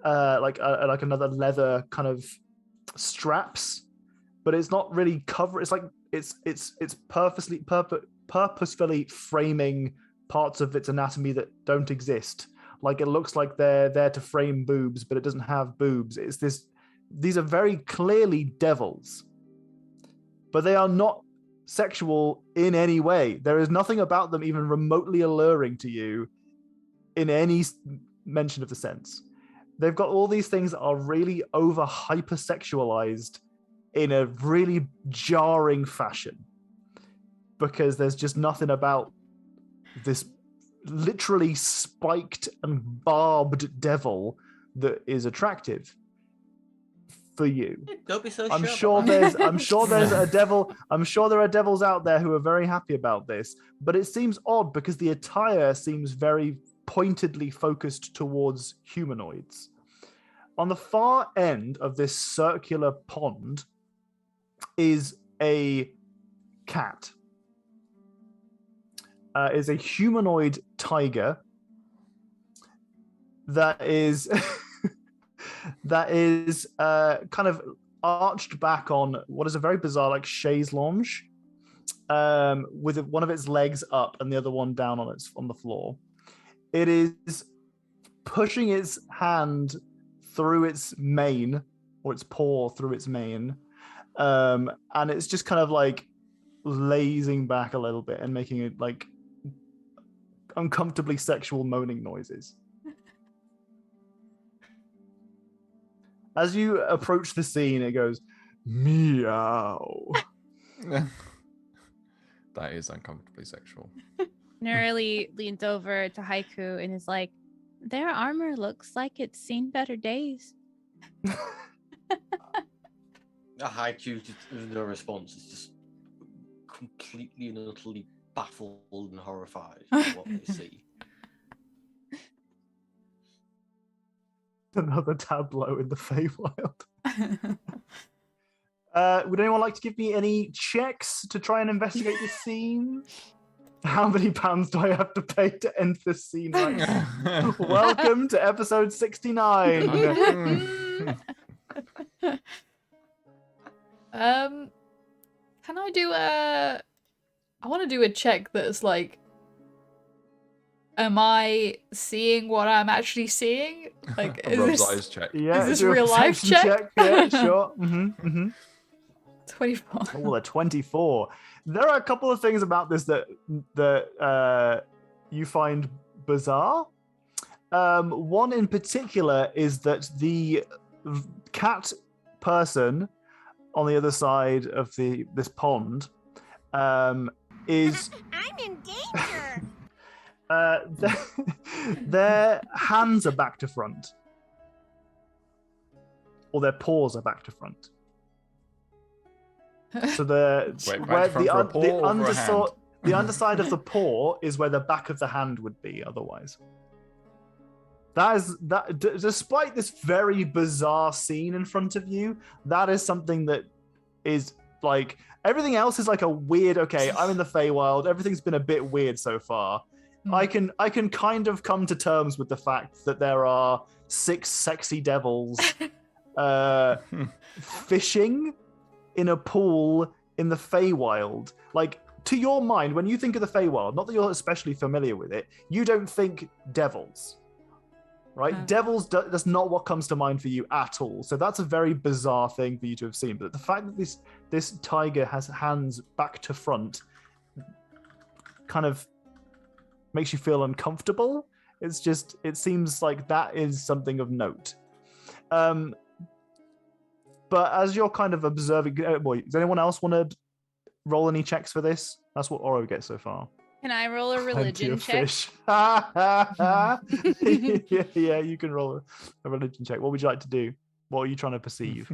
like another leather kind of straps, but it's not really cover. It's like it's purposefully framing parts of its anatomy that don't exist. Like it looks like they're there to frame boobs, but it doesn't have boobs. It's this. These are very clearly devils, but they are not sexual in any way. There is nothing about them even remotely alluring to you in any mention of the sense. They've got all these things that are really over hypersexualized in a really jarring fashion, because there's just nothing about this literally spiked and barbed devil that is attractive for you. Don't be so I'm sure. I'm sure there's a devil. I'm sure there are devils out there who are very happy about this, but it seems odd because the attire seems very pointedly focused towards humanoids. On the far end of this circular pond is a cat. Is a humanoid tiger that is kind of arched back on what is a very bizarre like chaise lounge, with one of its legs up and the other one down on the floor. It is pushing its hand through its mane, or its paw through its mane, and it's just kind of like lazing back a little bit and making it like uncomfortably sexual moaning noises. As you approach the scene, it goes, meow. That is uncomfortably sexual. Nerly leans over to Haiku and is like, their armor looks like it's seen better days. Haiku, there's no response. It's just completely and utterly baffled and horrified by what they see. Another tableau in the Feywild. Would anyone like to give me any checks to try and investigate this scene? How many pounds do I have to pay to end this scene right now? Welcome to episode 69. Can I do I want to do a check that's like, am I seeing what I'm actually seeing? Like, is Rob's this eyes check. Yeah, is this do a real life perception check? Yeah, sure. 24? Oh, a 24. There are a couple of things about this that you find bizarre. One in particular is that the cat person on the other side of this pond is I'm in danger. their hands are back to front, or their paws are back to front. So the underside of the paw is where the back of the hand would be otherwise. Despite this very bizarre scene in front of you, that is something that is like, everything else is like a weird, okay, I'm in the Feywild, everything's been a bit weird so far. I can kind of come to terms with the fact that there are 6 sexy devils fishing in a pool in the Feywild. Like, to your mind, when you think of the Feywild, not that you're especially familiar with it, you don't think devils, right? Devils, that's not what comes to mind for you at all. So that's a very bizarre thing for you to have seen. But the fact that this tiger has hands back to front kind of makes you feel uncomfortable. It seems like that is something of note. But as you're kind of observing, does anyone else want to roll any checks for this? That's what Oro gets so far. Can I roll a religion check? Fish. Yeah, you can roll a religion check. What would you like to do? What are you trying to perceive?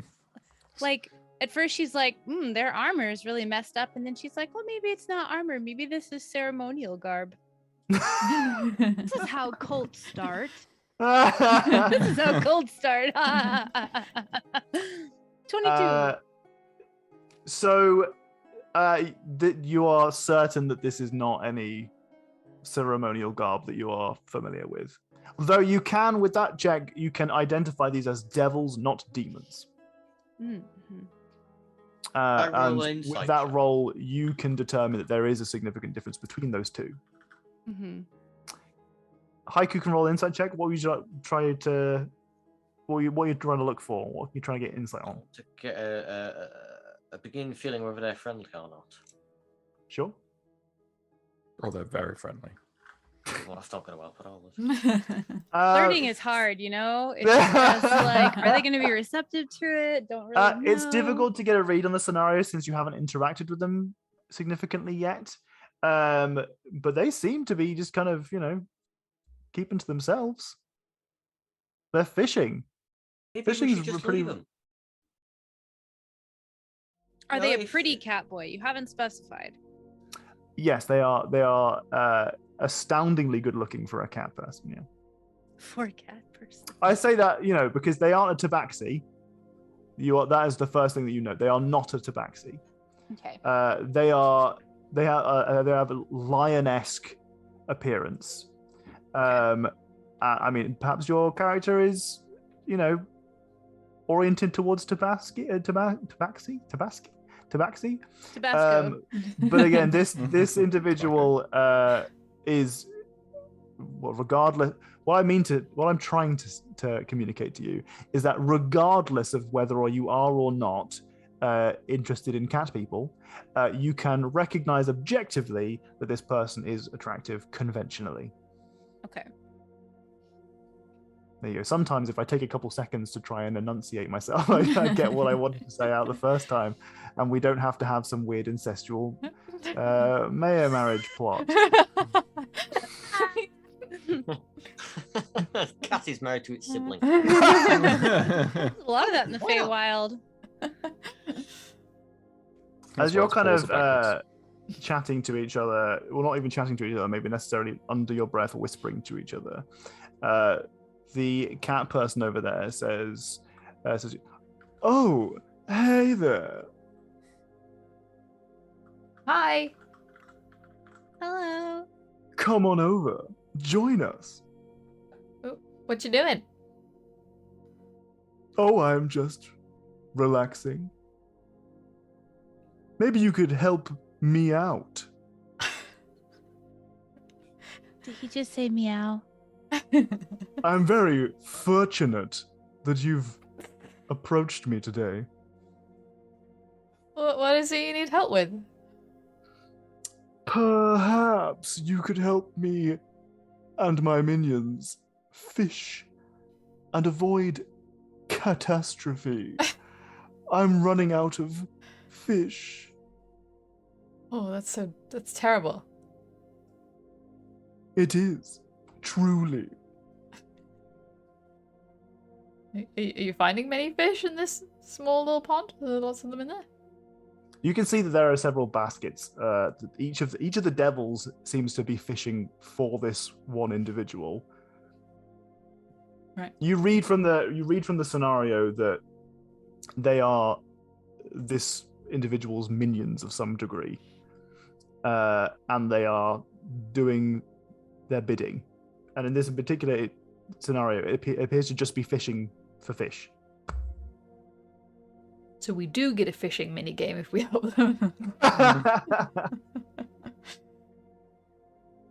Like, at first she's like, their armor is really messed up. And then she's like, well, maybe it's not armor. Maybe this is ceremonial garb. This is how cults start. This is how cults start. 22. So you are certain that this is not any ceremonial garb that you are familiar with. Though you can, with that check, you can identify these as devils, not demons. Mm-hmm. And with that roll, you can determine that there is a significant difference between those two. Mm-hmm. Haiku can roll an insight check. What are you trying to look for? What are you trying to get insight on? To get a beginning feeling whether they're friendly or not. Sure. Oh, they're very friendly. Well, that's not going to help at all. Flirting is hard, you know? It's just like, are they going to be receptive to it? Don't really know. It's difficult to get a read on the scenario since you haven't interacted with them significantly yet. But they seem to be just kind of, keeping to themselves. They're fishing. Fishing is pretty. Are they a pretty cat boy? You haven't specified. Yes, they are. They are astoundingly good looking for a cat person. Yeah. For a cat person. I say that because they aren't a tabaxi. That is the first thing that you know. They are not a tabaxi. Okay. They have a lion-esque appearance. I mean, perhaps your character is, oriented towards tabaxi. Tabasco. But again, this individual is, regardless. What I'm trying to communicate to you is that regardless of whether you are or not interested in cat people, you can recognize objectively that this person is attractive conventionally. Okay. There you go. Sometimes if I take a couple seconds to try and enunciate myself, I get what I wanted to say out the first time, and we don't have to have some weird incestual mayor marriage plot. Cat is married to its sibling. There's a lot of that in the Feywild. As you're kind Balls of are chatting to each other, well, not even chatting to each other, maybe necessarily under your breath whispering to each other, the cat person over there says, "Oh, hey there. Hi. Hello. Come on over. Join us." What you doing? "Oh, I'm just relaxing. Maybe you could help me out." Did he just say meow? "I'm very fortunate that you've approached me today." What is it you need help with? "Perhaps you could help me and my minions fish and avoid catastrophe. I'm running out of fish." Oh, that's terrible. "It is, truly." Are you finding many fish in this small little pond? Are there lots of them in there? You can see that there are several baskets. Each of the devils seems to be fishing for this one individual. Right. You read from the scenario that they are this individual's minions of some degree, and they are doing their bidding. And in this particular scenario, it appears to just be fishing for fish. So we do get a fishing mini game if we help them.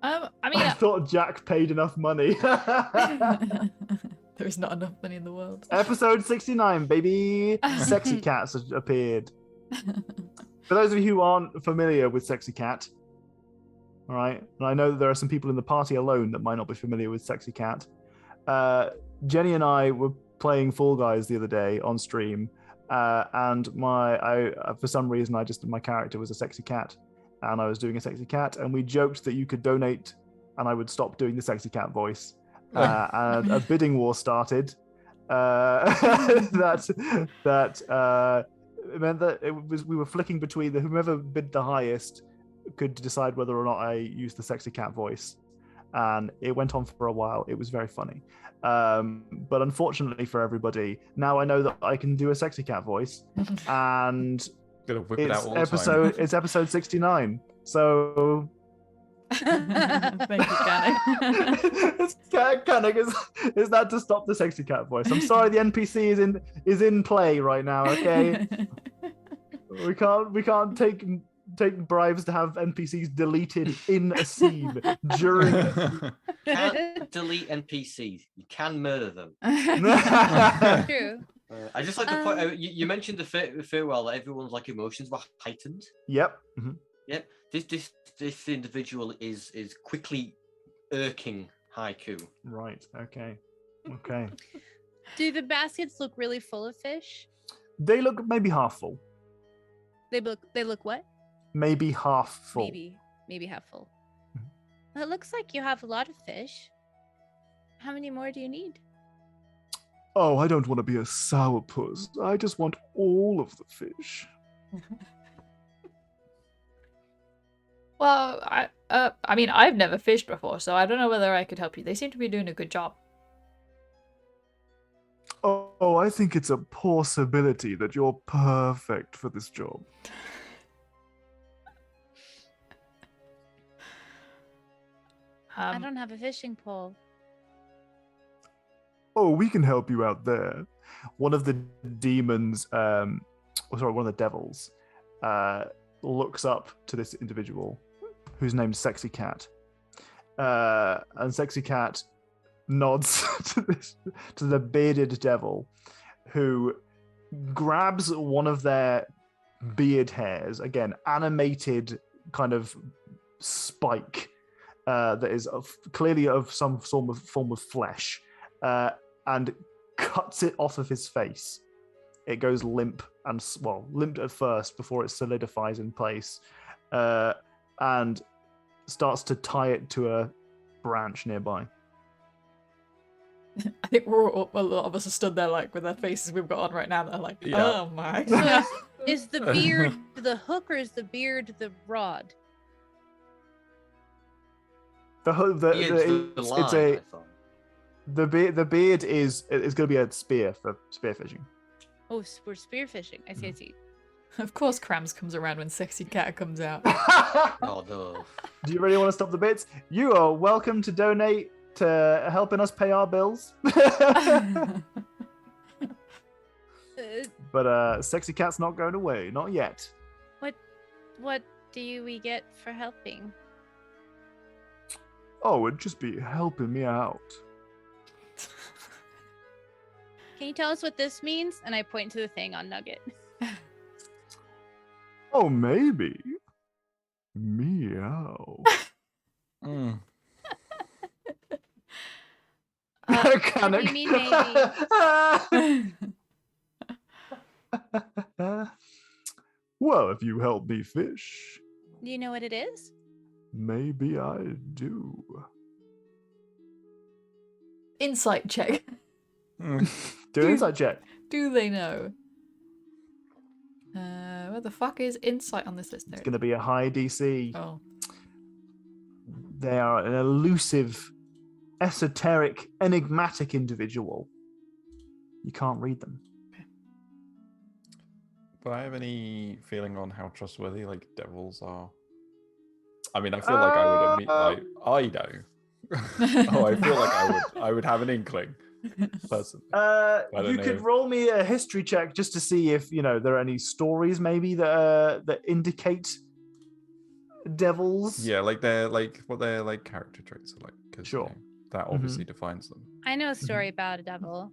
I mean, I thought Jack paid enough money. there is not enough money in the world. Episode 69, baby. Sexy Cats has appeared. For those of you who aren't familiar with Sexy Cat, all right, and I know that there are some people in the party alone that might not be familiar with Sexy Cat. Jenny and I were playing Fall Guys the other day on stream, and for some reason my character was a sexy cat, and I was doing a sexy cat, and we joked that you could donate, and I would stop doing the sexy cat voice, and a bidding war started. That meant that we were flicking between whomever bid the highest could decide whether or not I used the sexy cat voice, and it went on for a while. It was very funny. But unfortunately for everybody, now I know that I can do a sexy cat voice, and it's episode 69. So thank you, Canning. It's Canning is that to stop the sexy cat voice. I'm sorry, the NPC is in play right now. Okay, we can't take bribes to have NPCs deleted in a scene during. You can't delete NPCs. You can murder them. True. I just like the point. You mentioned the Feywild that everyone's like emotions were heightened. Yep. Mm-hmm. Yep. This individual is quickly irking Haiku. Right. Okay. Do the baskets look really full of fish? They look maybe half full. They look what? Maybe half full. Maybe half full. Well, it looks like you have a lot of fish. How many more do you need? Oh, I don't want to be a sourpuss. I just want all of the fish. Well, I mean, I've never fished before, so I don't know whether I could help you. They seem to be doing a good job. Oh, I think it's a possibility that you're perfect for this job. I don't have a fishing pole. Oh, we can help you out there. One of the demons, one of the devils, looks up to this individual who's named Sexy Cat. And Sexy Cat nods to the bearded devil, who grabs one of their beard hairs, again, animated kind of spike, that is clearly of some form of flesh, and cuts it off of his face. It goes limp and limp at first before it solidifies in place, and starts to tie it to a branch nearby. I think a lot of us are stood there like with our faces we've got on right now. They're like, oh my. So is the beard the hook or is the beard the rod? The beard is going to be a spear for spearfishing. Oh, we're spearfishing. I see. Of course, Crams comes around when Sexy Cat comes out. Oh no. Do you really want to stop the bits? You are welcome to donate to helping us pay our bills. But Sexy Cat's not going away, not yet. What do we get for helping? Oh, it'd just be helping me out. Can you tell us what this means? And I point to the thing on Nugget. Oh, maybe. Meow. What do you mean maybe? Well, if you help me fish, Do you know what it is? maybe I do. Insight check. Do an insight check. Do they know? Where the fuck is insight on this list? It's going to be a high DC. Oh. They are an elusive, esoteric, enigmatic individual. You can't read them. Do I have any feeling on how trustworthy like devils are? I mean, I feel like I would admit, I know. I feel like I would have an inkling. Personally. You could roll me a history check just to see if there are any stories maybe that indicate devils. Yeah, like what their like character traits are like. 'Cause, sure. That obviously defines them. I know a story about a devil.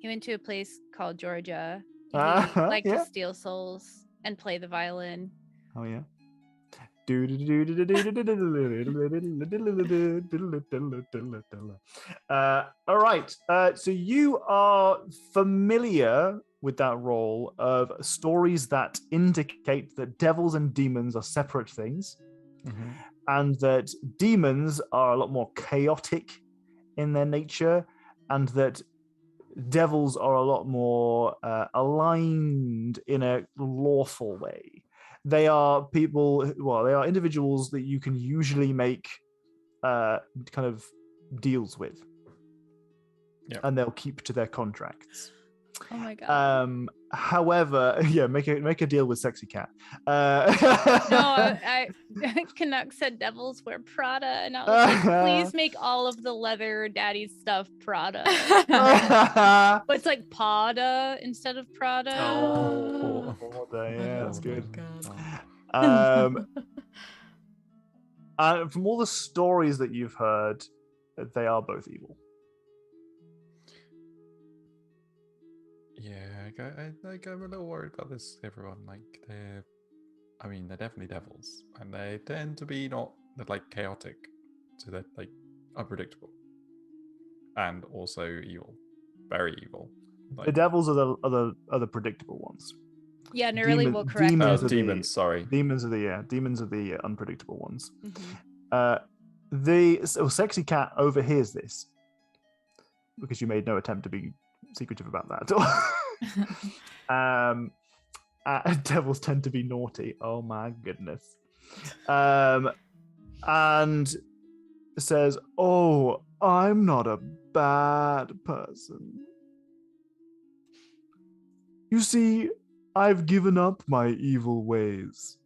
He went to a place called Georgia. He liked to steal souls and play the violin. Oh yeah. All right. So you are familiar with that role of stories that indicate that devils and demons are separate things, and that demons are a lot more chaotic in their nature, and that devils are a lot more aligned in a lawful way. They are they are individuals that you can usually make kind of deals with. Yep. And they'll keep to their contracts. Oh my god. However, make a deal with Sexy Cat. No, I Canuck said devils wear Prada, and I was like, please make all of the leather daddy stuff Prada. But it's like Pada instead of Prada. Oh, yeah, that's good. From all the stories that you've heard, they are both evil. Yeah, I'm a little worried about this. Everyone, they're definitely devils, and they tend to be they're chaotic, so they're unpredictable, and also evil, very evil. The devils are the predictable ones. Yeah, Nerili will correct. Demons, sorry. Demons are the unpredictable ones. Mm-hmm. Sexy Cat overhears this because you made no attempt to be secretive about that at all. Devils tend to be naughty. Oh my goodness. And says, "Oh, I'm not a bad person. You see, I've given up my evil ways."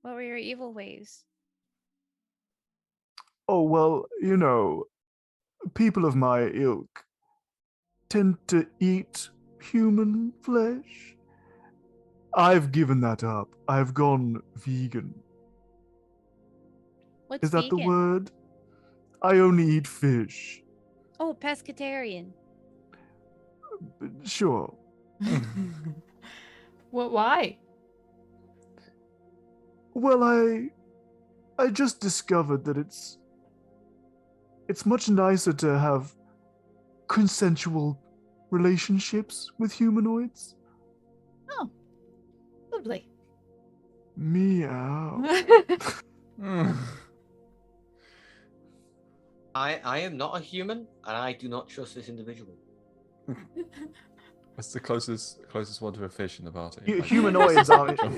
What were your evil ways? Oh, well, people of my ilk tend to eat human flesh. I've given that up. I've gone vegan. What's Is that vegan? the word? I only eat fish. Oh, pescatarian. Sure. Why? Well, I just discovered that it's much nicer to have consensual relationships with humanoids. Oh, lovely. Meow. I am not a human, and I do not trust this individual. What's the closest one to a fish in the party? Humanoids aren't. No.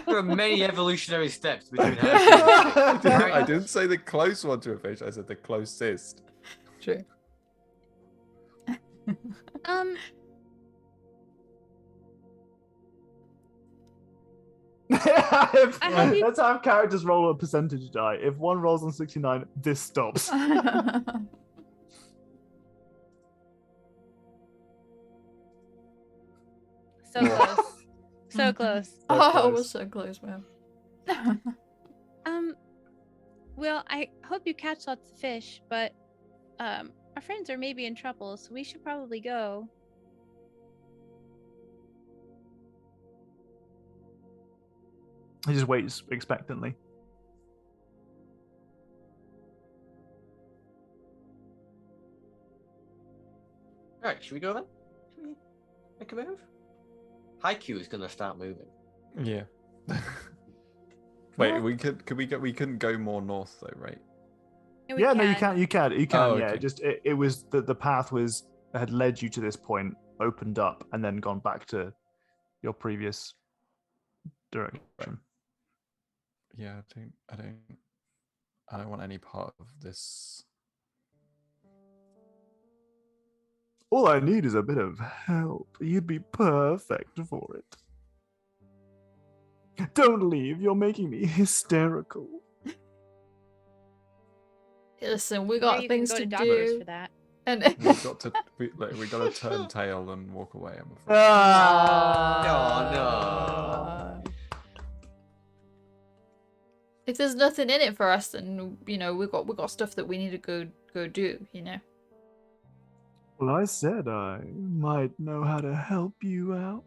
There are many evolutionary steps between I didn't say the close one to a fish. I said the closest. True. Let's have characters roll a percentage die. If one rolls on 69, this stops. So close. So close. Oh, it was so close, man. Well, I hope you catch lots of fish, but our friends are maybe in trouble, so we should probably go. He just waits expectantly. Alright, should we go then? Should we make a move? Haikyuu is gonna start moving. Yeah. Wait, we couldn't go more north though, right? Yeah, no, you can. Oh, yeah, okay. just it was the path had led you to this point, opened up, and then gone back to your previous direction. Right. Yeah, I don't want any part of this. All I need is a bit of help. You'd be perfect for it. Don't leave. You're making me hysterical. Listen, we got you things can go to doctors do. for that. And We got to turn tail and walk away. I'm afraid. Oh, if there's nothing in it for us, then we got stuff that we need to go do. Well, I said I might know how to help you out.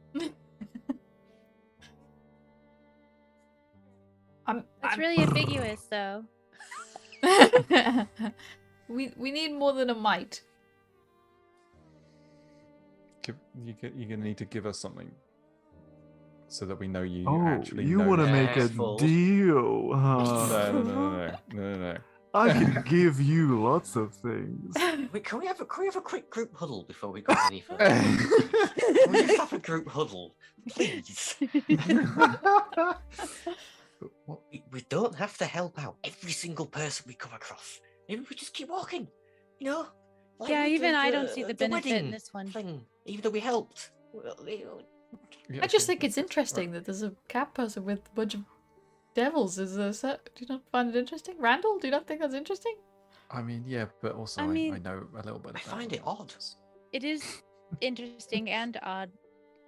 That's really ambiguous, though. we need more than a might. You're gonna need to give us something so that we know you actually. You want to make a Assholes. deal? No. I can give you lots of things. Wait, can we have a quick group huddle before we go any further? Can we just have a group huddle, please? We don't have to help out every single person we come across. Maybe we just keep walking, Like Yeah, with even I don't see the benefit in wedding this one. thing, even though we helped. I just think it's interesting that there's a cat person with a bunch of devils. Do you not find it interesting? Randall, do you not think that's interesting? I mean, yeah, but also I I mean, know a little bit. I About find it odd. It is interesting and odd,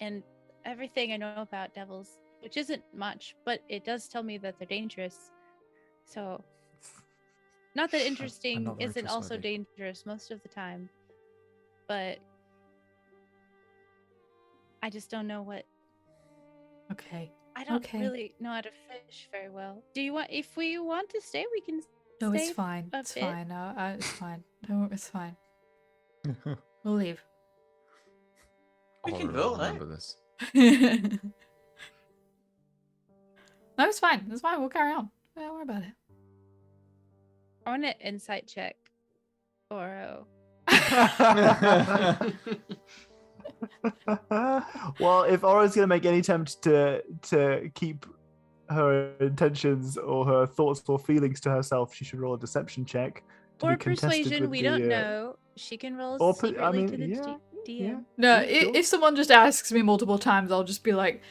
and everything I know about devils, which isn't much, but it does tell me that they're dangerous. So, not that interesting not very isn't also trustworthy. dangerous most of the time, but I just don't know what. Okay. I don't Okay. really know how to fish very well. Do you want? If we want to stay, we can. No, it's stay fine. a It's bit. fine. No, it's fine. No, it's fine. We'll leave. We I'll can go, remember this. No, it's fine. It's fine. We'll carry on. Don't worry about it. I want an insight check. Oro. Well, if Aura's going to make any attempt to keep her intentions or her thoughts or feelings to herself, she should roll a deception check. To Or be contested persuasion, with we the, don't know. She can roll or secretly to the yeah, DM. yeah. No, Yeah, sure. if someone just asks me multiple times, I'll just be like,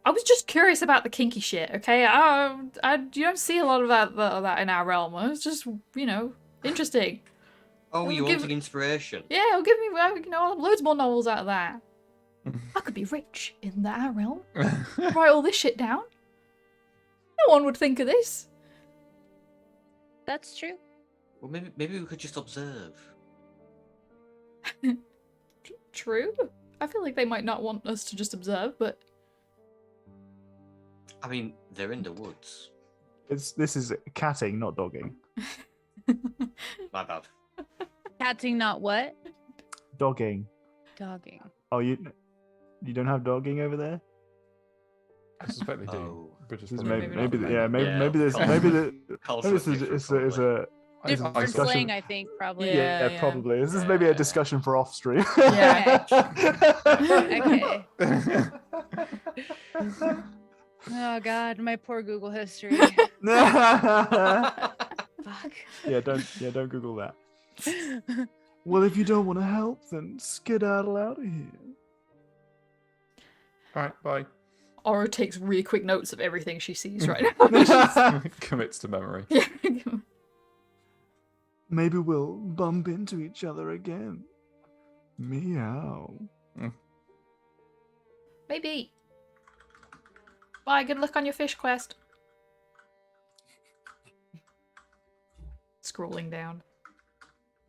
I was just curious about the kinky shit, okay? You don't see a lot of that in our realm. It's just, interesting. Oh, you Give- wanted inspiration? Yeah, it'll give me, loads more novels out of that. I could be rich in our realm. Write all this shit down. No one would think of this. That's true. Well, maybe we could just observe. True. I feel like they might not want us to just observe, but I mean, they're in the woods. This is catting, not dogging. My bad. Catting, not what? Dogging. Dogging. Oh, you don't have dogging over there? I suspect they do. Oh. British This is probably maybe don't. yeah, maybe Yeah, maybe there's culture- maybe the Culture maybe this different, is a Different discussion. slang, I think, probably. yeah, Yeah. probably. This is maybe a Yeah. discussion for off stream. Yeah. Okay. Oh God, my poor Google history. Fuck. Yeah, don't Google that. Well, if you don't want to help, then skedaddle out of here. All right, bye. Oro takes really quick notes of everything she sees right now. Commits to memory. Yeah. Maybe we'll bump into each other again. Meow. Maybe. Bye, good luck on your fish quest. Scrolling down.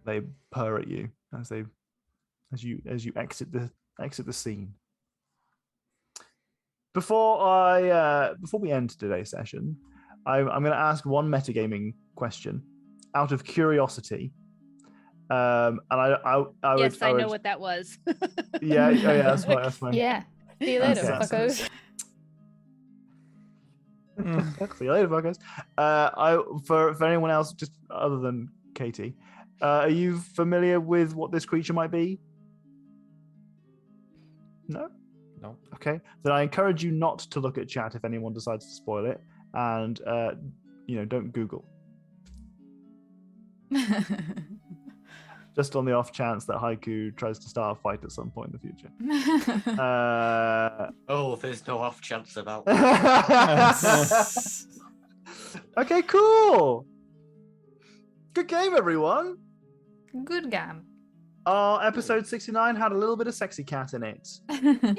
They purr at you as you exit the scene. Before we end today's session, I'm going to ask one metagaming question out of curiosity. And I Yes, would, I know what that was. Yeah, that's fine. Yeah. See you later, Okay. fuckos. See you later, fuckers. For anyone else, just other than Katie, are you familiar with what this creature might be? No? No. Okay. Then I encourage you not to look at chat if anyone decides to spoil it, and don't Google. Just on the off chance that Haiku tries to start a fight at some point in the future. Oh, there's no off chance about Okay, cool. Good game, everyone. Good gam. Our episode 69 had a little bit of sexy cat in it.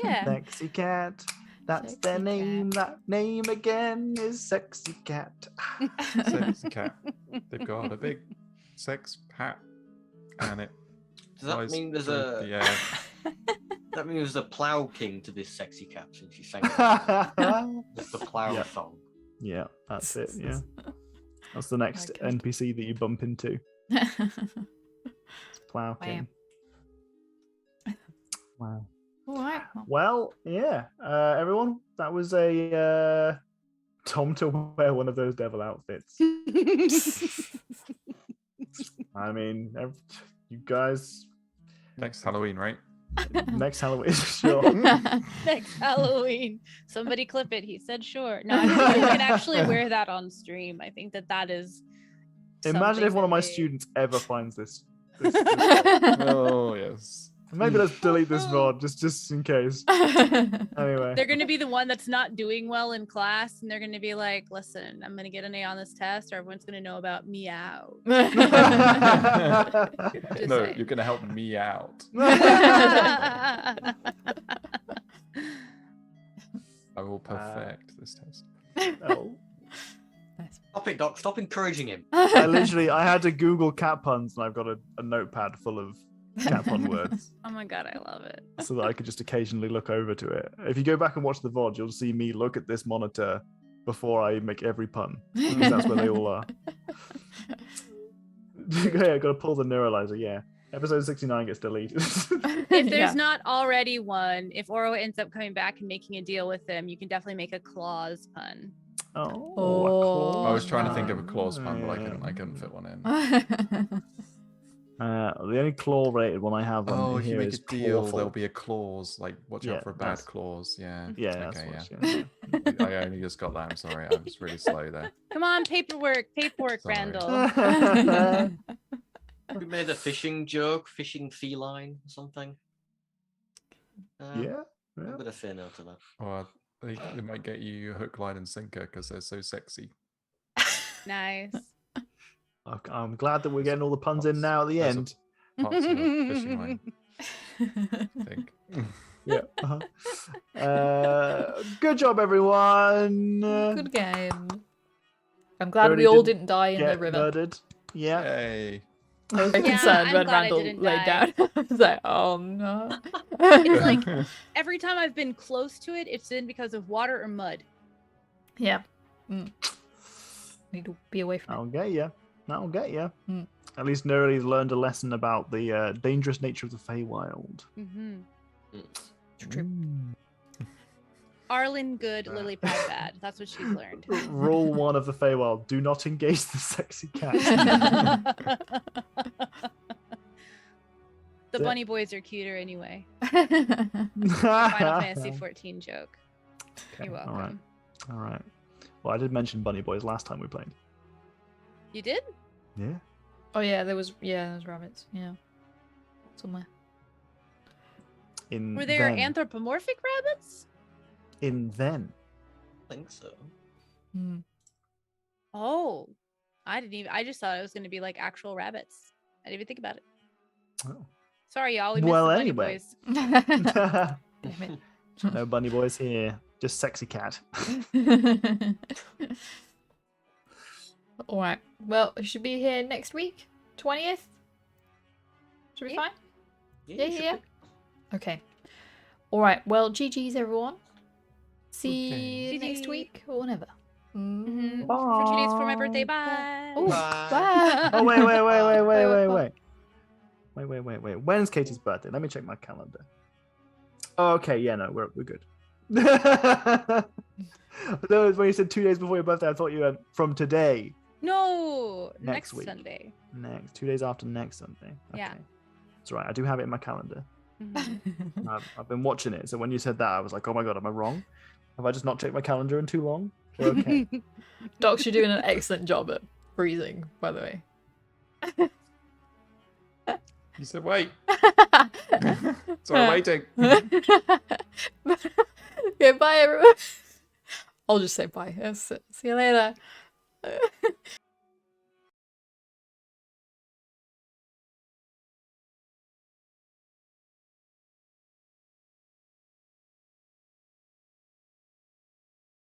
Yeah. Sexy cat. That's Sexy their name. cat. That name again is Sexy Cat. Sexy cat. They've got a big sex hat, and it. Does that flies mean there's through a the air. that means there's a plough king to this sexy cat since she sang it's the plough Yeah. song. Yeah, that's it. Yeah, that's the next God. NPC that you bump into. Plow King. Wow. All right. Well, yeah, everyone, that was a Tom to wear one of those devil outfits. I mean, you guys, Next Halloween, right? next Halloween, sure. Next Halloween. Somebody clip it. He said sure. No, I think you can actually wear that on stream. I think that is. Imagine something if one of that my they- students ever finds this. Oh yes. Maybe let's delete this VOD just in case. Anyway. They're going to be the one that's not doing well in class, and they're going to be like, "Listen, I'm going to get an A on this test, or everyone's going to know about meow." No, saying. you're gonna help me out. I I will perfect this test. Oh. Stop it, Doc. Stop encouraging him. I had to Google cat puns, and I've got a notepad full of cat pun words Oh my god, I love it. so that I could just occasionally look over to it. If you go back and watch the VOD, you'll see me look at this monitor before I make every pun, because that's where they all are. Yeah, I got to pull the neuralizer. Yeah, episode 69 gets deleted. If there's Yeah. not already one, if Oro ends up coming back and making a deal with them, you can definitely make a claws pun. Oh, Oh, I was trying to think of a no. claws pun, but I couldn't fit one in. The only claw rated one I have on Oh, if you here make is a deal, clawful. there'll be a clause. Like, watch Yeah, out for a bad that's- clause. Yeah. Yeah, that's Okay. what Yeah. it's gonna I only just got that. I'm sorry. I was really slow there. Come on, paperwork, Sorry. Randall. be. We made a fishing joke, fishing feline or something. Yeah. I'm gonna say no to that. Or they might get you hook, line, and sinker because they're so sexy. Nice. I'm glad that we're getting all the puns in now at the There's a- end. Parts of a fishing line, I think. Yeah. Good job, everyone. Good game. I'm glad Brody we all didn't didn't die in the Get river. murdered. Yeah. Yay. I was very Yeah, concerned I'm when glad I Randall didn't laid die. down. I was like, oh no. It's like every time I've been close to it, it's been because of water or mud. Yeah. Need to be away from That'll get you. That'll get you. Mm. At least Nerly's learned a lesson about the dangerous nature of the feywild. Mm-hmm. it. True. Arlen good, lily pad bad. That's what she's learned. Rule 1 of the feywild: do not engage the sexy cat. The bunny boys are cuter anyway. Final Fantasy 14 joke. Okay, You're welcome. All right. Well, I did mention bunny boys last time we played. You did? Yeah. Oh yeah, there was rabbits. Yeah. Somewhere. In Were there then. anthropomorphic rabbits? In then. I think so. Mm. Oh, I just thought it was going to be like actual rabbits. I didn't even think about it. Oh. Sorry, y'all. We missed Well, the bunny anyway. boys. Damn it. No bunny boys here. Just sexy cat. All right. Well, it should be here next week, 20th. Should be Yeah. fine. Yeah, it should be. Okay. All right. Well, GG's everyone. See Okay. you next GG. week or whenever. Mhm. Bye. For 2 days before my birthday. Bye. Oh, Bye. bye. Oh, wait. Wait. Wait. When's Katie's birthday? Let me check my calendar. Okay, yeah, no, we're good. No, when you said 2 days before your birthday, I thought you meant from today. No, Next next week. Sunday. Next, 2 days after next Sunday. Okay. Yeah. That's right. I do have it in my calendar. Mhm. I've been watching it. So when you said that, I was like, oh my God, am I wrong? Have I just not checked my calendar in too long? We're okay. Docs, you're doing an excellent job at freezing, by the way. You said wait. So I'm waiting. Okay, bye everyone. I'll just say bye. See you later.